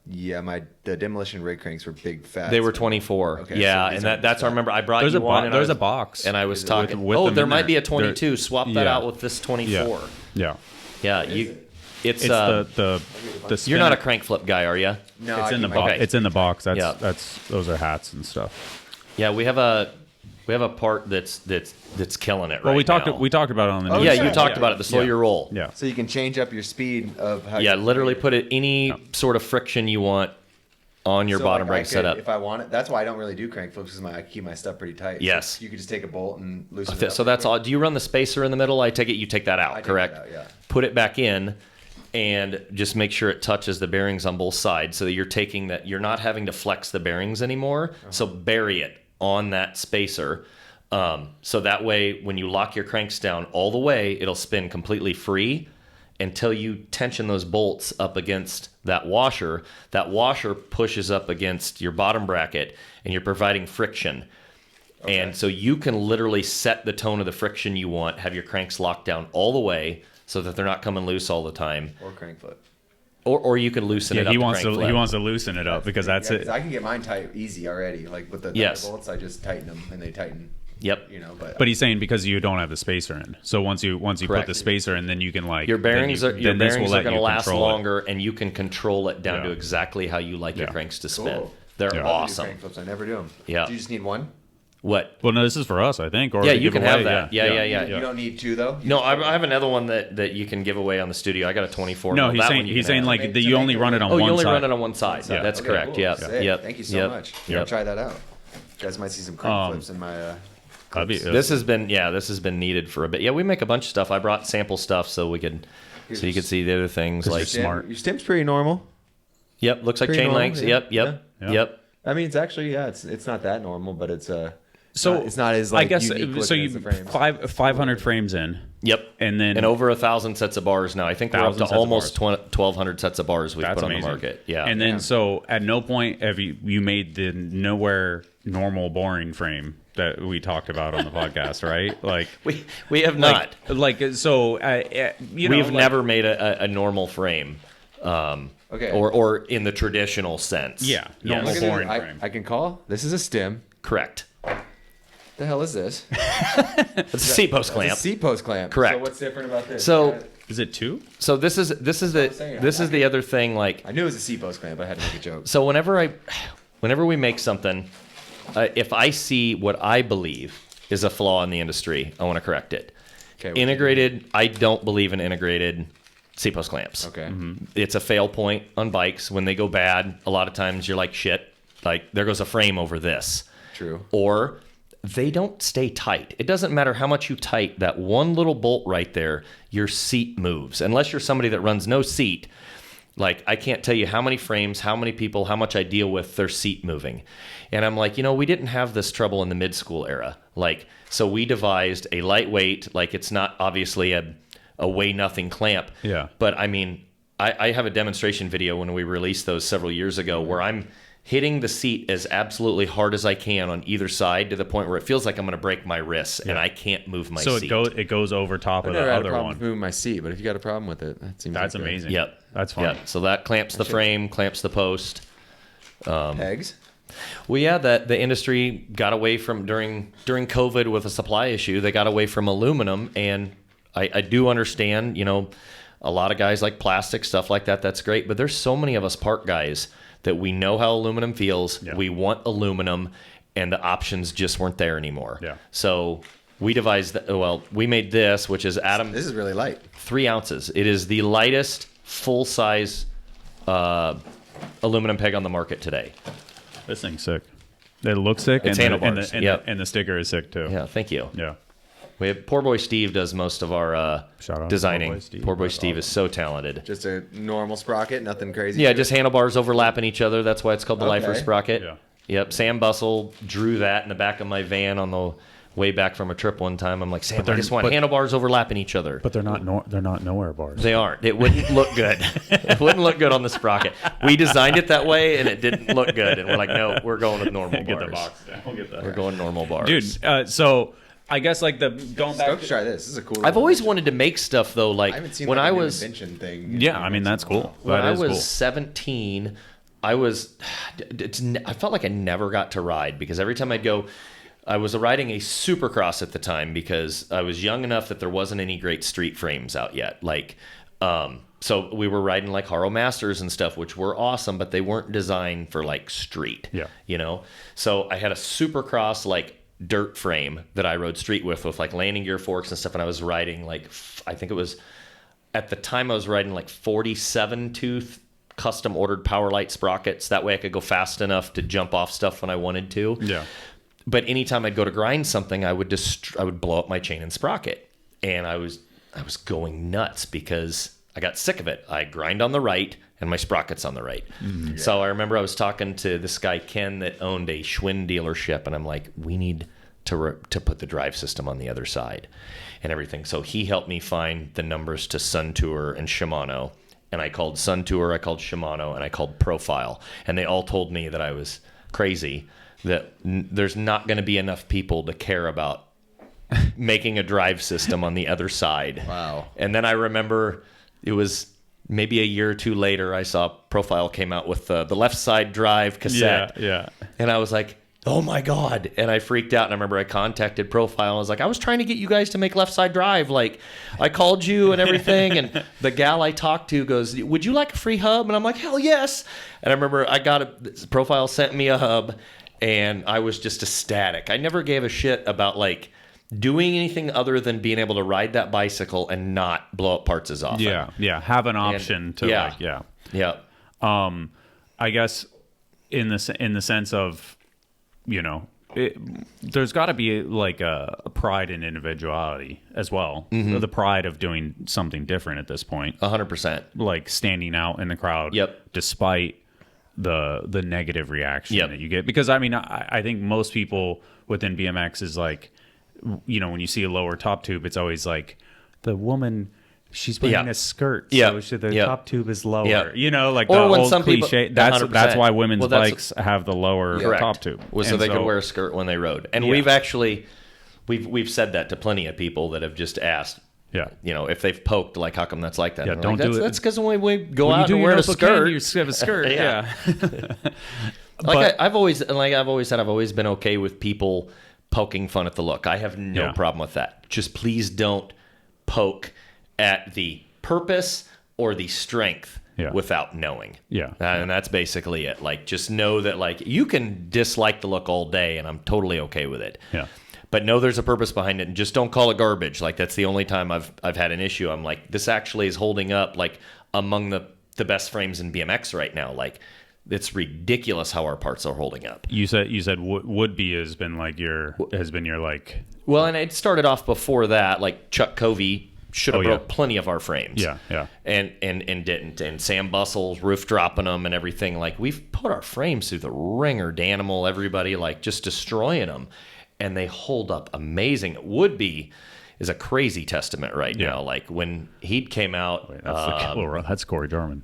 Yeah, the demolition rig cranks were big fat. They were 24. Okay, yeah, so and that's I remember I brought you one. There's a box, and I was talking. There might be a 22. Swap that out with this 24. Yeah. It's the you're not a crank flip guy, are you? No, it's in the box. It's in the box. Those are hats and stuff. Yeah, we have a part that's killing it. Well, we talked about it on the news. You talked about it. The slow your roll. Yeah. So you can change up your speed of how. Yeah, literally put it any sort of friction you want on your bottom brake setup. If I want it, that's why I don't really do crank flips because I keep my stuff pretty tight. Yes. So you could just take a bolt and loosen it up. So that's all. Do you run the spacer in the middle? I take it you take that out, correct? Take that out, yeah. Put it back in. And just make sure it touches the bearings on both sides so that you're not having to flex the bearings anymore. Uh-huh. So bury it on that spacer. So that way, when you lock your cranks down all the way, it'll spin completely free. until you tension those bolts up against that washer pushes up against your bottom bracket, and you're providing friction. Okay. And so you can literally set the tone of the friction you want, have your cranks locked down all the way so that they're not coming loose all the time. Or crank flip. Or you can loosen it up. He wants to loosen it up because that's it. I can get mine tight easy already. Like with the bolts, I just tighten them and they tighten. Yep. But he's saying because you don't have the spacer in. So once you put the spacer in, then you can like your bearings are going to last longer, and you can control it down to exactly how you like your cranks to spin. Cool. They're awesome. Crank flips. I never do them. Yeah. Do you just need one? What? Well, no, this is for us, I think. Or you can have that. Yeah. You don't need two though. No, I have another one that you can give away on the studio. I got a 24. No, he's saying like that you only run it on one side. Oh, you only run it on one side. Yeah. That's correct. Cool. Yeah. Yep. Thank you so much. I'll try that out. You guys might see some crank flips in my. This has been needed for a bit. Yeah, we make a bunch of stuff. I brought sample stuff so you could see the other things like smart. Your stim's pretty normal. Yep, looks like chain lengths. Yep. I mean, it's actually it's not that normal, but it's so it's not as like I guess unique so. You 500 frames in. Yep, and over 1,000 sets of bars now. I think we're up to almost 1,200 sets of bars we've put on the market. Yeah, and then so at no point have you made the Nowear normal boring frame that we talked about on the podcast, right? Like we have not. We've never made a normal frame. Okay. Or in the traditional sense. Yeah, normal boring frame. I can call. This is a stim. Correct. The hell is this? It's a seat post clamp. It's a seat post clamp. Correct. So what's different about this? So is it two? So this is the other thing. Like I knew it was a seat post clamp, but I had to make a joke. So whenever we make something, if I see what I believe is a flaw in the industry, I want to correct it. Okay. Integrated. I don't believe in integrated seat post clamps. Okay. Mm-hmm. It's a fail point on bikes when they go bad. A lot of times you're like shit. Like there goes a frame over this. True. Or they don't stay tight. It doesn't matter how much you tight that one little bolt right there, your seat moves. Unless you're somebody that runs no seat, like I can't tell you how many frames, how many people, how much I deal with their seat moving. And I'm like, we didn't have this trouble in the mid-school era. Like, so we devised a lightweight, like it's not obviously a weigh nothing clamp. Yeah. But I mean, I have a demonstration video when we released those several years ago where I'm hitting the seat as absolutely hard as I can on either side to the point where it feels like I'm going to break my wrists and I can't move my seat. So it goes over top of the other one. I never had a problem with moving my seat, but if you got a problem with it, that's amazing. Yep. That's fine. Yep. So that clamps the frame, clamps the post. Pegs? Well, yeah, that the industry got away from during COVID with a supply issue. They got away from aluminum, and I do understand. A lot of guys like plastic stuff like that. That's great, but there's so many of us park guys that we know how aluminum feels. Yeah. We want aluminum, and the options just weren't there anymore. Yeah. So we devised. We made this, which is Adam. This is really light. 3 ounces. It is the lightest full size aluminum peg on the market today. This thing's sick. It looks sick. It's handlebars. And the sticker is sick too. Yeah, thank you. Yeah. We have Poor Boy Steve does most of our designing. Poor Boy Steve is so talented. Just a normal sprocket, nothing crazy. Yeah, just handlebars overlapping each other. That's why it's called the Lifer sprocket. Yeah. Yep. Sam Bussell drew that in the back of my van on the way back from a trip one time. I'm like, Sam, I just want handlebars overlapping each other. But they're not Nowear bars. They aren't. It wouldn't look good. It wouldn't look good on the sprocket. We designed it that way, and it didn't look good. And we're like, no, we're going with normal bars. Get the box down. We'll get that. We're going normal bars. Dude, so I guess like going back to try this. This is a cool. I've always wanted to make stuff though. Like I haven't seen when like I an was invention thing. Yeah, I mean that's cool. When I was 17, I felt like I never got to ride because every time I'd go, I was riding a supercross at the time because I was young enough that there wasn't any great street frames out yet. Like, so we were riding like Haro Masters and stuff, which were awesome, but they weren't designed for like street. Yeah. So I had a supercross like dirt frame that I rode street with like landing gear forks and stuff, and I was riding like I think it was at the time I was riding like 47 tooth custom ordered Powerlight sprockets. That way I could go fast enough to jump off stuff when I wanted to. Yeah. But anytime I'd go to grind something, I would blow up my chain and sprocket, and I was going nuts because I got sick of it. I grind on the right and my sprocket's on the right. Mm-hmm. So I remember I was talking to this guy Ken that owned a Schwinn dealership, and I'm like, we need to put the drive system on the other side and everything. So he helped me find the numbers to Sun Tour and Shimano. And I called Sun Tour, I called Shimano, and I called Profile. And they all told me that I was crazy, that there's not going to be enough people to care about making a drive system on the other side. Wow. And then I remember it was maybe a year or two later, I saw Profile came out with the left side drive cassette. Yeah. And I was like, oh my God. And I freaked out. And I remember I contacted Profile. And I was like, I was trying to get you guys to make left side drive. Like, I called you and everything. And the gal I talked to goes, would you like a free hub? And I'm like, hell yes. And I remember I got Profile sent me a hub. And I was just ecstatic. I never gave a shit about like doing anything other than being able to ride that bicycle and not blow up parts as often. Yeah. Have an option Yeah. I guess in the sense of, there's got to be like a pride in individuality as well. Mm-hmm. The pride of doing something different at this point. 100%. Like standing out in the crowd. Yep. Despite the negative reaction that you get. Because I think most people within BMX is like, when you see a lower top tube, it's always like the woman, she's wearing a skirt, so the top tube is lower. Like or the when old some cliche. People, that's why women's bikes have the lower top tube, so they could wear a skirt when they rode. And we've actually we've said that to plenty of people that have just asked. Yeah, if they've poked, like, how come that's like that? Yeah, don't do it. That's because when we go out and wear a skirt, you have a skirt. Yeah. I've always said, I've always been okay with people poking fun at the look. I have no problem with that. Just please don't poke at the purpose or the strength without knowing. Yeah. And that's basically it. Like, just know that, like, you can dislike the look all day and I'm totally okay with it. Yeah. But know there's a purpose behind it, and just don't call it garbage. Like, that's the only time I've had an issue. I'm like, this actually is holding up, like, among the best frames in BMX right now. Like, it's ridiculous how our parts are holding up. You said Woodby has been your like. Well, and it started off before that. Like, Chuck Covey should have broke plenty of our frames. Yeah. And didn't. And Sam Bustle's roof dropping them and everything. Like, we've put our frames through the ringer, Danimal, everybody, like, just destroying them. And they hold up amazing. Woodby is a crazy testament right now. Like, when he came out... Wait, that's Corey Jarman.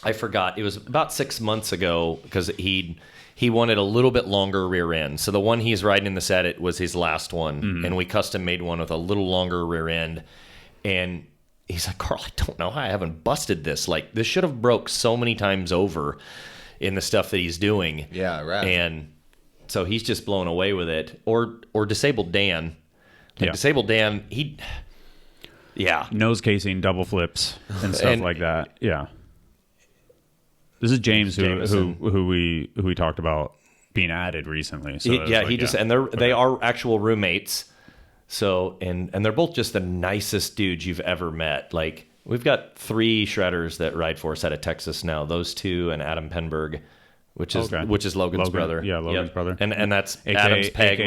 I forgot. It was about 6 months ago because he wanted a little bit longer rear end. So the one he's riding in the set, it was his last one. Mm-hmm. And we custom made one with a little longer rear end. And he's like, Carl, I don't know how I haven't busted this. Like, this should have broke so many times over in the stuff that he's doing. Yeah, right. And so he's just blown away with it. Or Disabled Dan. Disabled Dan, nose casing, double flips, and stuff like that. Yeah. This is James who we talked about being added recently. So they are actual roommates. So and they're both just the nicest dudes you've ever met. Like, we've got 3 shredders that ride for us out of Texas now. Those 2 and Adam Penberg, which is Logan's brother. Yeah, Logan's brother. And that's Adam's peg.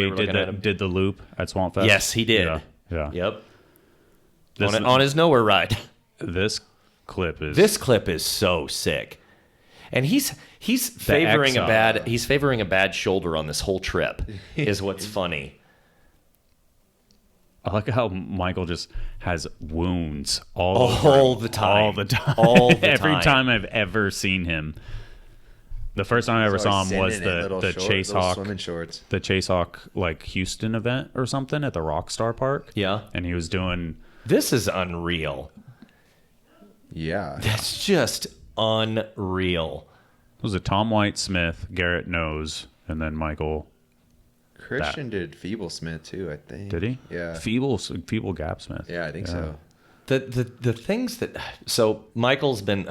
Did the loop at Swamp Fest. Yes, he did. Yeah. Yep. On his Nowear ride. This clip is so sick. And he's favoring a bad shoulder on this whole trip is what's funny. I like how Michael just has wounds all the time. Every time I've ever seen him. The first time I ever saw him was the Chase Hawk swimming shorts. The Chase Hawk like Houston event or something at the Rockstar Park. Yeah. And he was doing... This is unreal. Yeah. That's just unreal. It was a Tom White Smith, Garrett Nose, and then Michael. Christian did Feeble Smith too, I think. Did he? Yeah. Feeble Gap Smith. Yeah, I think so. The things that Michael's been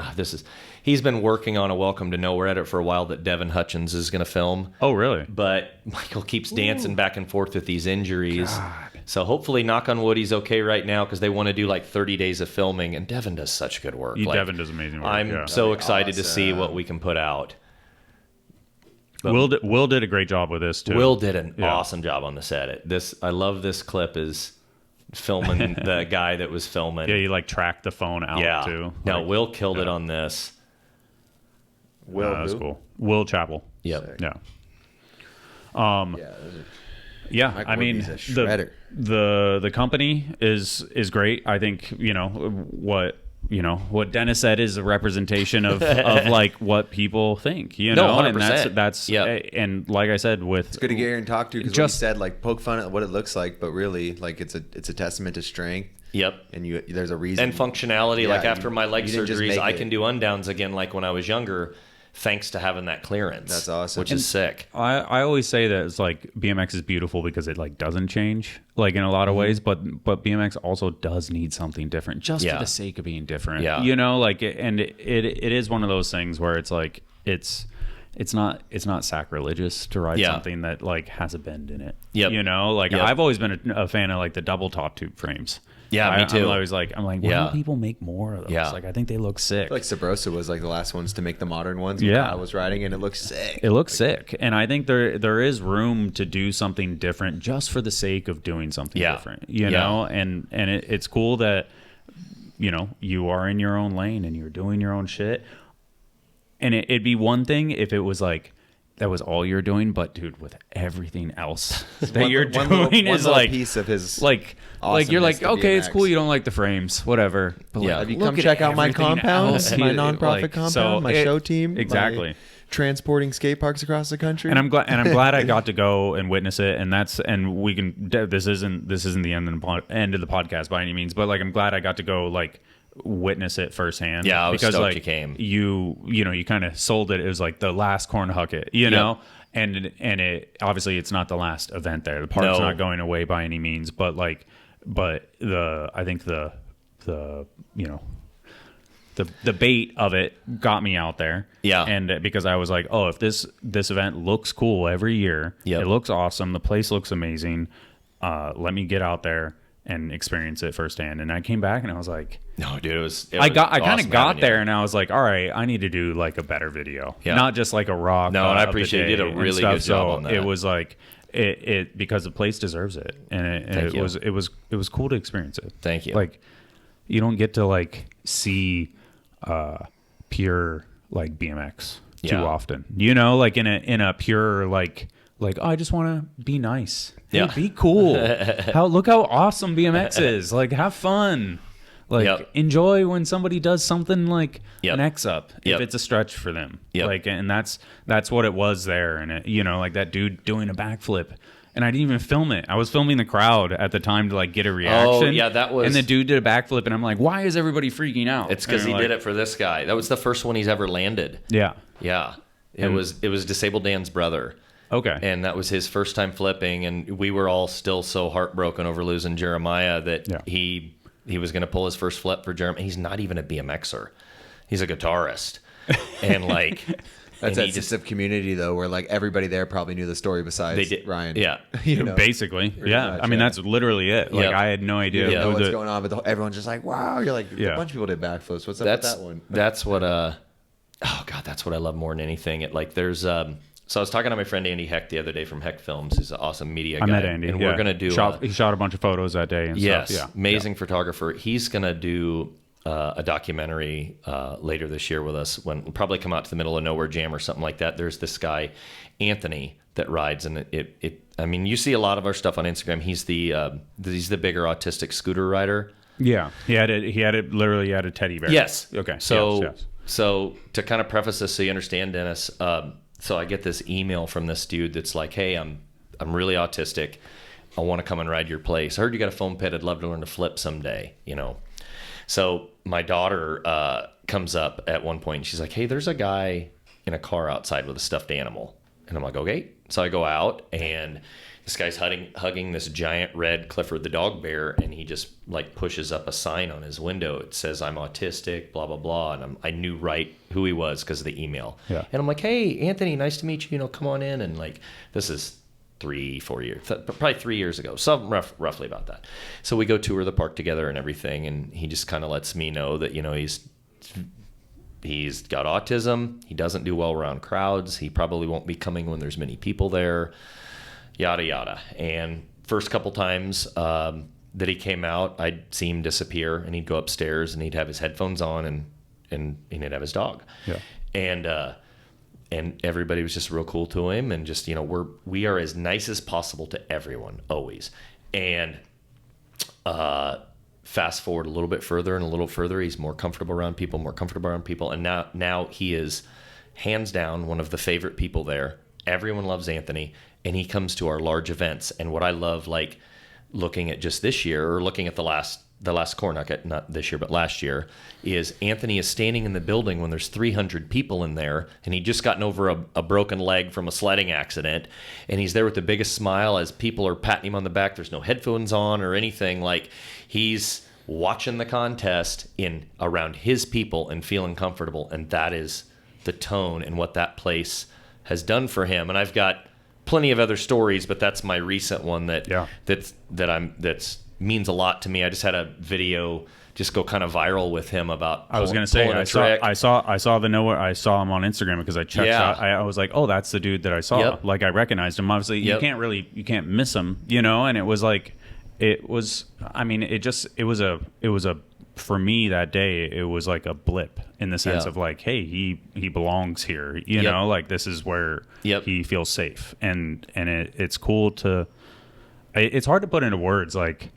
he's been working on a Welcome to Nowhere edit for a while that Devin Hutchins is going to film. Oh, really? But Michael keeps dancing back and forth with these injuries. God. So hopefully, knock on wood, he's okay right now because they want to do like 30 days of filming, and Devin does such good work. Devin does amazing work. I'm so excited to see what we can put out. But Will did a great job with this too. Will did an awesome job on the set. I love this clip is filming the guy that was filming. Yeah, you like tracked the phone out too. No, Will killed it on this. Will, that was cool. Will Chappell. Yep. Yeah. Yeah, Mike I mean, Warby's a shredder. the company is great. I think what Dennis said is a representation of like what people think. You know, 100%. and that's and like I said, it's good to get here and talk to, because what you said, like, poke fun at what it looks like, but really, like, it's a testament to strength. Yep. And there's a reason. And functionality. Like after my leg surgeries, I can do undowns again like when I was younger, thanks to having that clearance. That's awesome. Which is sick. I always say that it's like BMX is beautiful because it like doesn't change like in a lot of ways, but BMX also does need something different just for the sake of being different. Yeah. You know, like and it is one of those things where it's like it's not sacrilegious to ride something that like has a bend in it. Yep. You know, like I've always been a fan of like the double top tube frames. Yeah, me too. I'm always like, why don't people make more of those? Yeah. Like, I think they look sick. Like Sabrosa was like the last ones to make the modern ones. When I was riding, and it looks sick. It looks sick, and I think there is room to do something different just for the sake of doing something different. You know, and it's cool that you are in your own lane and you're doing your own shit. And it'd be one thing if it was like that was all you're doing, but dude, with everything else that you're doing is like piece of his like you're like, okay, it's cool you don't like the frames, whatever. But have you come check out my compound, my nonprofit compound, my show team, exactly. Transporting skate parks across the country. And I'm glad I got to go and witness it. And we can. This isn't the end of the podcast by any means, but like I'm glad I got to go like witness it firsthand. Yeah, I was because stoked like you came. You kind of sold it. It was like the last corn hucket, you know. And it obviously it's not the last event there. The park's not going away by any means, but I think the bait of it got me out there. Yeah. And because I was like, oh, if this event looks cool every year, it looks awesome, the place looks amazing, let me get out there and experience it firsthand. And I came back and I was like, no, dude, I kind of got there and I was like, all right, I need to do like a better video, not just like a raw. No, and I appreciate you did a really good job on that. It was like it because the place deserves it, and it was cool to experience it. Thank you. Like you don't get to like see pure like BMX too often, you know, like in a pure like oh, I just want to be nice. Hey, be cool. Look how awesome BMX is. Like, have fun. Like, enjoy when somebody does something like an X up, if it's a stretch for them. Like, and that's what it was there. And it, like that dude doing a backflip. And I didn't even film it. I was filming the crowd at the time to like get a reaction. Oh, yeah, that was. And the dude did a backflip, and I'm like, why is everybody freaking out? It's because he did it for this guy. That was the first one he's ever landed. Yeah. Yeah. It was Disabled Dan's brother. Okay. And that was his first time flipping, and we were all still so heartbroken over losing Jeremiah that he was going to pull his first flip for Jeremiah. He's not even a BMXer. He's a guitarist. And like that's that sense of community though, where like everybody there probably knew the story besides Ryan. Yeah. Basically. Yeah. I mean that's literally it. Like I had no idea what's going on, but everyone's just like, wow, you're like a bunch of people did backflips. What's up with that one? That's what that's what I love more than anything. It like there's so I was talking to my friend Andy Heck the other day from Heck Films. He's an awesome media guy. I met Andy. And we're going to do... he shot a bunch of photos that day and stuff. Yeah. Amazing photographer. He's going to do a documentary later this year with us. When we'll probably come out to the middle of Nowhere Jam or something like that. There's this guy, Anthony, that rides. And I mean, you see a lot of our stuff on Instagram. He's the bigger autistic scooter rider. Yeah. He had a teddy bear. Yes. Okay. So to kind of preface this so you understand, Dennis... So I get this email from this dude that's like, hey, I'm really autistic. I want to come and ride your place. I heard you got a foam pit. I'd love to learn to flip someday, So my daughter comes up at one point and she's like, hey, there's a guy in a car outside with a stuffed animal. And I'm like, okay. So I go out and this guy's hugging this giant red Clifford the dog bear, and he just like pushes up a sign on his window. It says, I'm autistic, blah, blah, blah. And I knew right who he was because of the email. Yeah. And I'm like, hey, Anthony, nice to meet you. Come on in. And like, this is 3-4 years, probably 3 years ago, something roughly about that. So we go tour the park together and everything. And he just kind of lets me know that, he's got autism. He doesn't do well around crowds. He probably won't be coming when there's many people there. Yada, yada. And first couple times that he came out, I'd see him disappear, and he'd go upstairs, and he'd have his headphones on, and he'd have his dog. Yeah. everybody was just real cool to him, and just, you know, we are as nice as possible to everyone always. And fast forward a little bit further and a little further, he's more comfortable around people, and now he is hands down one of the favorite people there. Everyone loves Anthony, and he comes to our large events. And what I love, like looking at just this year, or looking at the last Corn Hucket, not this year, but last year, is Anthony is standing in the building when there's 300 people in there, and he'd just gotten over a broken leg from a sledding accident, and he's there with the biggest smile as people are patting him on the back. There's no headphones on or anything. Like, he's watching the contest around his people and feeling comfortable, and that is the tone and what that place has done for him. And I've got plenty of other stories, but that's my recent one that means a lot to me. I just had a video just go kind of viral with him about. I was going to say, I saw the Nowear. I saw him on Instagram because I checked. Yeah. I was like, oh, that's the dude that I saw. Yep. Like, I recognized him. Obviously, you can't miss him, you know. And it was like, for me that day, it was like a blip in the sense of like, hey, he belongs here, you know, like this is where he feels safe, and it's cool to. It's hard to put into words like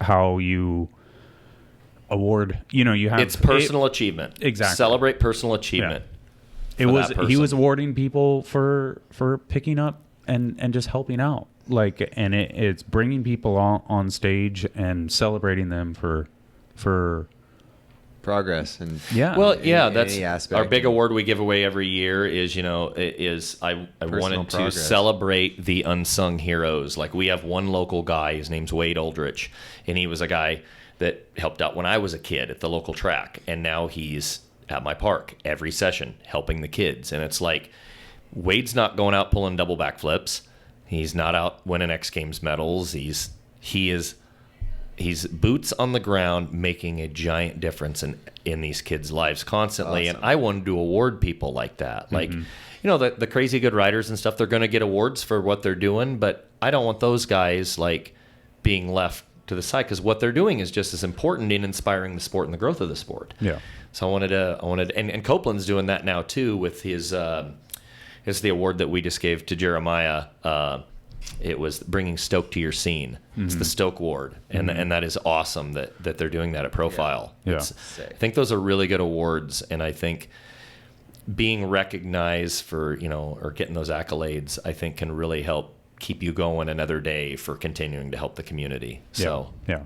how you award, you know, you have it's personal achievement. Exactly. Celebrate personal achievement. Yeah. He was awarding people for picking up and just helping out, like, and it's bringing people on stage and celebrating them for progress. And that's our big award we give away every year is, you know, I wanted to celebrate the unsung heroes. Like, we have one local guy, his name's Wade Aldrich, and he was a guy that helped out when I was a kid at the local track, and now he's at my park every session helping the kids. And it's like, Wade's not going out pulling double backflips, he's not out winning X Games medals, he's boots on the ground making a giant difference in these kids' lives constantly. Awesome. And I wanted to award people like that. Like, you know, the crazy good riders and stuff, they're going to get awards for what they're doing, but I don't want those guys like being left to the side, because what they're doing is just as important in inspiring the sport and the growth of the sport. Yeah. So I wanted and Copeland's doing that now too with his the award that we just gave to Jeremiah. It was bringing Stoke to your scene. It's the Stoke Award, and that is awesome that they're doing that at Profile. Yeah. I think those are really good awards, and I think being recognized for, you know, or getting those accolades, I think can really help keep you going another day for continuing to help the community. So yeah.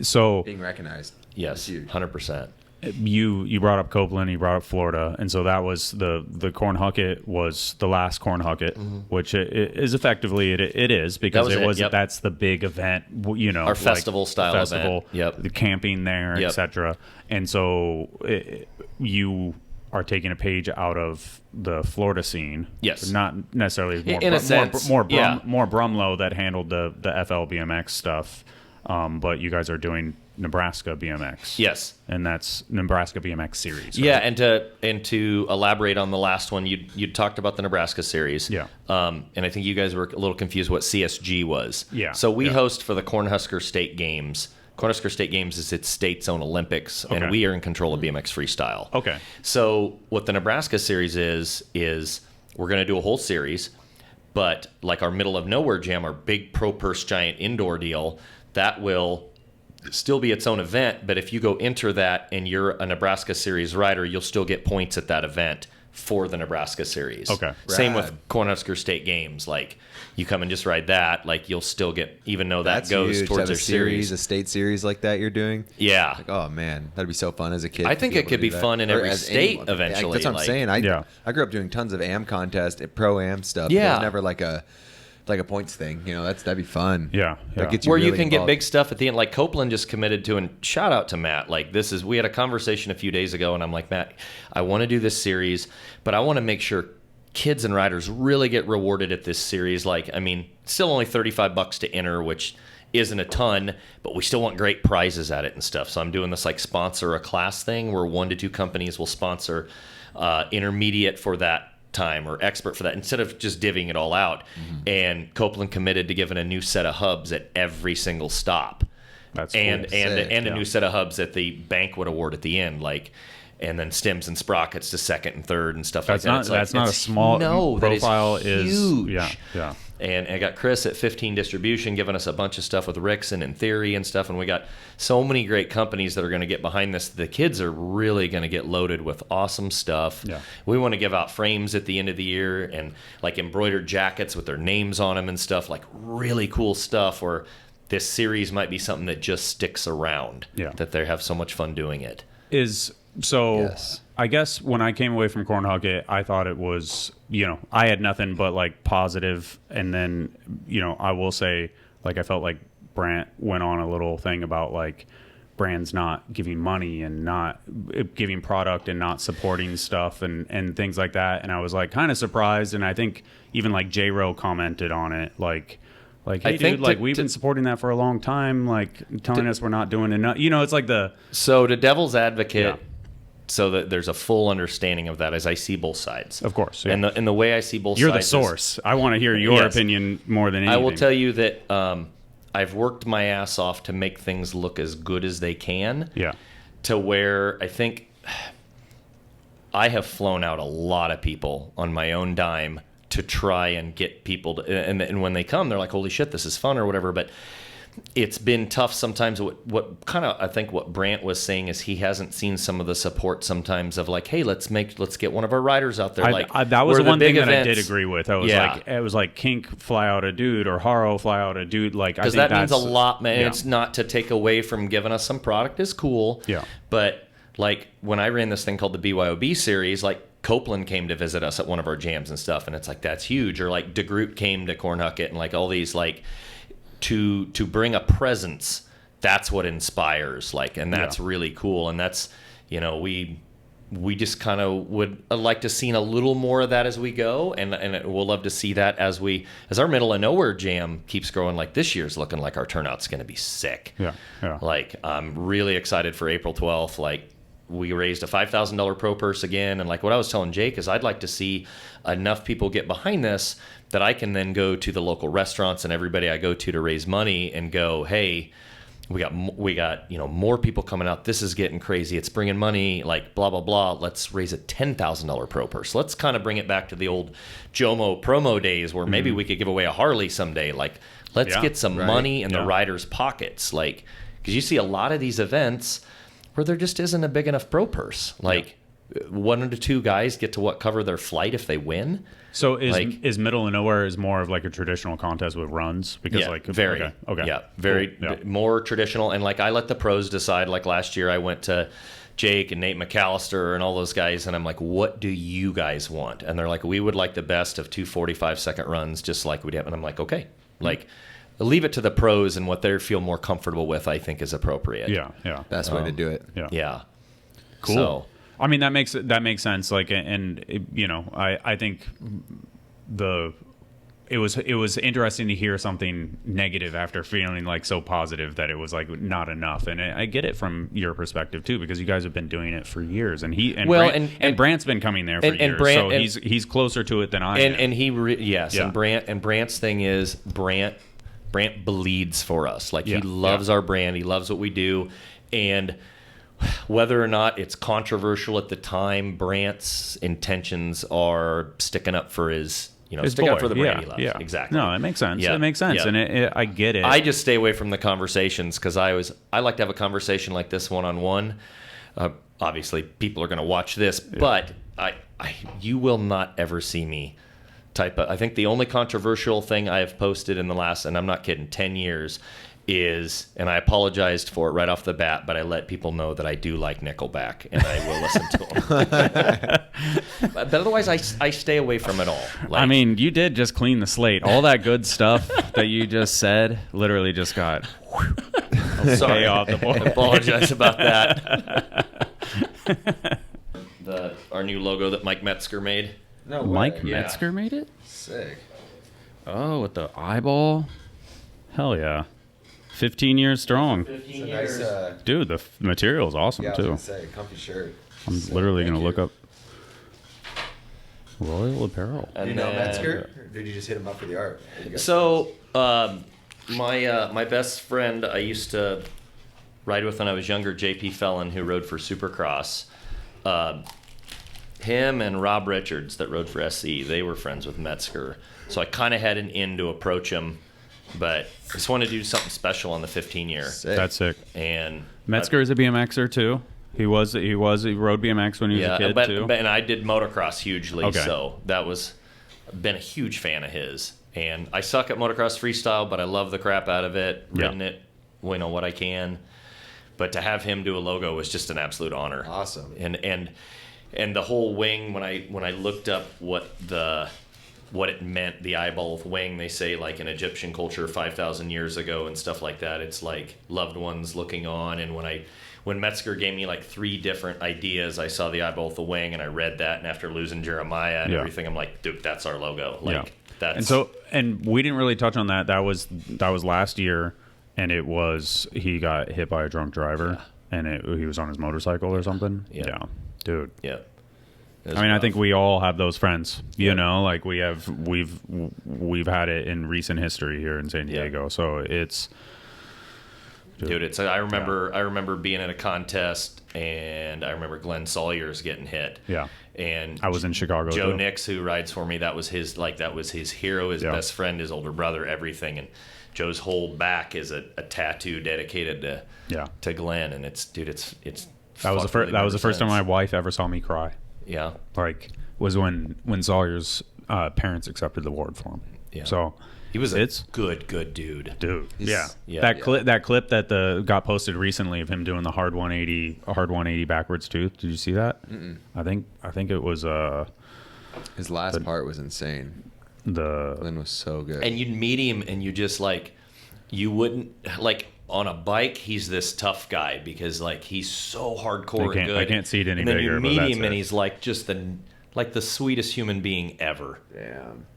So being recognized, yes, 100%. You brought up Copeland, you brought up Florida, and so that was the Corn Hucket was the last Corn Hucket, which is effectively it is, because that's the big event, you know, our festival style event. The camping there, etc. And so you are taking a page out of the Florida scene. Yes, not necessarily more Brumlow that handled the FL BMX stuff, but you guys are doing Nebraska BMX. Yes. And that's Nebraska BMX series. Right? Yeah, and to elaborate on the last one, you talked about the Nebraska series. Yeah. And I think you guys were a little confused what CSG was. Yeah. So we host for the Cornhusker State Games. Cornhusker State Games is its state's own Olympics, and we are in control of BMX freestyle. Okay. So what the Nebraska series is we're going to do a whole series, but like our Middle of Nowhere Jam, our big pro purse giant indoor deal, that will still be its own event, but if you go enter that and you're a Nebraska series rider, you'll still get points at that event for the Nebraska series. Okay. Same with Cornhusker State Games. Like, you come and just ride that, like, you'll still get, even though that goes towards their series. A state series like that you're doing? Yeah. Like, oh man, that'd be so fun as a kid. I think it could be fun in every state eventually. That's what I'm saying. I grew up doing tons of AM contests, pro-am stuff. Yeah. It was never like a points thing, you know. That'd be fun. Yeah. That gets you where really you can involved. Get big stuff at the end. Like Copeland just committed to, and shout out to Matt. Like, we had a conversation a few days ago, and I'm like, Matt, I want to do this series, but I want to make sure kids and riders really get rewarded at this series. Like, I mean, still only $35 to enter, which isn't a ton, but we still want great prizes at it and stuff. So I'm doing this like sponsor a class thing where 1 to 2 companies will sponsor intermediate for that time or expert for that, instead of just divvying it all out. And Copeland committed to giving a new set of hubs at every single stop. That's and cool. and a new set of hubs at the banquet award at the end. Like, and then stems and sprockets to second and third and stuff like that. That's not a small profile. Is huge. Yeah. And I got Chris at 15 Distribution giving us a bunch of stuff with Rickson and Theory and stuff. And we got so many great companies that are going to get behind this. The kids are really going to get loaded with awesome stuff. Yeah. We want to give out frames at the end of the year and like embroidered jackets with their names on them and stuff, like really cool stuff. Or this series might be something that just sticks around. Yeah. That they have so much fun doing it. Yes. I guess when I came away from Cornhucket, I thought it was, I had nothing but like positive. And then, I will say, like, I felt like Brant went on a little thing about like brands not giving money and not giving product and not supporting stuff and things like that. And I was like kind of surprised. And I think even like J-Ro commented on it, like, hey, dude, like we've been supporting that for a long time, like telling us we're not doing enough. It's like So to devil's advocate, so that there's a full understanding of that as I see both sides. Of course. Yeah. And the way I see both You're sides. You're the source. I want to hear your opinion more than anything. I will tell you that I've worked my ass off to make things look as good as they can. Yeah. To where I think I have flown out a lot of people on my own dime to try and get people to, and when they come, they're like, holy shit, this is fun or whatever. But it's been tough sometimes. What kind of, I think what Brant was saying is he hasn't seen some of the support sometimes of like, hey, let's get one of our riders out there. That was the one thing that I did agree with. It was like Kink fly out a dude or Haro fly out a dude. Like, because that means a lot, man. Yeah. It's not to take away from giving us some product is cool. Yeah. But like when I ran this thing called the BYOB series, like Copeland came to visit us at one of our jams and stuff, and it's like that's huge. Or like DeGroot came to Cornhucket and like all these like. To bring a presence, that's what inspires, like, and that's really cool. And that's, we just kind of would like to see a little more of that as we go, and we'll love to see that as our Middle of Nowhere jam keeps growing. Like this year's looking like our turnout's going to be sick. Yeah. Like I'm really excited for April 12th. Like we raised a $5,000 pro purse again, and like what I was telling Jake is I'd like to see enough people get behind this that I can then go to the local restaurants and everybody I go to raise money and go, hey, we got more people coming out. This is getting crazy. It's bringing money, like blah, blah, blah. Let's raise a $10,000 pro purse. Let's kind of bring it back to the old Jomo promo days where maybe we could give away a Harley someday. Like, let's get some money in the riders' pockets. Like, because you see a lot of these events where there just isn't a big enough pro purse. Like, one or two guys get to cover their flight if they win. So is Middle of Nowhere is more of like a traditional contest with runs because very more traditional, and like I let the pros decide. Like last year I went to Jake and Nate McAllister and all those guys, and I'm like, what do you guys want? And they're like, we would like the best of 2 45-second runs, just like we'd have. And I'm like, okay, like leave it to the pros and what they feel more comfortable with. I think is appropriate. Yeah. Best way to do it. Yeah. Cool. So, I mean, that makes sense. Like, and I think it was interesting to hear something negative after feeling like so positive that it was like not enough. And I get it from your perspective too, because you guys have been doing it for years, and Brant's been coming there for years, so he's closer to it than I am. And Brant's thing is Brant bleeds for us. Like he loves our brand, he loves what we do, and whether or not it's controversial at the time, Brant's intentions are sticking up for his sticking up for the brand he loves. Yeah, exactly. No, it makes sense. It makes sense, and I get it. I just stay away from the conversations because I like to have a conversation like this one-on-one. Obviously, people are going to watch this, but you will not ever see me I think the only controversial thing I have posted in the last, and I'm not kidding, 10 years is, and I apologized for it right off the bat, but I let people know that I do like Nickelback and I will listen to them. But otherwise, I stay away from it all. Like, I mean, you did just clean the slate. All that good stuff that you just said literally just got sorry off the board. I apologize about that. Our new logo that Mike Metzger made. No way. Mike Metzger made it? Sick. Oh, with the eyeball? Hell yeah. 15 years strong. 15 years. Nice, dude, the material is awesome, too. I was going to say, comfy shirt. I'm literally going to look up Royal Apparel. Do you know Metzger? Or did you just hit him up for the art? So, my best friend I used to ride with when I was younger, JP Fellon, who rode for Supercross, him and Rob Richards that rode for SC, they were friends with Metzger. So I kind of had an in to approach him, but I just wanted to do something special on the 15-year. That's sick. And Metzger is a BMXer too. He rode BMX when he was a kid too. And I did motocross hugely, so that was been a huge fan of his. And I suck at motocross freestyle, but I love the crap out of it. Ridden it, what I can. But to have him do a logo was just an absolute honor. Awesome. And the whole wing, when I looked up what it meant, the eyeball of wing, they say like in Egyptian culture 5,000 years ago and stuff like that, it's like loved ones looking on. And when Metzger gave me like 3 different ideas, I saw the eyeball of the wing and I read that, and after losing Jeremiah and everything, I'm like, dude, that's our logo. Like that's. And we didn't really touch on that. That was last year, and he got hit by a drunk driver, and he was on his motorcycle or something. Yeah, dude. Yeah. I mean, I think we all have those friends, you know, like we've had it in recent history here in San Diego. So it's, dude, I remember being at a contest, and I remember Glenn Sawyer's getting hit. Yeah. And I was in Chicago. Joe Nix, who rides for me, that was his hero, his best friend, his older brother, everything. And Joe's whole back is a tattoo dedicated to Glenn, and it's that was the first time my wife ever saw me cry. Yeah, like was when Sawyer's parents accepted the award for him. Yeah, so he was a good dude. That clip that got posted recently of him doing the hard 180 backwards tooth. Did you see that? Mm-mm. I think it was his last part was insane. Glenn was so good, and you'd meet him, and you just like you wouldn't like. On a bike, he's this tough guy because like he's so hardcore and good. I can't see it any bigger. And then you meet him, and he's like just the sweetest human being ever. Damn.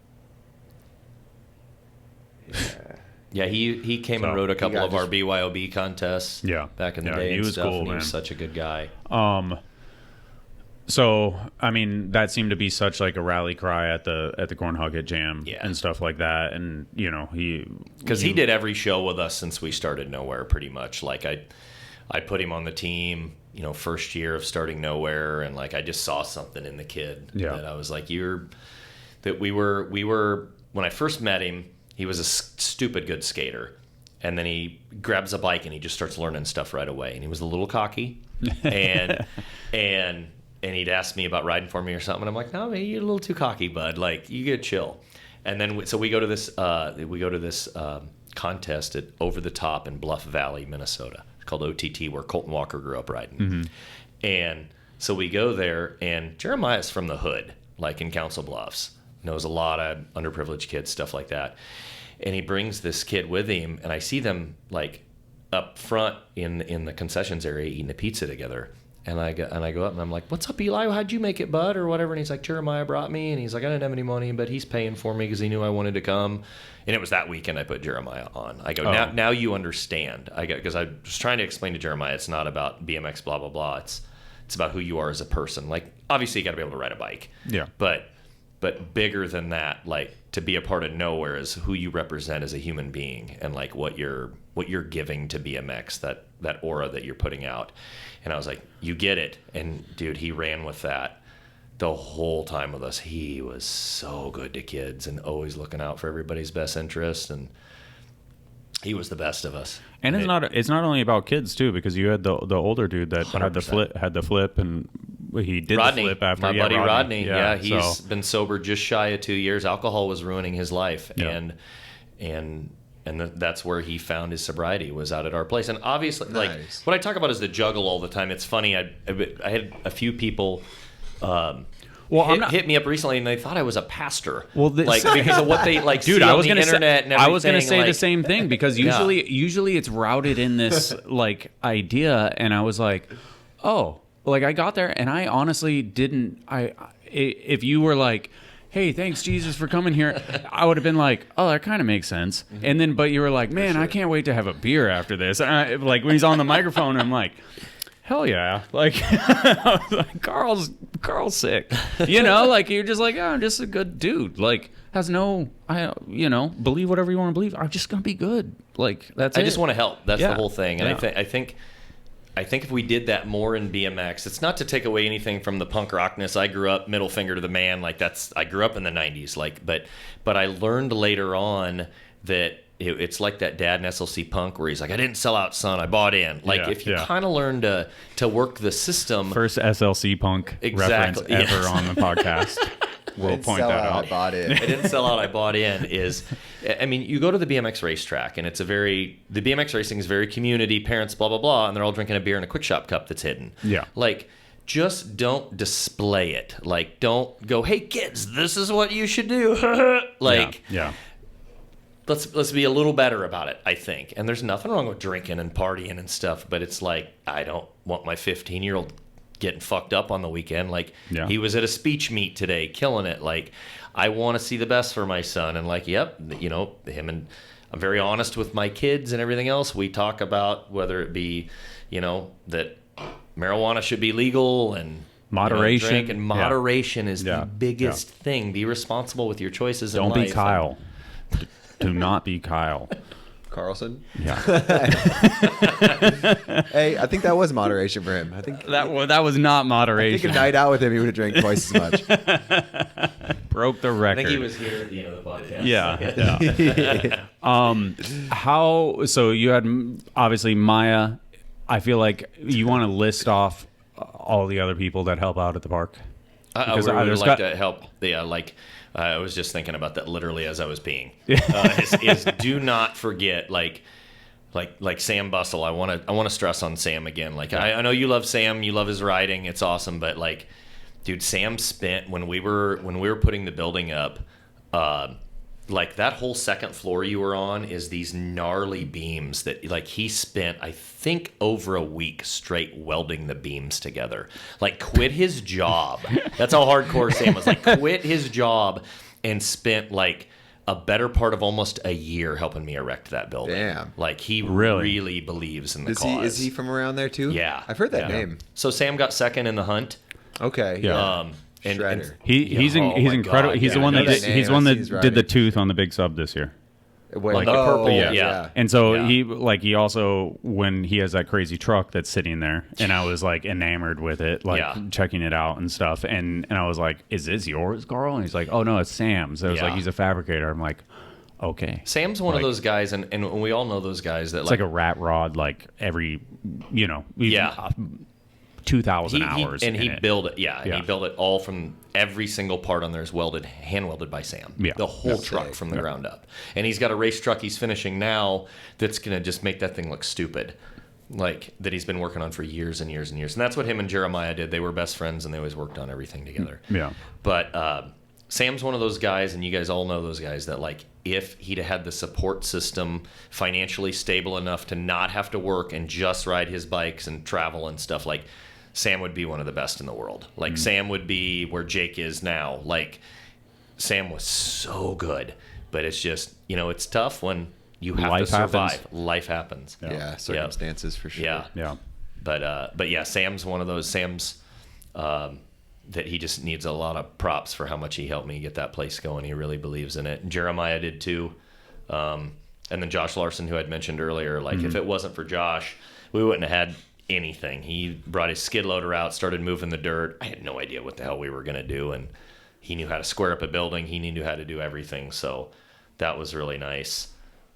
Yeah, he came and rode a couple of our BYOB contests. Back in the day. He was cool, man. He was such a good guy. So I mean, that seemed to be such like a rally cry at the Corn Hugget Jam and stuff like that, and you know he did every show with us since we started Nowear pretty much. Like I put him on the team, you know, first year of starting Nowear, and like I just saw something in the kid that I was like, we were when I first met him, he was a stupid good skater, and then he grabs a bike and he just starts learning stuff right away, and he was a little cocky, and he'd ask me about riding for me or something, and I'm like, no, man, you're a little too cocky, bud. Like, you get chill. And then so we go to this contest at Over the Top in Bluff Valley, Minnesota. It's called OTT, where Colton Walker grew up riding. Mm-hmm. And so we go there, and Jeremiah's from the hood, like in Council Bluffs. Knows a lot of underprivileged kids, stuff like that. And he brings this kid with him, and I see them like up front in the concessions area eating a pizza together. And I go up and I'm like, what's up, Eli? How'd you make it, bud? Or whatever. And he's like, Jeremiah brought me. And he's like, I didn't have any money, but he's paying for me because he knew I wanted to come. And it was that weekend I put Jeremiah on. I go, now you understand. Because I was trying to explain to Jeremiah, it's not about BMX, blah, blah, blah. It's about who you are as a person. Like, obviously you got to be able to ride a bike. Yeah. But bigger than that, like, to be a part of Nowear is who you represent as a human being, and like what you're giving to BMX, that aura that you're putting out. And I was like, you get it. And dude, he ran with that the whole time with us. He was so good to kids and always looking out for everybody's best interest, and he was the best of us. And it's not only about kids too, because you had the older dude that 100%. had the flip, and he did Rodney, the flip after. My buddy Rodney. Yeah, he's been sober just shy of 2 years. Alcohol was ruining his life, and that's where he found his sobriety, was out at our place. And obviously, like what I talk about is the juggle all the time. It's funny. I had a few people hit me up recently, and they thought I was a pastor. Well, because of what they like. Dude, I was going to say like, the same thing, because usually it's routed in this like idea, and I was like, oh, like I got there, and I honestly didn't. If you were like, hey, thanks Jesus for coming here, I would have been like, oh, that kind of makes sense. Mm-hmm. And then, but you were like, man, I can't wait to have a beer after this. And like when he's on the microphone, I'm like, hell yeah. Like, I was like, Carl's sick. You know, like you're just like, oh, I'm just a good dude. Like, believe whatever you want to believe. I'm just going to be good. Like, that's it. I just want to help. That's the whole thing. And I think I think if we did that more in BMX, it's not to take away anything from the punk rockness. I grew up middle finger to the man, like I grew up in the 90s, like, but I learned later on that it's like that dad in SLC Punk where he's like, I didn't sell out, son, I bought in. Like, if you kind of learn to work the system. First SLC Punk reference ever on the podcast. We'll point that out. I bought in. I didn't sell out, I bought in is, I mean, you go to the BMX racetrack and the BMX racing is very community, parents, blah, blah, blah, and they're all drinking a beer in a quick shop cup that's hidden. Yeah. Like, just don't display it. Like, don't go, hey, kids, this is what you should do. Like, yeah. Let's be a little better about it, I think. And there's nothing wrong with drinking and partying and stuff, but it's like, I don't want my 15-year-old getting fucked up on the weekend. Like, he was at a speech meet today, killing it. Like, I want to see the best for my son. And like, yep, you know, him and I'm very honest with my kids and everything else. We talk about whether it be, you know, that marijuana should be legal and moderation. Drink, and moderation is the biggest thing. Be responsible with your choices in life. Don't be Kyle. Do not be Kyle. Carlson? Yeah. Hey, I think that was moderation for him. I think that was not moderation. I think a night out with him, he would have drank twice as much. Broke the record. I think he was here at the end of the podcast. Yeah. So you had obviously Maya. I feel like you want to list off all the other people that help out at the park. I would like to help. Yeah, like I was just thinking about that literally as I was peeing. Is do not forget like Sam Bustle. I want to stress on Sam again. Like I know you love Sam, you love his riding, it's awesome. But like, dude, Sam spent when we were putting the building up. Like that whole second floor you were on is these gnarly beams that like he spent, I think, over a week straight welding the beams together. Like quit his job. That's how hardcore Sam was. Like quit his job and spent like a better part of almost a year helping me erect that building. Damn. Like he really believes in the cause. Is he from around there too? Yeah. I've heard that name. So Sam got second in the hunt. Okay. Yeah. And he's incredible. He's the one that did the tooth on the big sub this year. Like the purple. Yeah. And so he also, when he has that crazy truck that's sitting there, and I was like enamored with it, like checking it out and stuff. And I was like, is this yours, Carl? And he's like, oh no, it's Sam's. So it was like, he's a fabricator. I'm like, okay. Sam's one of those guys, and we all know those guys that it's like a rat rod, like every, 2,000 hours. And he built it. Yeah. And he built it all from every single part on there is hand welded by Sam. Yeah. The whole truck from the ground up. And he's got a race truck he's finishing now that's going to just make that thing look stupid. Like that he's been working on for years and years and years. And that's what him and Jeremiah did. They were best friends and they always worked on everything together. Yeah. But Sam's one of those guys, and you guys all know those guys, that like if he'd had the support system financially stable enough to not have to work and just ride his bikes and travel and stuff, like Sam would be one of the best in the world. Like Sam would be where Jake is now. Like Sam was so good, but it's just, it's tough when you have to survive. Life happens. Yeah, circumstances for sure. Yeah. But yeah, Sam's one of those that he just needs a lot of props for how much he helped me get that place going. He really believes in it. And Jeremiah did too. And then Josh Larson, who I'd mentioned earlier, like if it wasn't for Josh, we wouldn't have had anything. He brought his skid loader out, started moving the dirt. I had no idea what the hell we were going to do, and he knew how to square up a building. He knew how to do everything, so that was really nice.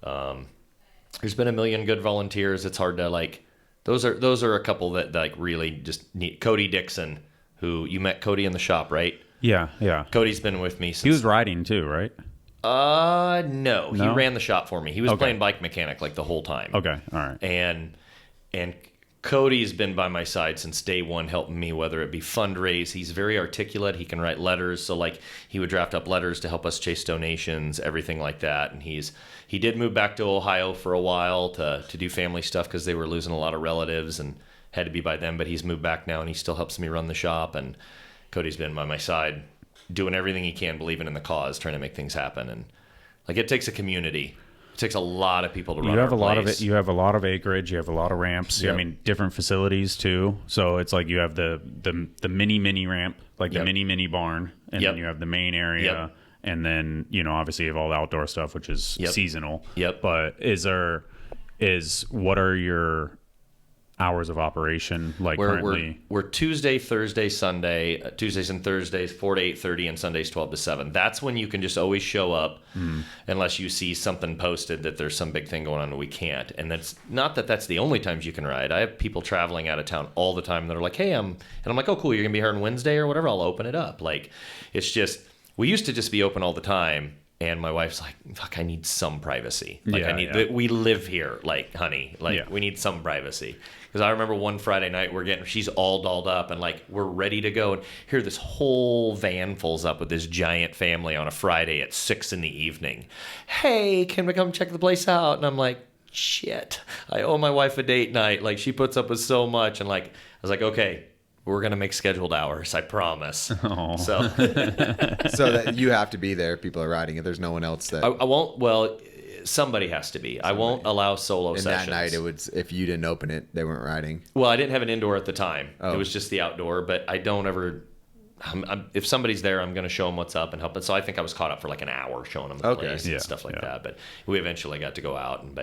There's been a million good volunteers. It's hard to like. Those are a couple that like really just need. Cody Dixon, who you met Cody in the shop, right? Yeah. Cody's been with me since. He was riding too, right? No, he ran the shop for me. He was playing bike mechanic like the whole time. Okay, all right. And Cody's been by my side since day one, helping me, whether it be fundraise. He's very articulate. He can write letters. So like he would draft up letters to help us chase donations, everything like that. And he did move back to Ohio for a while to do family stuff because they were losing a lot of relatives and had to be by them. But he's moved back now and he still helps me run the shop. And Cody's been by my side doing everything he can, believing in the cause, trying to make things happen. And like it takes a community. It takes a lot of people to run. You have a lot of it. You have a lot of acreage. You have a lot of ramps. Yep. I mean, different facilities too. So it's like you have the mini ramp, like the mini barn, and then you have the main area, and then obviously you have all the outdoor stuff, which is seasonal. Yep. But what are your hours of operation like currently? We're Tuesday, Thursday, Sunday, Tuesdays and Thursdays 4 to 8:30 and Sundays 12 to 7. That's when you can just always show up unless you see something posted that there's some big thing going on and we can't. And that's not that that's the only times you can ride. I have people traveling out of town all the time that are like, hey, and I'm like, oh, cool, you're going to be here on Wednesday or whatever, I'll open it up. Like, it's just, we used to just be open all the time. And my wife's like, fuck, I need some privacy. Like, we live here, like, honey. Like, we need some privacy. Because I remember one Friday night, she's all dolled up and, like, we're ready to go. And here this whole van fills up with this giant family on a Friday at 6 p.m. Hey, can we come check the place out? And I'm like, shit, I owe my wife a date night. Like, she puts up with so much. And, like, I was like, okay, we're going to make scheduled hours, I promise. Oh. So that you have to be there if people are riding it. There's no one else that... I won't... Well, somebody has to be. I won't allow solo sessions. And that night, it was, if you didn't open it, they weren't riding. Well, I didn't have an indoor at the time. Oh. It was just the outdoor. But I don't ever... if somebody's there, I'm going to show them what's up and help. And so I think I was caught up for like an hour showing them the place and stuff like that. But we eventually got to go out. And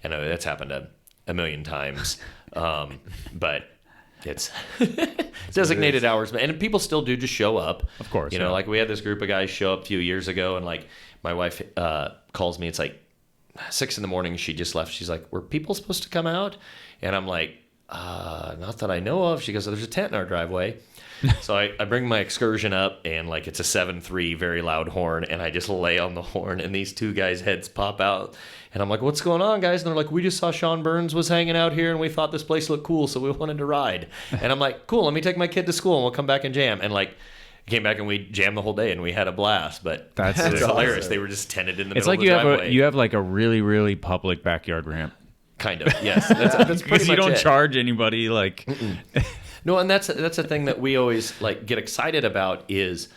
that's happened a million times. But... It's designated hours, and people still do just show up. Of course, you know, like we had this group of guys show up a few years ago, and like my wife calls me. It's like 6 a.m. She just left. She's like, "Were people supposed to come out?" And I'm like, "Not that I know of." She goes, "There's a tent in our driveway." So I bring my Excursion up, and like it's a 7.3 very loud horn, and I just lay on the horn, and these two guys' heads pop out. And I'm like, what's going on, guys? And they're like, we just saw Sean Burns was hanging out here, and we thought this place looked cool, so we wanted to ride. And I'm like, cool, let me take my kid to school, and we'll come back and jam. And like, came back and we jammed the whole day, and we had a blast. But that's hilarious. Awesome. They were just tented in the it's middle like of the driveway. You have like a really, really public backyard ramp. Kind of, yes. That's pretty much you don't it. charge anybody, like... No, and that's a thing that we always like get excited about is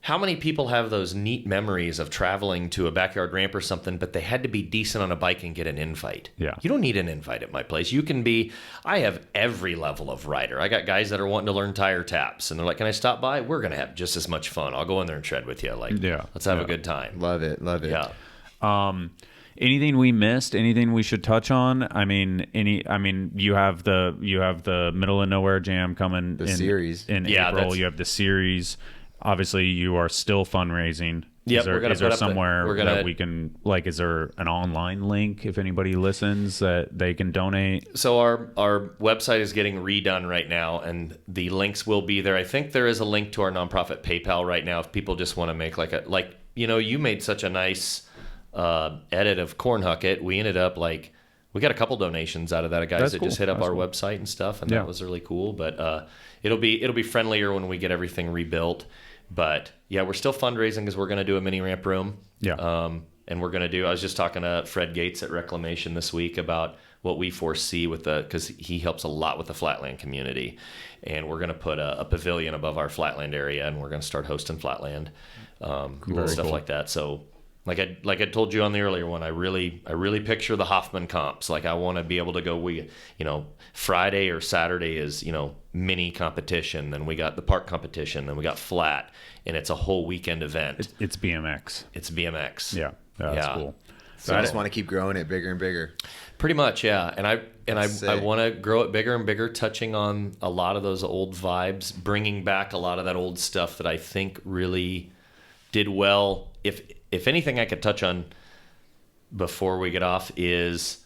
how many people have those neat memories of traveling to a backyard ramp or something, but they had to be decent on a bike and get an invite. Yeah. You don't need an invite at my place. You can be, I have every level of rider. I got guys that are wanting to learn tire taps, and they're like, can I stop by? We're going to have just as much fun. I'll go in there and tread with you. Like, let's have a good time. Love it. Yeah. Anything we missed? Anything we should touch on? I mean, you have the Middle of Nowhere Jam coming in series in April. You have the series. Obviously, you are still fundraising. Yeah, is there somewhere that we can, like, is there an online link if anybody listens that they can donate? So our website is getting redone right now, and the links will be there. I think there is a link to our nonprofit PayPal right now if people just want to make you made such a nice edit of Cornhucket. We ended up we got a couple donations out of that, guys that just hit up our website and stuff, and that was really cool. But it'll be friendlier when we get everything rebuilt. But yeah, we're still fundraising because we're going to do a mini ramp room. Yeah. And we're going to I was just talking to Fred Gates at Reclamation this week about what we foresee because he helps a lot with the flatland community. And we're going to put a pavilion above our flatland area, and we're going to start hosting flatland, stuff like that. So like I told you on the earlier one, I really picture the Hoffman comps. Like, I want to be able to go, Friday or Saturday is, mini competition. Then we got the park competition. Then we got flat, and it's a whole weekend event. It's BMX. It's BMX. Yeah. That's cool. So I just want to keep growing it bigger and bigger. Pretty much, yeah. And I want to grow it bigger and bigger, touching on a lot of those old vibes, bringing back a lot of that old stuff that I think really did well. If anything I could touch on before we get off is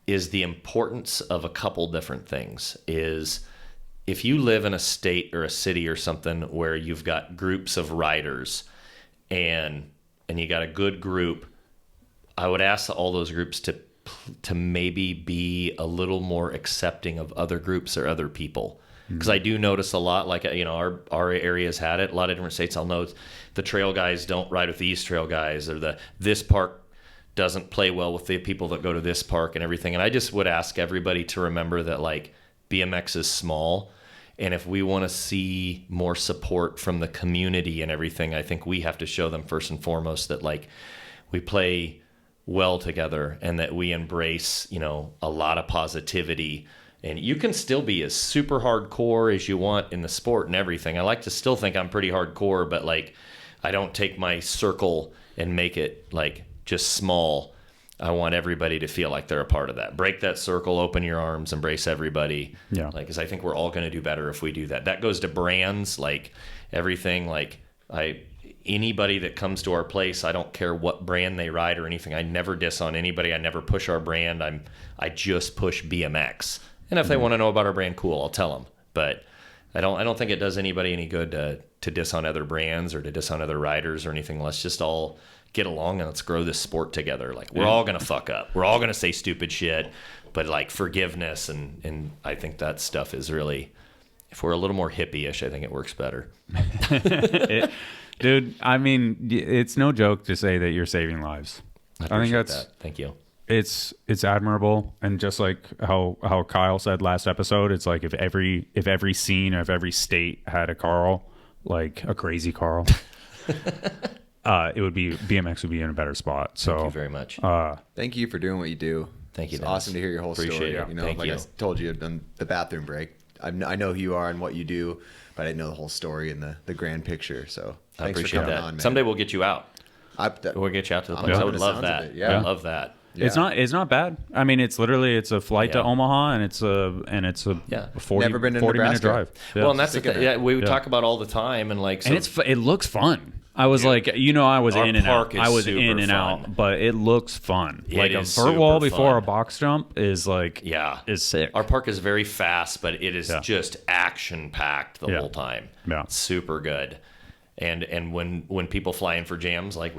the importance of a couple different things. Is if you live in a state or a city or something where you've got groups of riders and you got a good group, I would ask all those groups to maybe be a little more accepting of other groups or other people. Because I do notice a lot, like, our area's had it. A lot of different states, I'll know the trail guys don't ride with these trail guys, or this park doesn't play well with the people that go to this park and everything. And I just would ask everybody to remember that, like, BMX is small. And if we want to see more support from the community and everything, I think we have to show them first and foremost that, like, we play well together and that we embrace, a lot of positivity. And you can still be as super hardcore as you want in the sport and everything. I like to still think I'm pretty hardcore, but, like, I don't take my circle and make it, like, just small. I want everybody to feel like they're a part of that. Break that circle, open your arms, embrace everybody. Yeah. Like, because I think we're all going to do better if we do that. That goes to brands, like everything. Like anybody that comes to our place, I don't care what brand they ride or anything. I never diss on anybody. I never push our brand. I just push BMX. And if they want to know about our brand, cool, I'll tell them. But I don't think it does anybody any good to diss on other brands or to diss on other riders or anything. Let's just all get along and let's grow this sport together. Like, we're all going to fuck up. We're all going to say stupid shit, but like forgiveness and I think that stuff is really, if we're a little more hippie-ish, I think it works better. Dude, I mean, it's no joke to say that you're saving lives. I think that's that. Thank you. It's admirable, and just like how Kyle said last episode, it's like if every scene of every state had a Karl, like a Krazy Karl, it would be, BMX would be in a better spot. So thank you very much. Thank you for doing what you do. Thank you. It's awesome to hear your whole story. It. You know, Thank like you. I told you on the bathroom break, I know who you are and what you do, but I didn't know the whole story and the grand picture. So I thanks appreciate for coming that. on, man. Someday we'll get you out. We'll get you out to the place. I would love that. Yeah. I love that. Yeah. It's not bad. I mean, it's a flight to Omaha, and it's a 40, Never been to 40 minute Nebraska. drive. Yeah. Well, and that's the thing. Yeah, we would talk about all the time, and like, so, And it looks fun. I was like, I was our in and park out. is I was super in and fun. out, but it looks fun. It Like a is vert wall super before fun. a box jump is like, is sick. Our park is very fast, but it is just action packed the whole time. Yeah. It's super good. And when people fly in for jams, like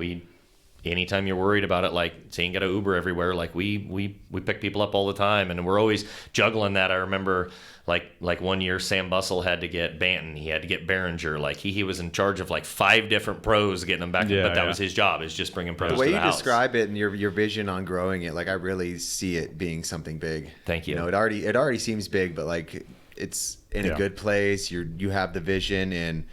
anytime you're worried about it, like saying get an Uber everywhere, like we pick people up all the time, and we're always juggling that. I remember like one year Sam Bussell had to get Banton, he had to get Behringer, like he was in charge of like 5 different pros getting them back, but that was his job, is just bringing pros to the house. The way you describe it and your vision on growing it, like I really see it being something big. Thank you. You know, it already seems big, but like it's in a good place. You have the vision, and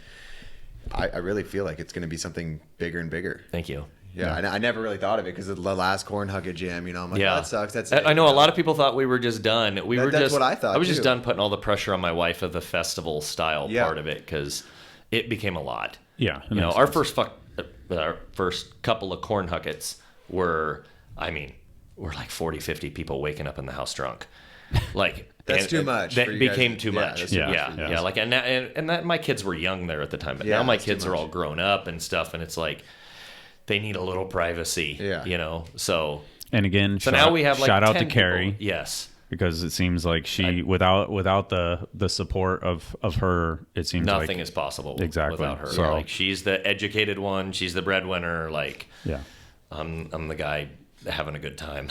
I really feel like it's going to be something bigger and bigger. Thank you. Yeah, I never really thought of it because of the last Corn Hugget Jam. I'm like, oh, that sucks. That's it. I know a lot of people thought we were just done. That's what I thought. I was just too. done putting all the pressure on my wife of the festival style part of it, because it became a lot. Yeah, Our first couple of Corn Huggets were like 40, 50 people waking up in the house drunk. Like that's too much. That became too much. Yeah. Like and that my kids were young there at the time, but now my kids are all grown up and stuff, and it's like they need a little privacy. So and again, now we have like shout out 10 to Carrie. people. Yes. Because it seems like she without the support of her, it seems nothing like is possible without her. So, like she's the educated one, she's the breadwinner. Like I'm the guy having a good time.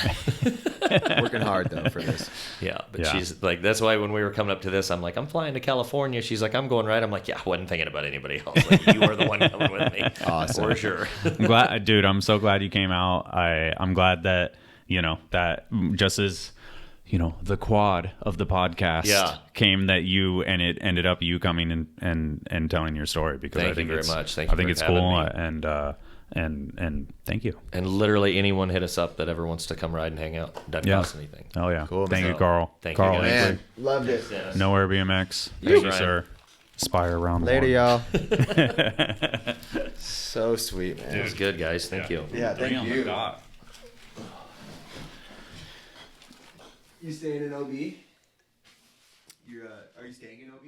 Working hard though for this. But she's like, that's why when we were coming up to this, I'm like, I'm flying to California. She's like, I'm going right. I'm like, I wasn't thinking about anybody else. Like, you are the one coming with me. Awesome. For sure. I'm glad, dude. I'm so glad you came out. I'm glad that that just as the quad of the podcast came, that you, and it ended up you coming and telling your story, because Thank I think you very much. Thank you. I think for it's having cool, me. and thank you. And literally anyone hit us up that ever wants to come ride and hang out. Doesn't cost anything. Oh yeah. Cool. Thank you, Karl. Thank Karl you, guys. Hinkley. Man, loved it. Nowear BMX. Thank you, sir. Aspire around the Later, horn. y'all. So sweet, man. It was good, guys. Thank you. Yeah, thank Damn, you. God. You staying in OB? Are you staying in OB?